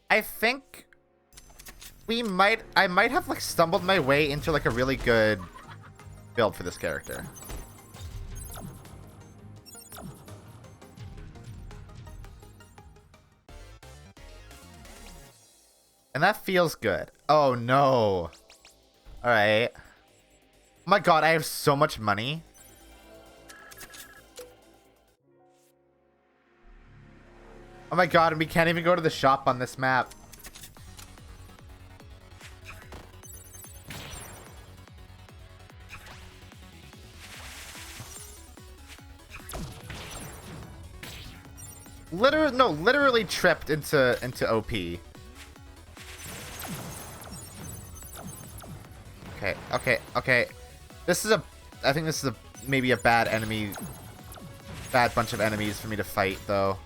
I think I might have, like, stumbled my way into, like, a really good build for this character. And that feels good. Oh no. Alright. Oh my god, I have so much money. Oh my god, and we can't even go to the shop on this map. Literally tripped into OP. Okay. I think this is maybe a bad bunch of enemies for me to fight though.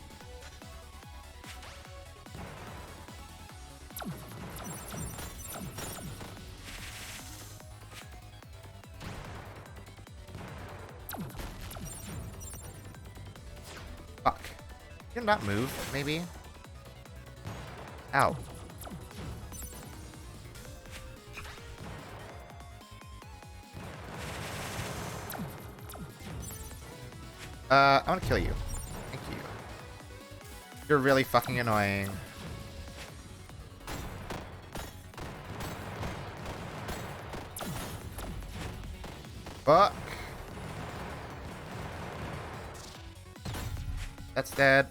Fuck. Can you not move, maybe? Ow. I want to kill you. Thank you. You're really fucking annoying. Fuck. That's dead.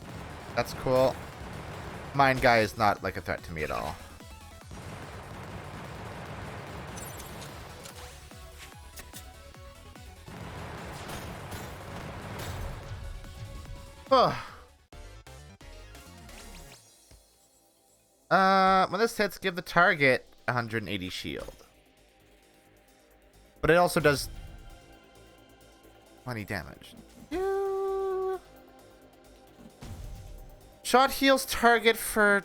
That's cool. Mine guy is not like a threat to me at all. When this hits, give the target 180 shield. But it also does 20 damage. Yeah. Shot heals target for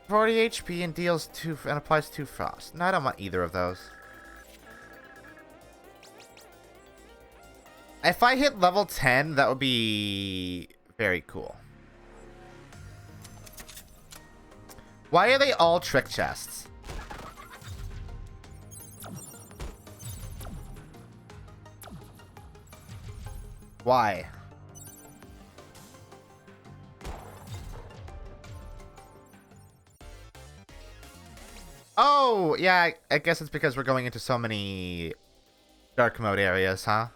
40 HP and deals 2 and applies 2 frost. No, I don't want either of those. If I hit level 10, that would be very cool. Why are they all trick chests? Why? Oh, yeah, I guess it's because we're going into so many dark mode areas, huh?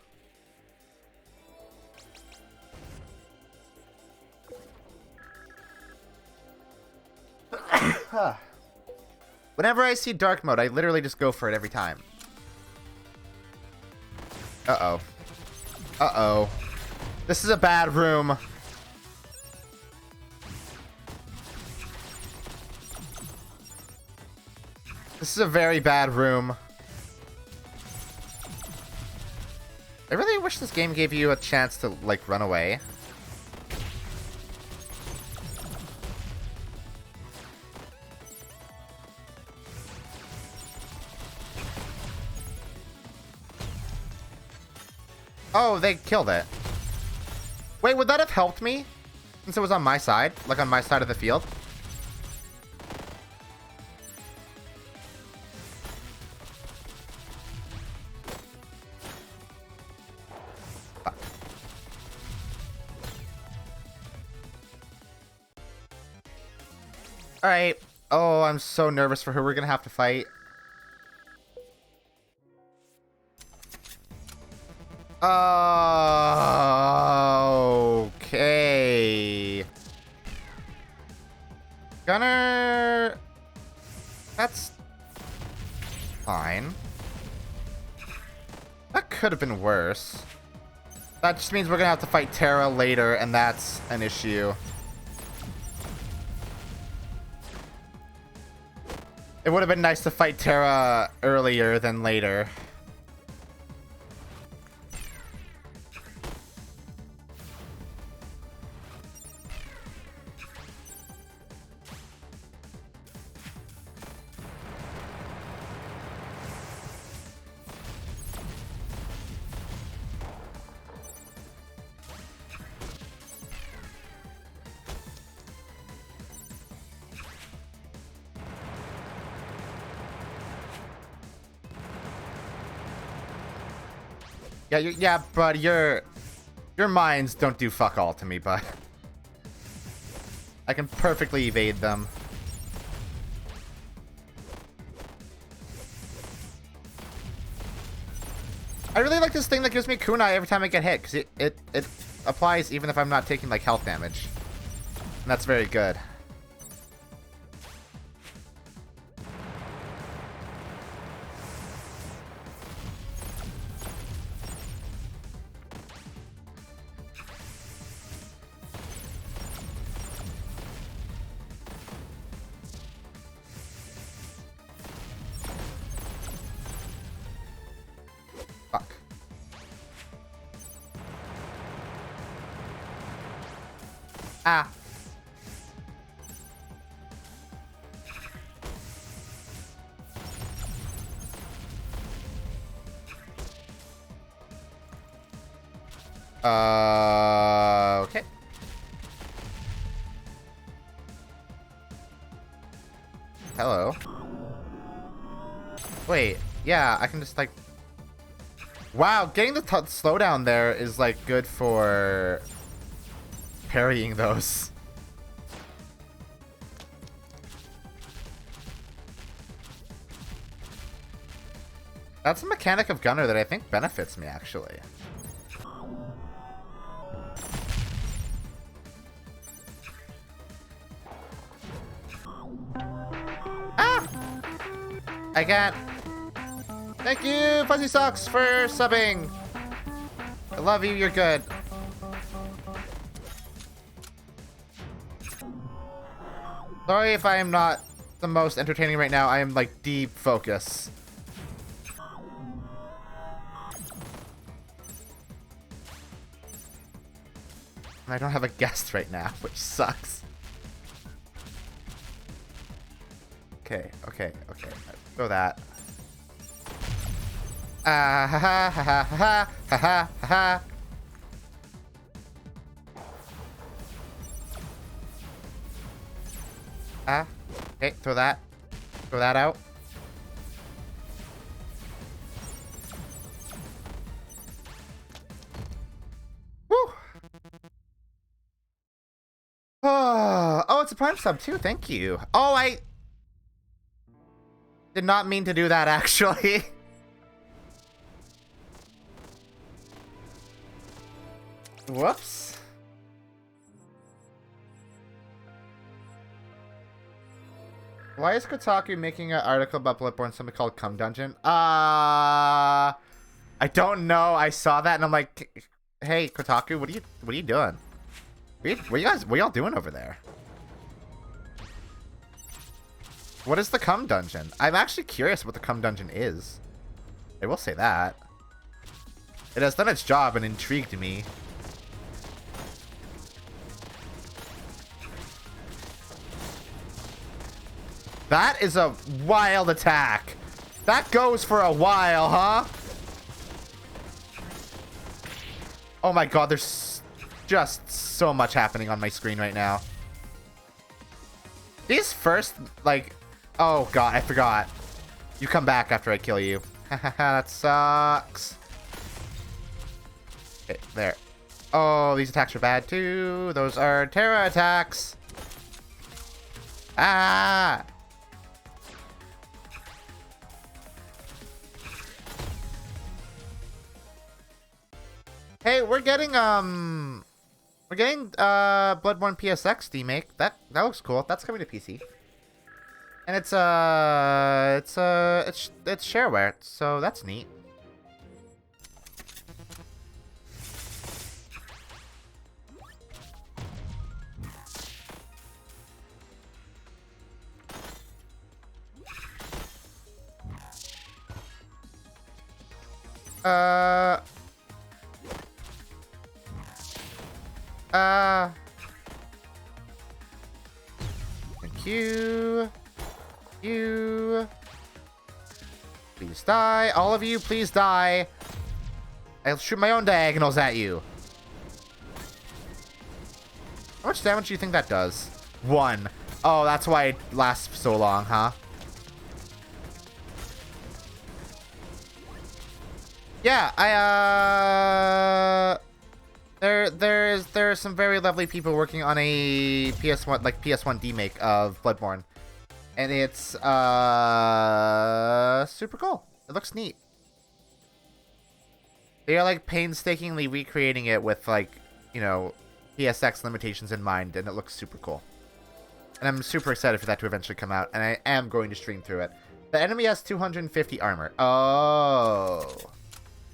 Whenever I see dark mode, I literally just go for it every time. Uh-oh. Uh-oh. This is a bad room. This is a very bad room. I really wish this game gave you a chance to, like, run away. Oh, they killed it. Wait, would that have helped me? Since it was on my side? Like on my side of the field? Fuck. Alright. Oh, I'm so nervous for who we're gonna have to fight. Okay. Gunner. That's fine. That could have been worse. That just means we're gonna have to fight Terra later, and that's an issue. It would have been nice to fight Terra earlier than later. Yeah, but your mines don't do fuck all to me, but I can perfectly evade them. I really like this thing that gives me kunai every time I get hit, because it applies even if I'm not taking, like, health damage. And that's very good. Fuck. Ah. Okay. Hello. Wait, yeah, I can just like... Wow, getting the slowdown there is like good for parrying those. That's a mechanic of Gunner that I think benefits me, actually. Ah! I can't. Thank you, Fuzzy Socks, for subbing. I love you, you're good. Sorry if I am not the most entertaining right now. I am like deep focus. And I don't have a guest right now, which sucks. Okay. Throw that. Ah ha ha ha ha ha ha ha ha. Ah. Okay, throw that. Throw that out. Woo! Oh, it's a Prime sub too. Thank you. Oh, I did not mean to do that, actually. Whoops. Why is Kotaku making an article about Bloodborne, something called Cum Dungeon? I don't know. I saw that and I'm like, hey, Kotaku, what are you doing? What y'all doing over there? What is the Cum Dungeon? I'm actually curious what the Cum Dungeon is. I will say that. It has done its job and intrigued me. That is a wild attack. That goes for a while, huh? Oh my god, there's just so much happening on my screen right now. These first, like... Oh god, I forgot. You come back after I kill you. That sucks. Okay, there. Oh, these attacks are bad too. Those are Terra attacks. Ah! Hey, we're getting Bloodborne PSX remake. That looks cool. That's coming to PC. And it's shareware, so that's neat. Thank you. You. Please die. All of you, please die. I'll shoot my own diagonals at you. How much damage do you think that does? 1. Oh, that's why it lasts so long, huh? Yeah, there are some very lovely people working on a PS1 remake of Bloodborne. And it's super cool. It looks neat. They are like painstakingly recreating it with like, you know, PSX limitations in mind, and it looks super cool. And I'm super excited for that to eventually come out, and I am going to stream through it. The enemy has 250 armor. Oh.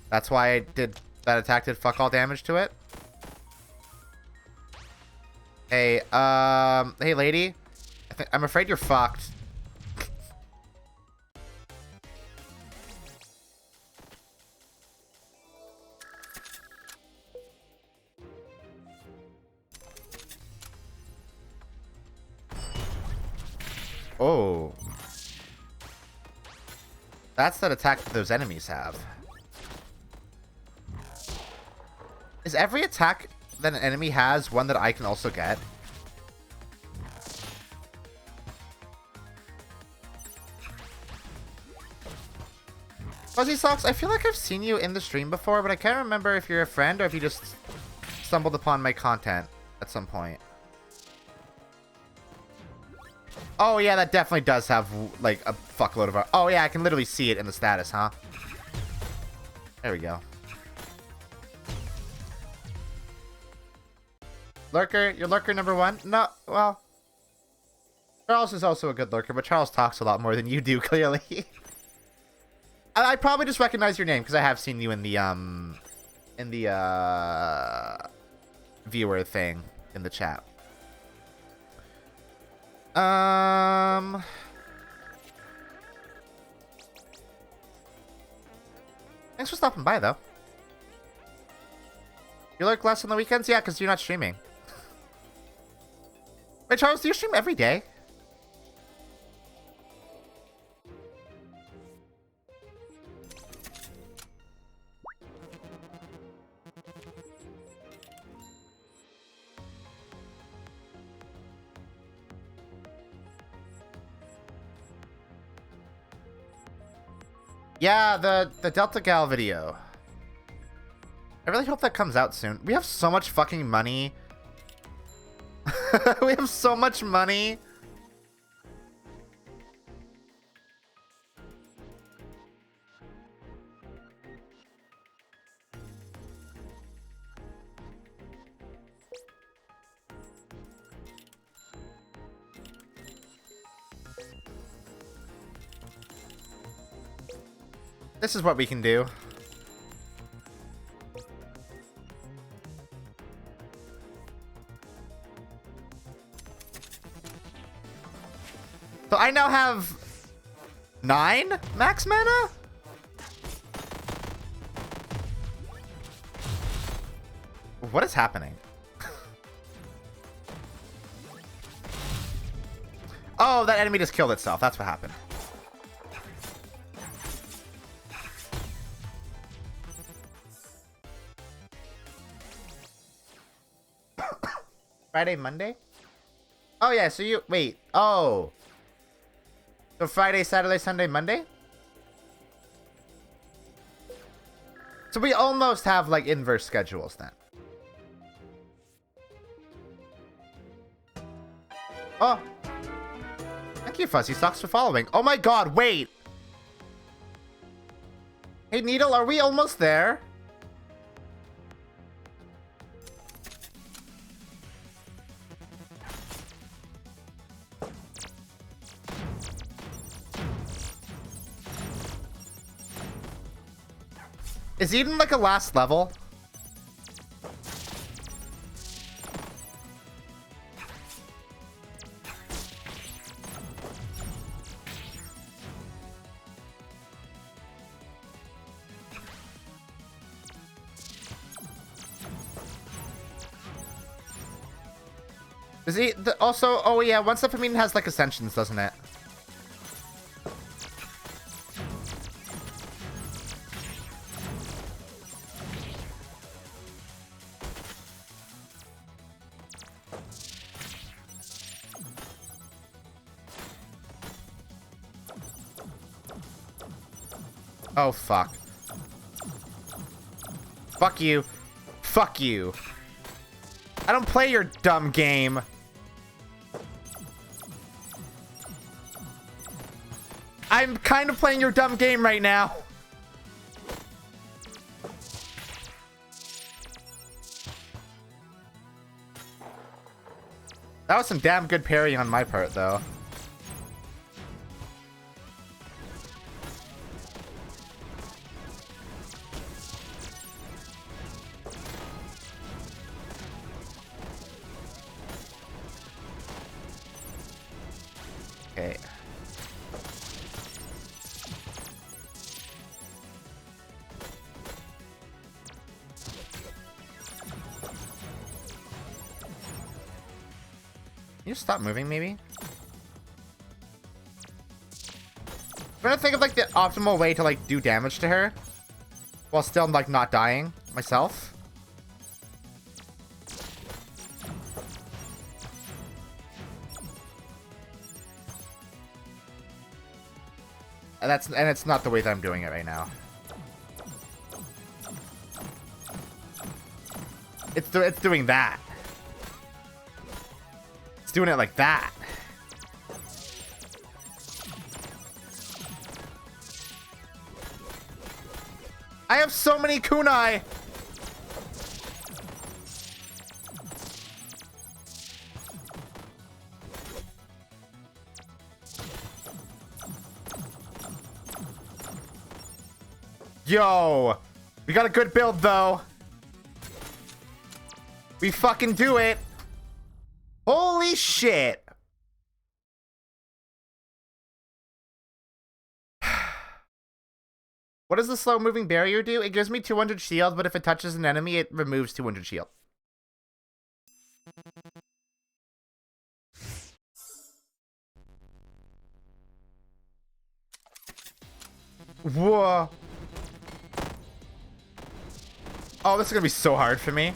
That's why that attack did fuck all damage to it? Hey, hey lady. I'm afraid you're fucked. Oh. That's that attack that those enemies have. Is every attack that an enemy has one that I can also get? Fuzzy Socks, I feel like I've seen you in the stream before, but I can't remember if you're a friend or if you just stumbled upon my content at some point. Oh, yeah, that definitely does have, like, a fuckload of... Oh, yeah, I can literally see it in the status, huh? There we go. Lurker, you're lurker number 1? No, well... Charles is also a good lurker, but Charles talks a lot more than you do, clearly. I probably just recognize your name, because I have seen you in the viewer thing in the chat. Thanks for stopping by, though. You lurk less on the weekends? Yeah, because you're not streaming. Wait, Charles, do you stream every day? Yeah, the Delta Gal video. I really hope that comes out soon. We have so much fucking money. We have so much money. This is what we can do. So I now have 9 max mana? What is happening? Oh, that enemy just killed itself. That's what happened. Friday, Monday? Oh, yeah, so you... Wait. Oh. So Friday, Saturday, Sunday, Monday? So we almost have, like, inverse schedules then. Oh. Thank you, Fuzzy Socks, for following. Oh my god, wait. Hey, Needle, are we almost there? Is Eden like a last level? Is he also? Oh yeah, one stuff I mean has like ascensions, doesn't it? Oh, fuck. Fuck you. Fuck you. I don't play your dumb game. I'm kind of playing your dumb game right now. That was some damn good parry on my part, though. Okay. Can you stop moving, maybe? I'm trying to think of, like, the optimal way to, like, do damage to her while still, like, not dying myself. And it's not the way that I'm doing it right now. It's doing that. It's doing it like that. I have so many kunai. Yo, we got a good build though. We fucking do it. Holy shit. What does the slow moving barrier do? It gives me 200 shield, but if it touches an enemy, it removes 200 shield. Whoa. Oh, this is gonna be so hard for me.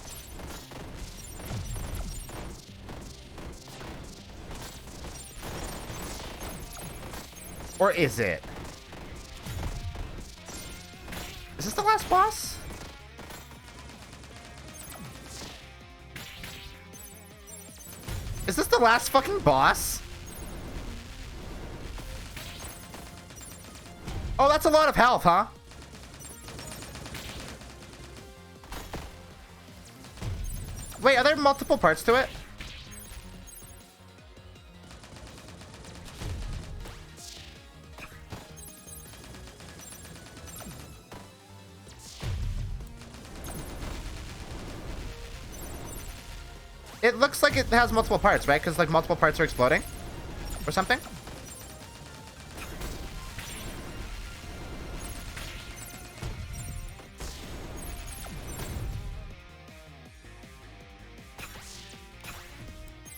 Or is it? Is this the last boss? Is this the last fucking boss? Oh, that's a lot of health, huh? Wait, are there multiple parts to it? It looks like it has multiple parts, right? Because, like, multiple parts are exploding? Or something?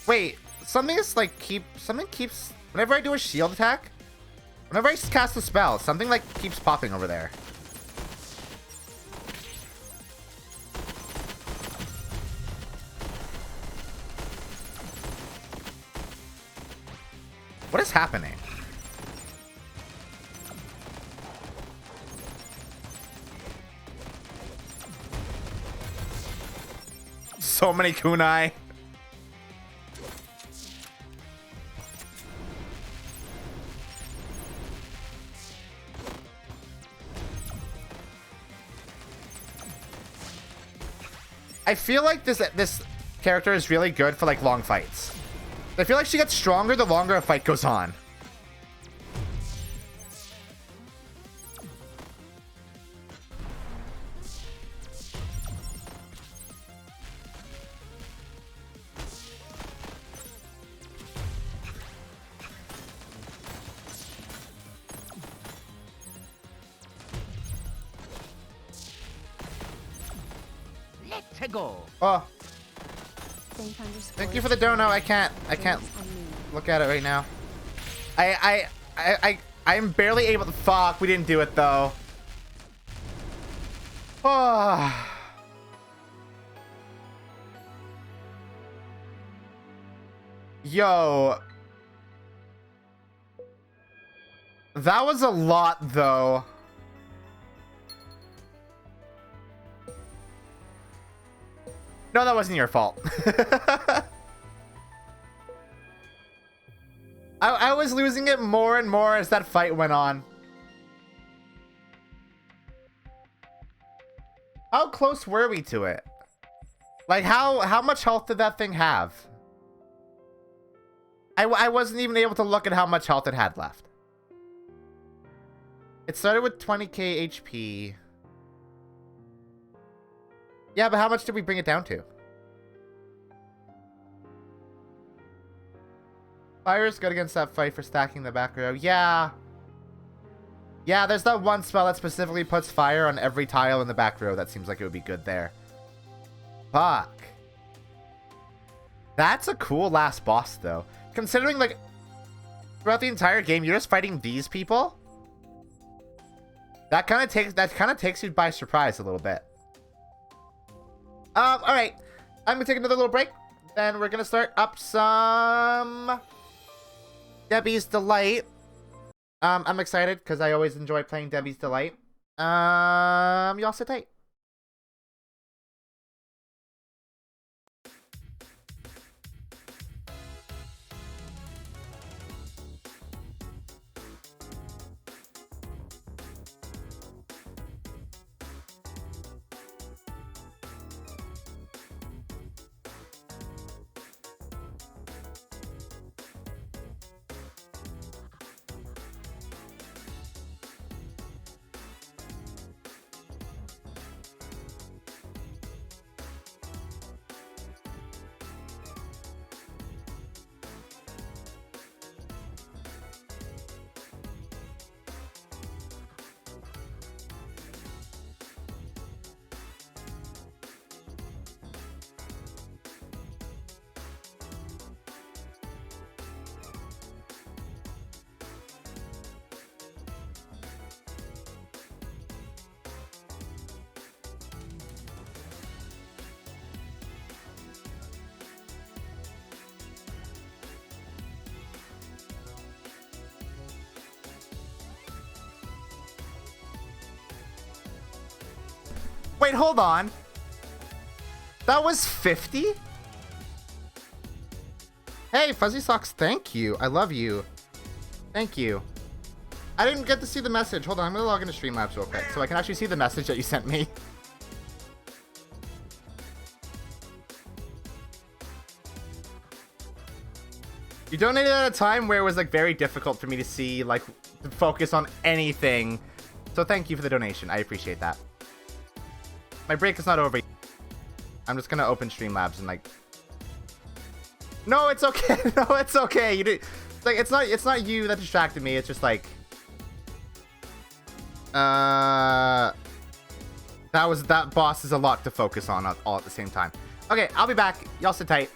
Wait, something is, like, something keeps... Whenever I do a shield attack, whenever I cast a spell, something, like, keeps popping over there. What is happening? So many kunai. I feel like this character is really good for, like, long fights. I feel like she gets stronger the longer a fight goes on. Let's go. Oh. Thank you for the dono. I can't look at it right now. I'm barely able to. Fuck, we didn't do it though. Oh. Yo. That was a lot though. No, that wasn't your fault. I was losing it more and more as that fight went on. How close were we to it? Like, how much health did that thing have? I wasn't even able to look at how much health it had left. It started with 20k HP. Yeah, but how much did we bring it down to? Fire is good against that fight for stacking the back row. Yeah. Yeah, there's that one spell that specifically puts fire on every tile in the back row. That seems like it would be good there. Fuck. That's a cool last boss, though. Considering, like, throughout the entire game, you're just fighting these people. That kind of takes you by surprise a little bit. All right. I'm gonna take another little break. Then we're gonna start up some Debbie's Delight. I'm excited because I always enjoy playing Debbie's Delight. Y'all sit tight. Wait, hold on. That was 50? Hey, Fuzzy Socks, thank you. I love you. Thank you. I didn't get to see the message. Hold on, I'm gonna log into Streamlabs real quick so I can actually see the message that you sent me. You donated at a time where it was like very difficult for me to see, like, to focus on anything. So thank you for the donation. I appreciate that. My break is not over yet. I'm just gonna open Streamlabs and like. No, it's okay. No, it's okay. You do. Like, it's not you that distracted me. It's just like. That boss is a lot to focus on all at the same time. Okay, I'll be back. Y'all sit tight.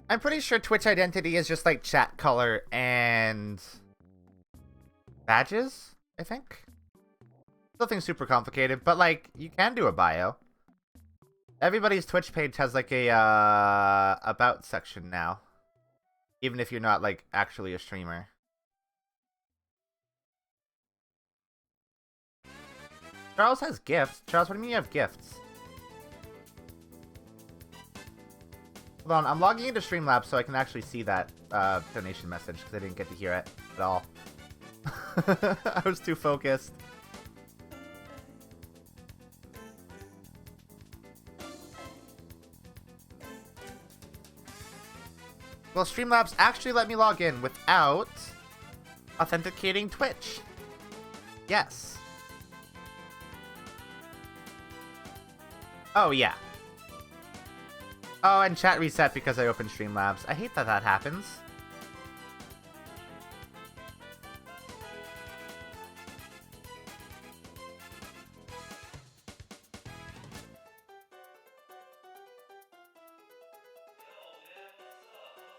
I'm pretty sure Twitch identity is just like chat color and badges, I think. Nothing super complicated, but like you can do a bio. Everybody's Twitch page has like a about section now. Even if you're not like actually a streamer. Charles has gifts. Charles, what do you mean you have gifts? Hold on, I'm logging into Streamlabs so I can actually see that donation message because I didn't get to hear it at all. I was too focused. Well, Streamlabs actually let me log in without authenticating Twitch. Yes. Oh, yeah. Oh, and chat reset because I opened Streamlabs. I hate that that happens.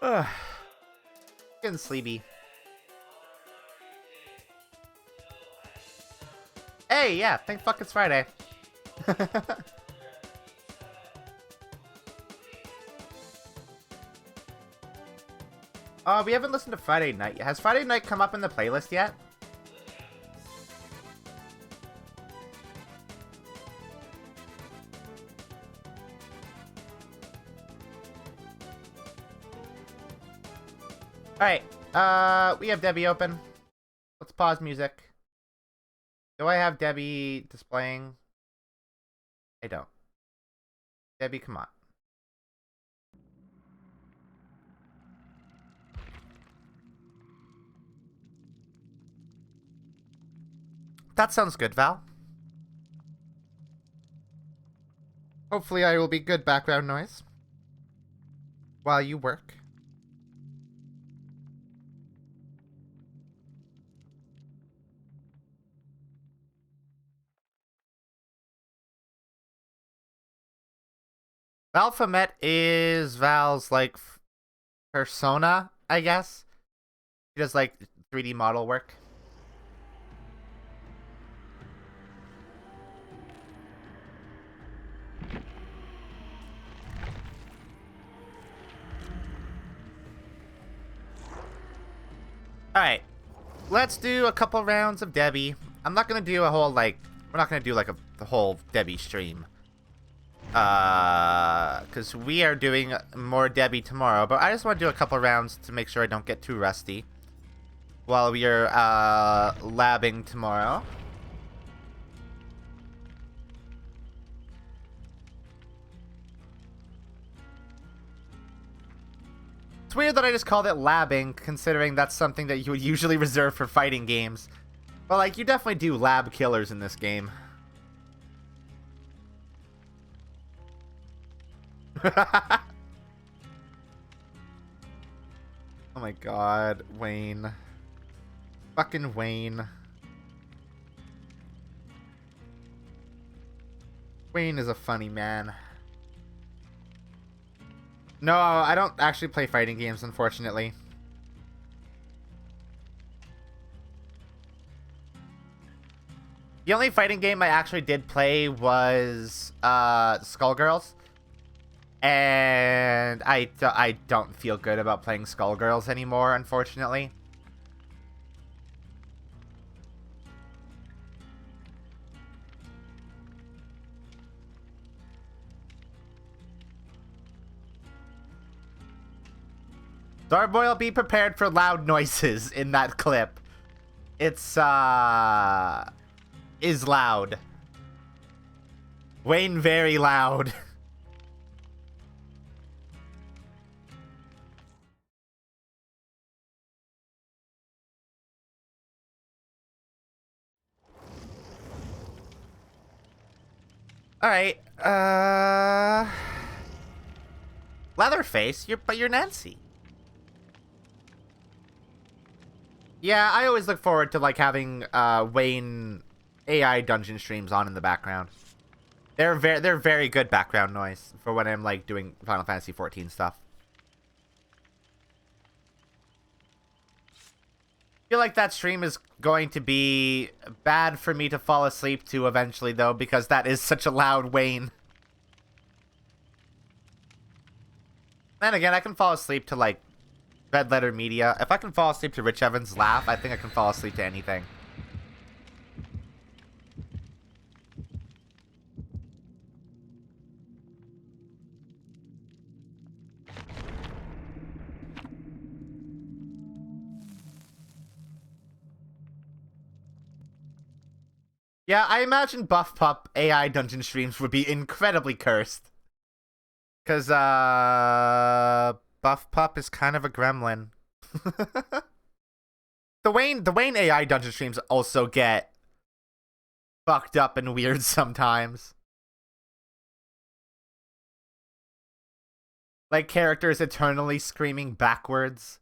Ugh. Getting sleepy. Hey, yeah, thank fuck it's Friday. We haven't listened to Friday Night yet. Has Friday Night come up in the playlist yet? Alright, we have Debbie open. Let's pause music. Do I have Debbie displaying? I don't. Debbie, come on. That sounds good, Val. Hopefully I will be good background noise while you work. Valphamet is Val's, like, persona, I guess. He does, like, 3D model work. Alright, let's do a couple rounds of Debbie. I'm not gonna do a whole, like, we're not gonna do, like, the whole Debbie stream. Because we are doing more Debbie tomorrow, but I just want to do a couple rounds to make sure I don't get too rusty while we are, labbing tomorrow. It's weird that I just called it labbing, considering that's something that you would usually reserve for fighting games. But, like, you definitely do lab killers in this game. Oh my god, Wayne. Fucking Wayne. Wayne is a funny man. No, I don't actually play fighting games, unfortunately. The only fighting game I actually did play was Skullgirls. And I don't feel good about playing Skullgirls anymore, unfortunately. Darboyle, be prepared for loud noises in that clip. It's, is loud. Wayne very loud. Alright, Leatherface, but you're Nancy. Yeah, I always look forward to, like, having, Wayne AI dungeon streams on in the background. They're very good background noise for when I'm, like, doing Final Fantasy XIV stuff. feel like that stream is going to be bad for me to fall asleep to eventually, though, because that is such a loud Wayne. Then again, I can fall asleep to, like, Red Letter Media. If I can fall asleep to Rich Evans' laugh, I think I can fall asleep to anything. Yeah, I imagine Buff Pup AI dungeon streams would be incredibly cursed. Because, Buff Pup is kind of a gremlin. The Wayne AI dungeon streams also get fucked up and weird sometimes. Like characters eternally screaming backwards.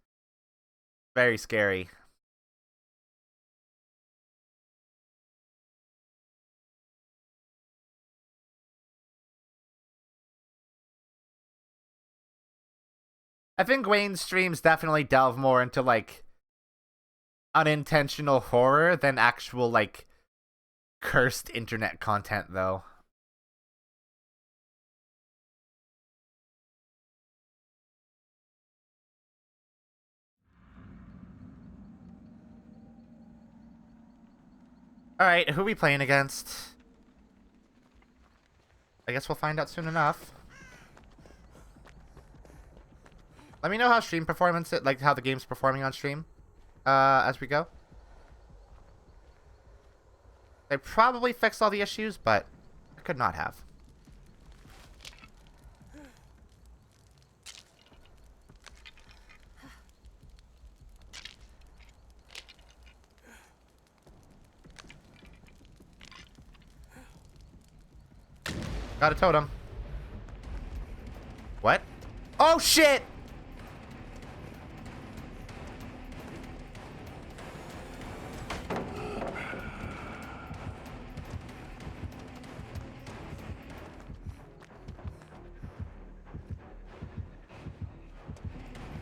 Very scary. I think Wayne's streams definitely delve more into, like, unintentional horror than actual, like, cursed internet content, though. Alright, who are we playing against? I guess we'll find out soon enough. Let me know how stream performance, like how the game's performing on stream, as we go. They probably fixed all the issues, but I could not have. Got a totem. What? Oh shit!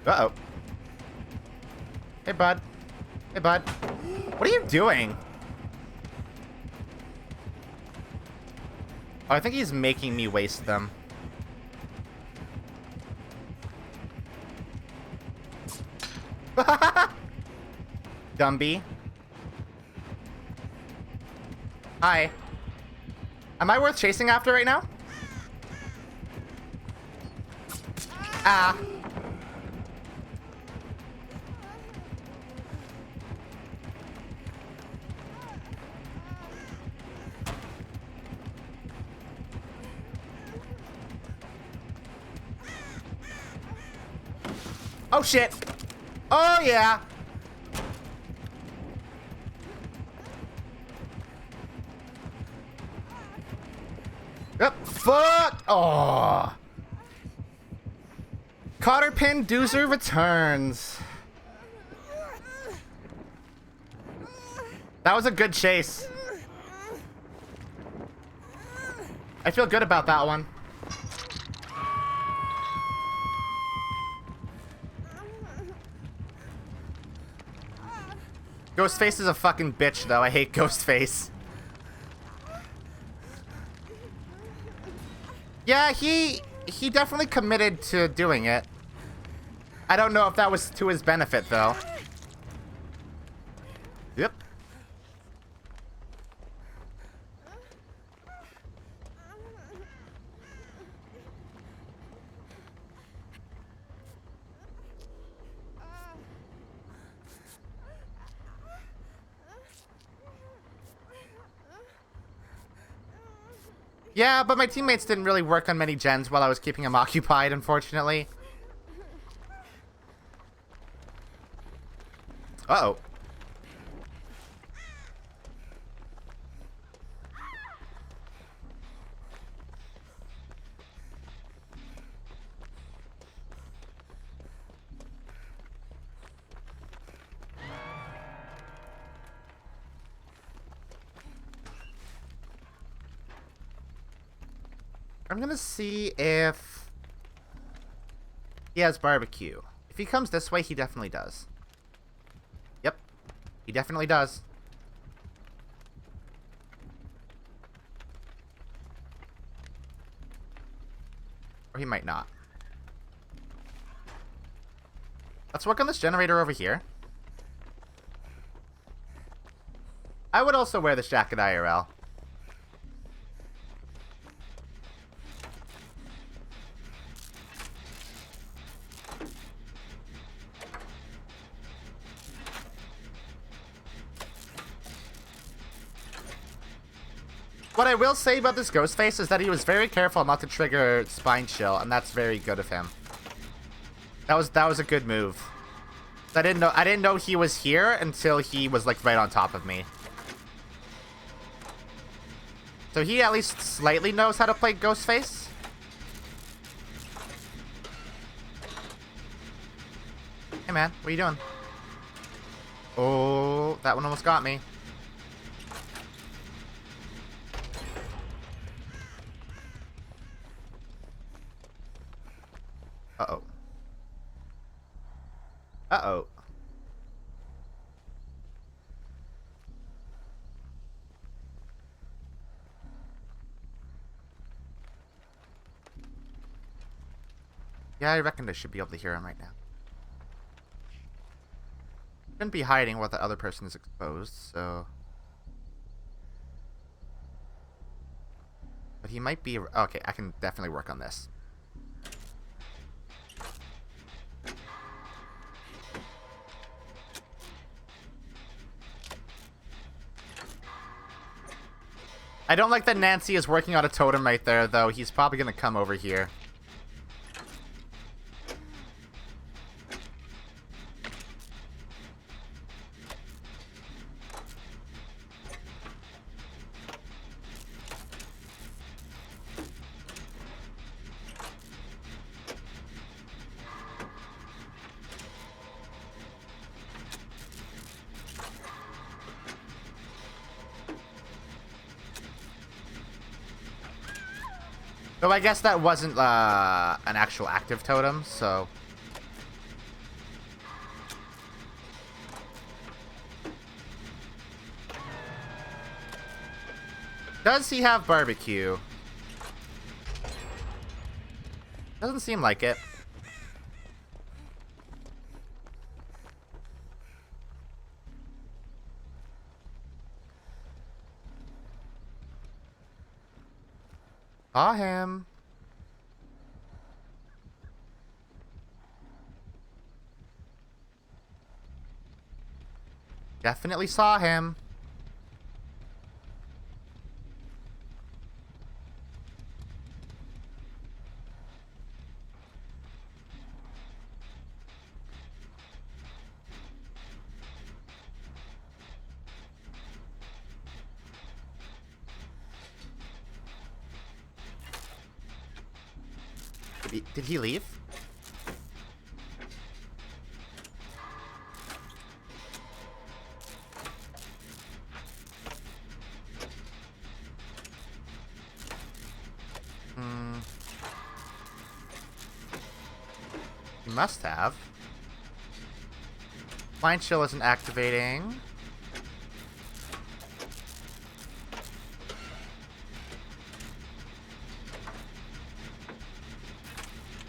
Uh-oh. Hey, bud. Hey, bud. What are you doing? Oh, I think he's making me waste them. Gumby. Hi. Am I worth chasing after right now? Ah. Oh shit! Oh yeah! Yep. Fuck! Oh! Cotterpin Doozer returns. That was a good chase. I feel good about that one. Ghostface is a fucking bitch, though. I hate Ghostface. Yeah, he definitely committed to doing it. I don't know if that was to his benefit, though. Yep. Yeah, but my teammates didn't really work on many gens while I was keeping them occupied, unfortunately. Uh-oh. I'm gonna see if he has barbecue. If he comes this way, he definitely does. Yep. He definitely does. Or he might not. Let's work on this generator over here. I would also wear this jacket IRL. What I will say about this Ghostface is that he was very careful not to trigger Spine Chill, and that's very good of him. That was a good move. I didn't know he was here until he was like right on top of me. So he at least slightly knows how to play Ghostface. Hey man, what are you doing? Oh, that one almost got me. Uh-oh. Uh-oh. Yeah, I reckon I should be able to hear him right now. Shouldn't be hiding while the other person is exposed, so... But he might be... Okay, I can definitely work on this. I don't like that Nancy is working on a totem right there, though. He's probably going to come over here. Though I guess that wasn't an actual active totem, so... Does he have barbecue? Doesn't seem like it. Saw him. Definitely saw him. Did he leave? He must have. Mind Chill isn't activating.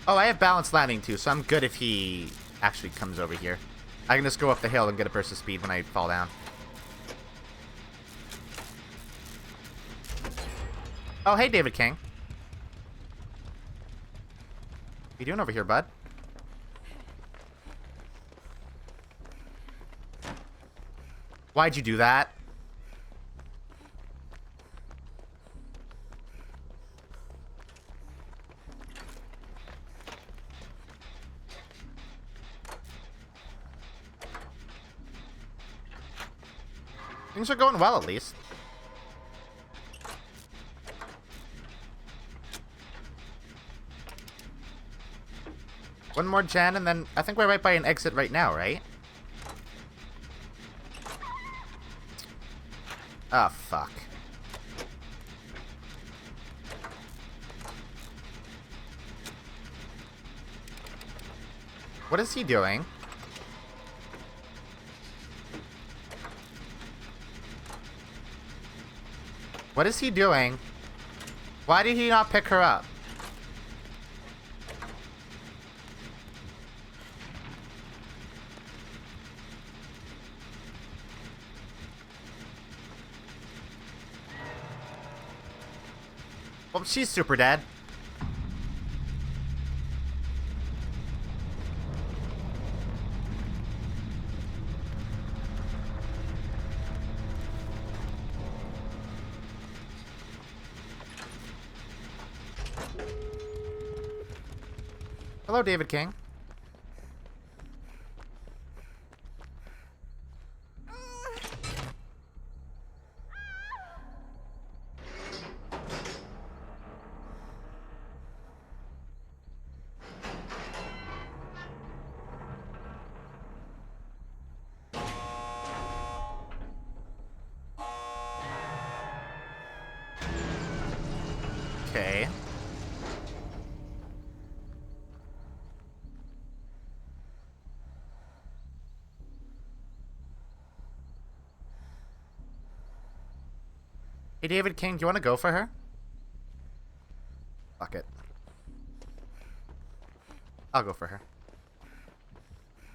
Oh, I have balanced landing too, so I'm good if he actually comes over here. I can just go up the hill and get a burst of speed when I fall down. Oh, hey, David King. What you doing over here, bud? Why'd you do that? Things are going well, at least. One more gen, and then I think we're right by an exit right now, right? Ah, fuck. What is he doing? What is he doing? Why did he not pick her up? Well, she's super dead. Hello, David King. Okay. Hey, David King, do you want to go for her? Fuck it. I'll go for her.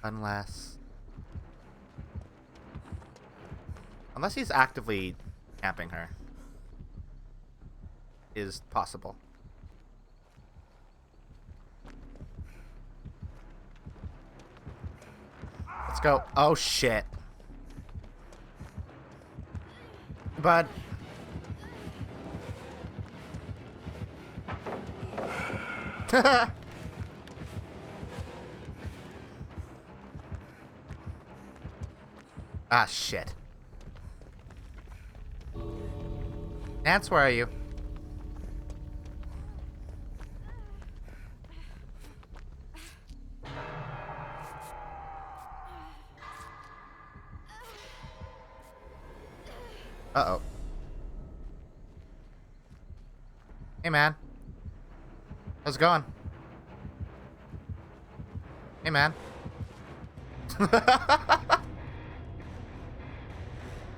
Unless he's actively camping her. Is possible. Let's go. Oh, shit. But... ah, shit. Nance, where are you? Uh-oh. Hey, man. How's it going? Hey, man.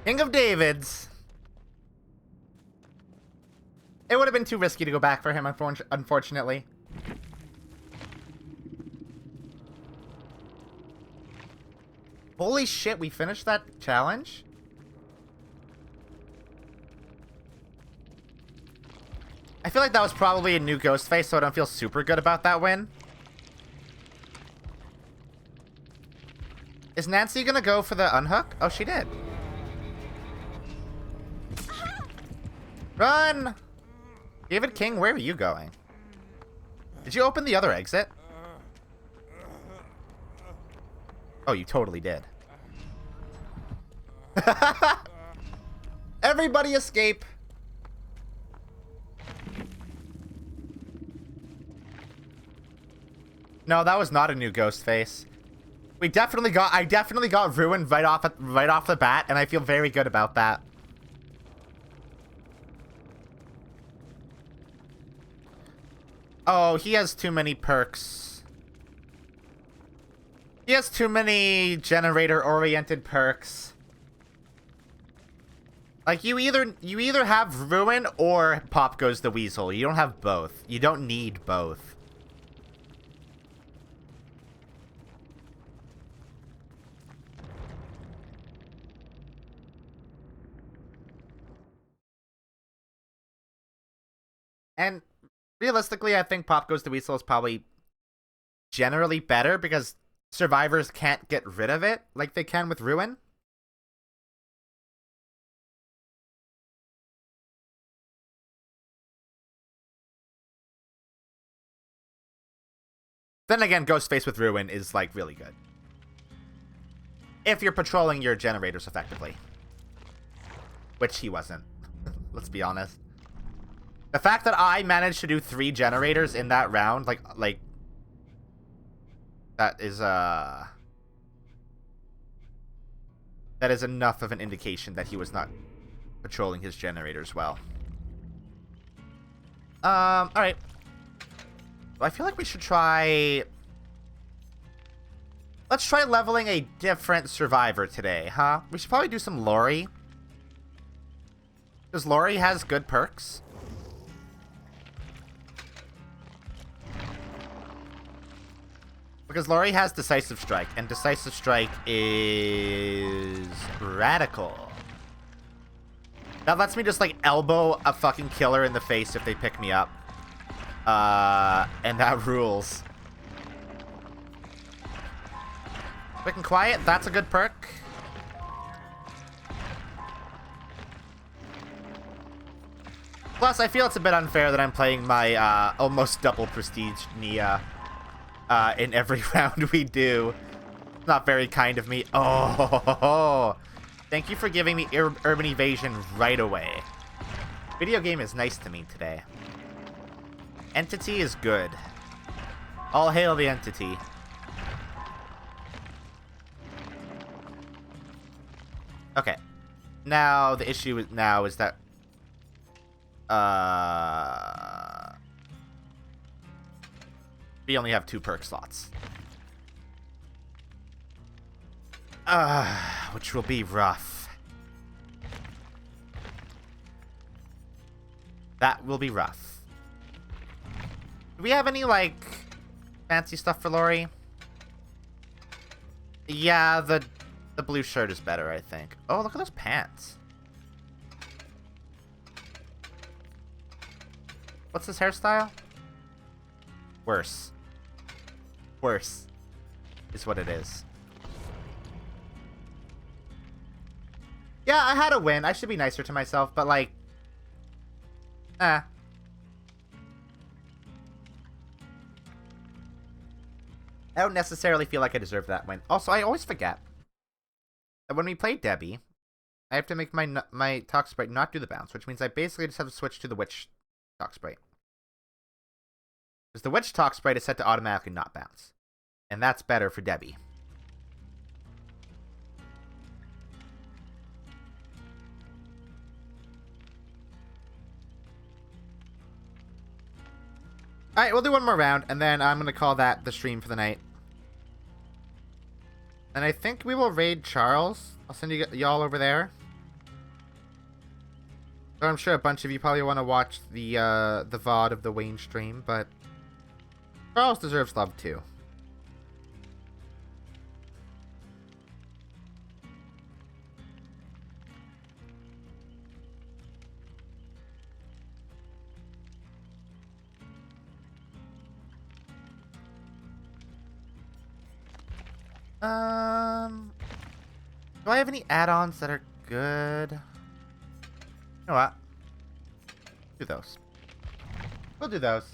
King of Davids. It would have been too risky to go back for him, unfortunately. Holy shit, we finished that challenge? I feel like that was probably a new Ghostface, so I don't feel super good about that win. Is Nancy gonna go for the unhook? Oh, she did. Run! David King, where are you going? Did you open the other exit? Oh, you totally did. Everybody escape! No, that was not a new Ghostface. I definitely got ruined right off the bat, and I feel very good about that. Oh, he has too many perks. He has too many generator-oriented perks. Like, you either have Ruin or Pop Goes the Weasel. You don't have both. You don't need both. And realistically, I think Pop Goes the Weasel is probably generally better because survivors can't get rid of it like they can with Ruin. Then again, Ghostface with Ruin is, like, really good. If you're patrolling your generators effectively. Which he wasn't. Let's be honest. The fact that I managed to do 3 generators in that round, like, that is enough of an indication that he was not patrolling his generators well. Alright. I feel like we should try... Let's try leveling a different survivor today, huh? We should probably do some Lori. Because Lori has good perks. Because Lori has Decisive Strike, and Decisive Strike is radical. That lets me just, like, elbow a fucking killer in the face if they pick me up. And that rules. Quick and Quiet, that's a good perk. Plus, I feel it's a bit unfair that I'm playing my almost double prestige Nia in every round we do. Not very kind of me. Oh, thank you for giving me Urban Evasion right away. Video game is nice to me today. Entity is good. All hail the Entity. Okay. Now, the issue is that we only have 2 perk slots. Which will be rough. That will be rough. Do we have any, like, fancy stuff for Lori? Yeah, the blue shirt is better, I think. Oh, look at those pants. What's this hairstyle? Worse. Worse is what it is. Yeah, I had a win. I should be nicer to myself, but like... I don't necessarily feel like I deserve that win. Also, I always forget that when we play Debbie, I have to make my Talk Sprite not do the bounce, which means I basically just have to switch to the Witch Talk Sprite. Because the Witch Talk Sprite is set to automatically not bounce. And that's better for Debbie. Alright, we'll do one more round, and then I'm going to call that the stream for the night. And I think we will raid Charles. I'll send y'all over there. So I'm sure a bunch of you probably want to watch the VOD of the Wayne stream, but Charles deserves love too. Do I have any add-ons that are good? You know what? Do those. We'll do those.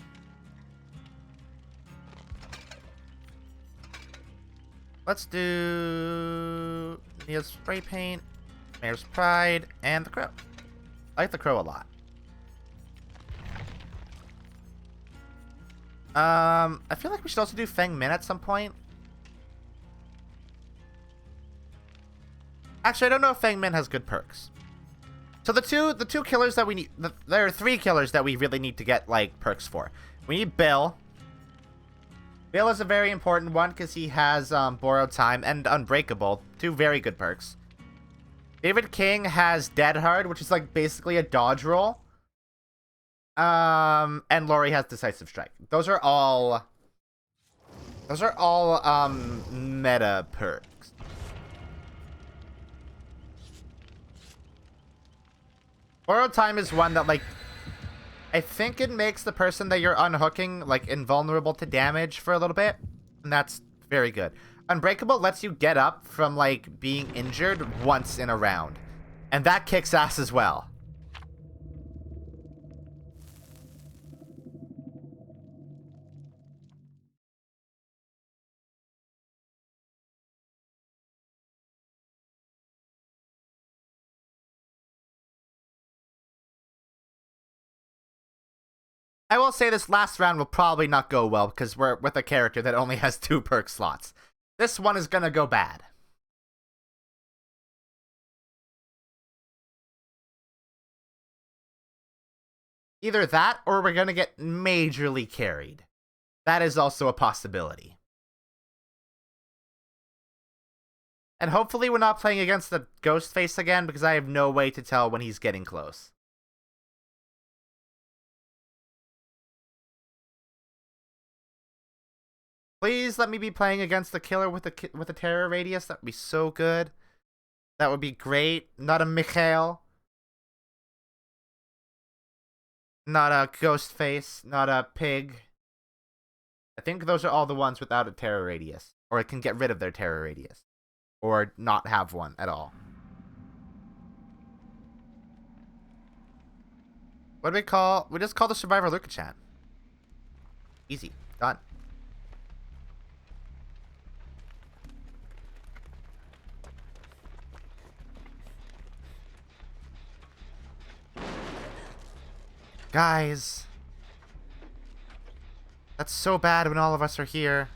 Let's do Neo's Spray Paint, Mayor's Pride, and the Crow. I like the Crow a lot. I feel like we should also do Feng Min at some point. Actually, I don't know if Feng Min has good perks. So the two killers that we need, there are 3 killers that we really need to get like perks for. We need Bill. Bill is a very important one because he has Borrowed Time and Unbreakable, 2 very good perks. David King has Dead Hard, which is like basically a dodge roll. And Lori has Decisive Strike. Those are all meta perks. Borrowed Time is one that, like, I think it makes the person that you're unhooking, like, invulnerable to damage for a little bit. And that's very good. Unbreakable lets you get up from, like, being injured once in a round. And that kicks ass as well. I will say this last round will probably not go well because we're with a character that only has 2 perk slots. This one is gonna go bad. Either that or we're gonna get majorly carried. That is also a possibility. And hopefully we're not playing against the Ghostface again because I have no way to tell when he's getting close. Please let me be playing against the killer with the terror radius. That would be so good. That would be great. Not a Mikhail. Not a ghost face. Not a pig. I think those are all the ones without a terror radius. Or it can get rid of their terror radius. Or not have one at all. What do we call? We just call the survivor Luca-chan. Easy. Done. Guys. That's so bad when all of us are here.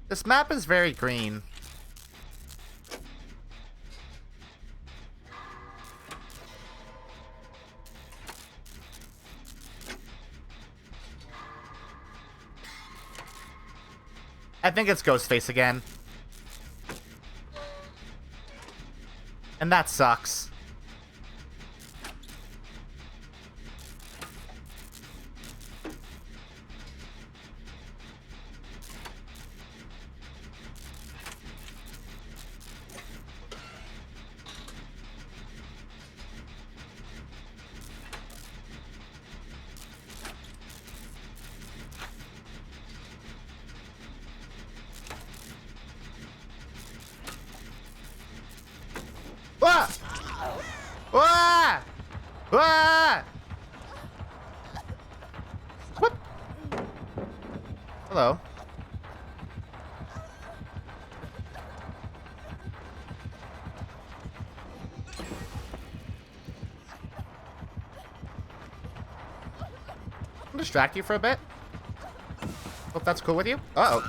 This map is very green. I think it's Ghostface again. And that sucks. Wah! Wah! Wah! What? Hello. I'll distract you for a bit. Hope that's cool with you. Uh-oh.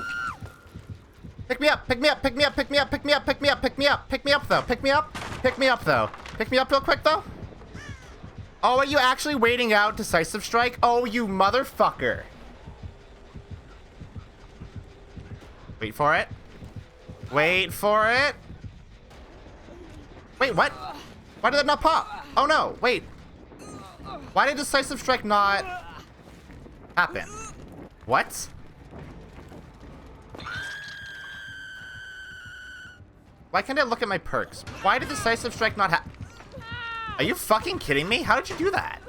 Pick me up, pick me up, pick me up, pick me up, pick me up, pick me up, pick me up, pick me up though, pick me up, pick me up though. Pick me up real quick though. Oh, are you actually waiting out Decisive Strike? Oh, you motherfucker. Wait for it. Wait for it. Wait, what? Why did that not pop? Oh no, wait. Why did Decisive Strike not happen? What? Why can't I look at my perks? Why did Decisive Strike not happen? Are you fucking kidding me? How did you do that?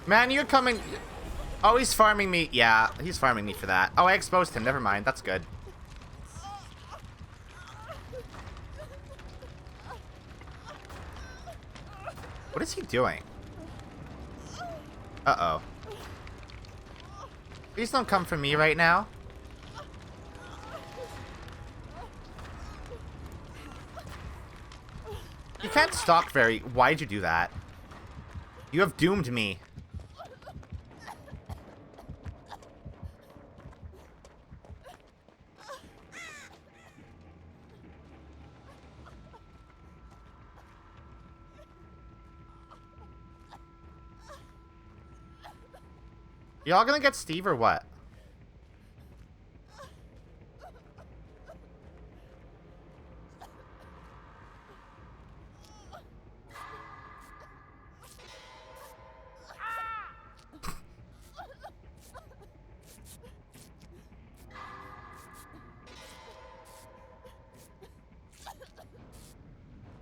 Man, you're coming... Oh, he's farming me. Yeah, he's farming me for that. Oh, I exposed him. Never mind. That's good. What is he doing? Uh-oh. Please don't come for me right now. You can't stalk very... Why'd you do that? You have doomed me. Y'all gonna get Steve or what?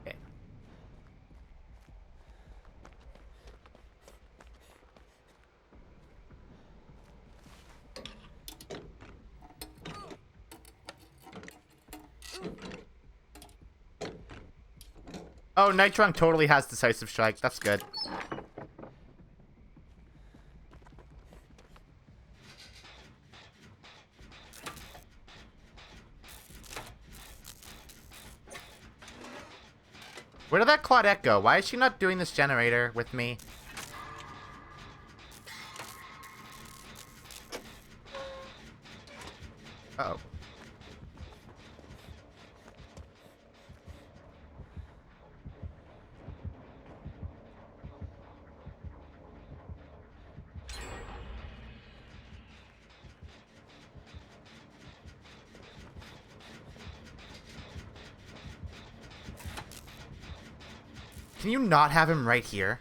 Okay. Oh, Night Trunk totally has Decisive Strike. That's good. Where did that Claudette go? Why is she not doing this generator with me? Uh-oh. Can you not have him right here?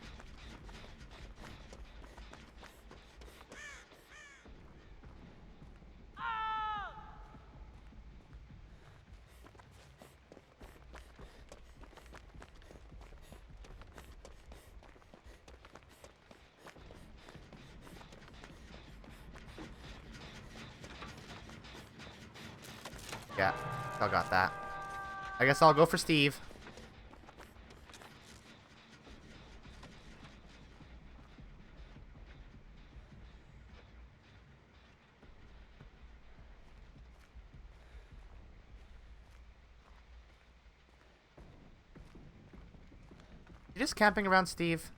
Yeah, I got that. I guess I'll go for Steve. You just camping around Steve?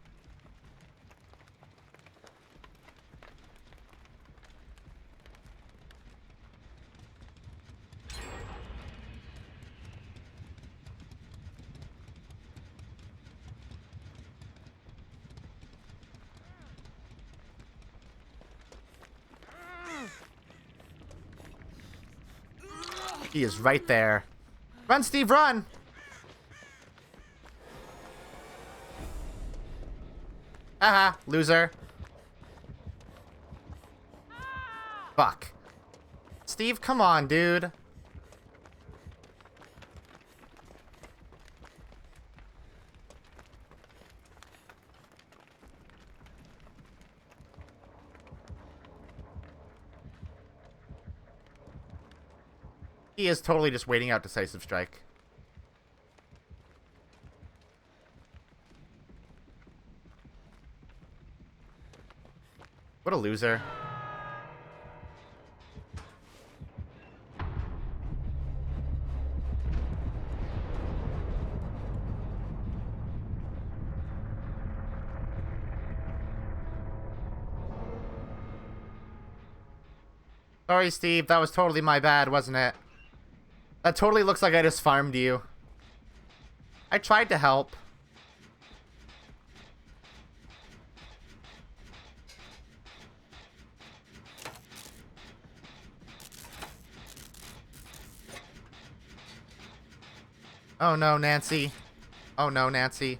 He is right there. Run, Steve, run! Haha, loser. Fuck. Steve, come on, dude. He is totally just waiting out Decisive Strike. What a loser. Sorry, Steve. That was totally my bad, wasn't it? That totally looks like I just farmed you. I tried to help. Oh no, Nancy. Oh no, Nancy.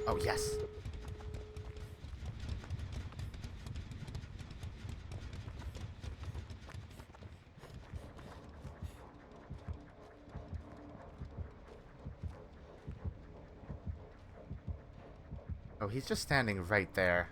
Oh, yes. Oh, he's just standing right there.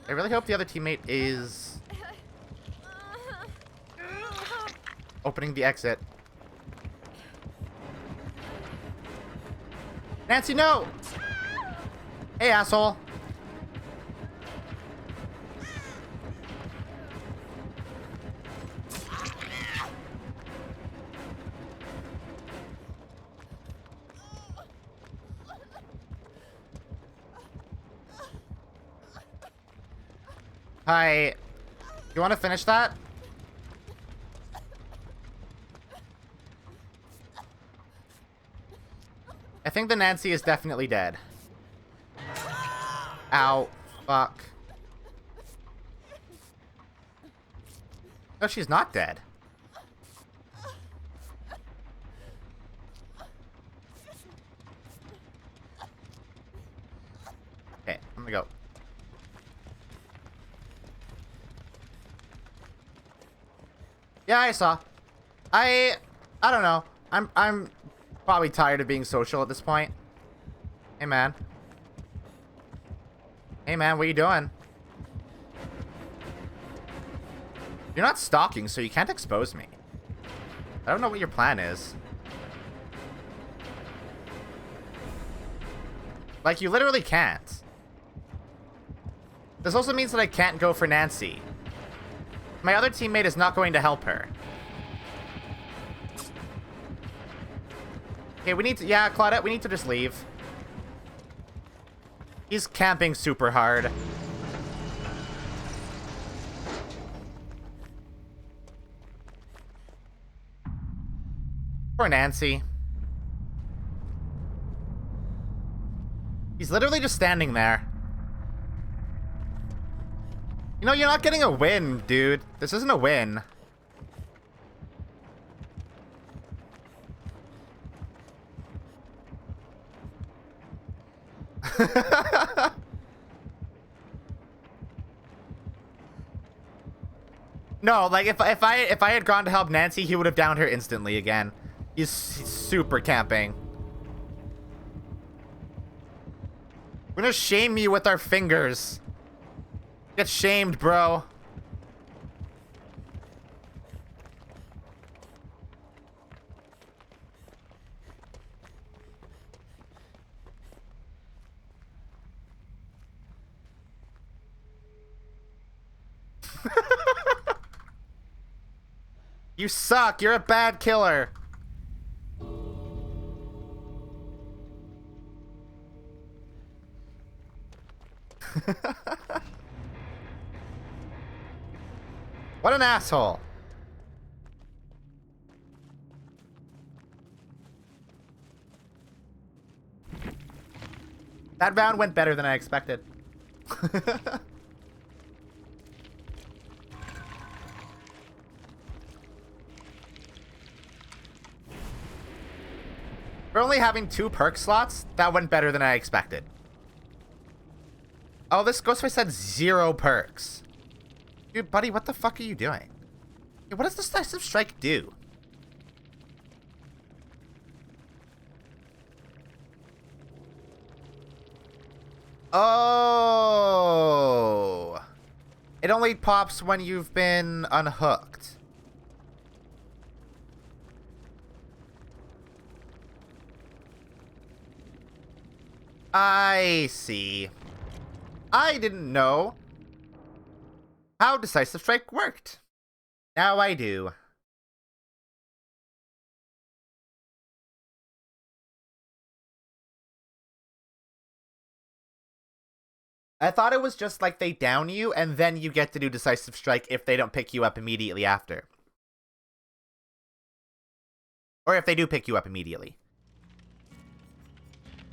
I really hope the other teammate is opening the exit. Nancy, no! Hey, asshole. Hi. You want to finish that? I think the Nancy is definitely dead. Ow. Fuck. No, she's not dead. Okay, I'm gonna go. Yeah, I saw. I don't know. I'm probably tired of being social at this point. Hey man. Hey man, what are you doing? You're not stalking, so you can't expose me. I don't know what your plan is. Like, you literally can't. This also means that I can't go for Nancy. My other teammate is not going to help her. Okay, we need to... Yeah, Claudette, we need to just leave. He's camping super hard. Poor Nancy. He's literally just standing there. You know, you're not getting a win, dude. This isn't a win. No, like if I had gone to help Nancy, he would have downed her instantly again. He's super camping. We're gonna shame you with our fingers. Get shamed, bro. You suck. You're a bad killer. What an asshole. That round went better than I expected. For only having 2 perk slots, that went better than I expected. Oh, this Ghostface had 0 perks. Dude, buddy, what the fuck are you doing? Hey, what does the Decisive Strike do? Oh. It only pops when you've been unhooked. I see. I didn't know how Decisive Strike worked. Now I do. I thought it was just like they down you and then you get to do Decisive Strike if they don't pick you up immediately after. Or if they do pick you up immediately.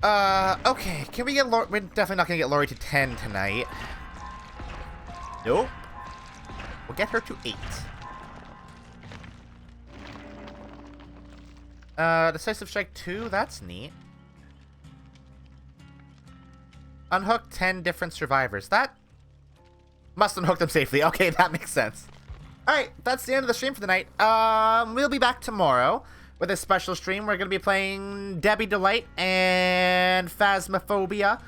Okay. Can we get Lori? We're definitely not gonna get Lori to 10 tonight. Nope. We'll get her to 8. Decisive Strike 2, that's neat. Unhook 10 different survivors. That must unhook them safely. Okay, that makes sense. Alright, that's the end of the stream for the night. We'll be back tomorrow with a special stream. We're going to be playing Debbie Delight and Phasmophobia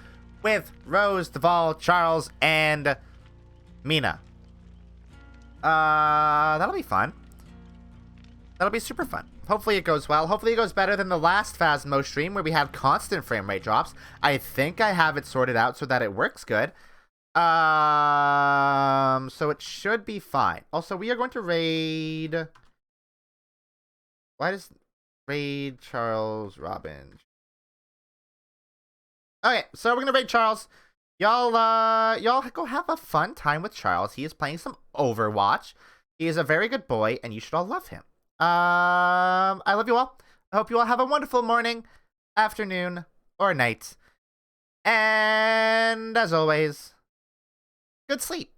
with Rose, Duval, Charles, and Mina. That'll be fun. That'll be super fun. Hopefully it goes well. Hopefully it goes better than the last Phasmo stream where we had constant frame rate drops. I think I have it sorted out so that it works good. So it should be fine. Also, we are going to raid... Why does... Raid Charles Robin. Okay, so we're going to raid Charles. Y'all go have a fun time with Charles. He is playing some Overwatch. He is a very good boy, and you should all love him. I love you all. I hope you all have a wonderful morning, afternoon, or night. And as always, good sleep.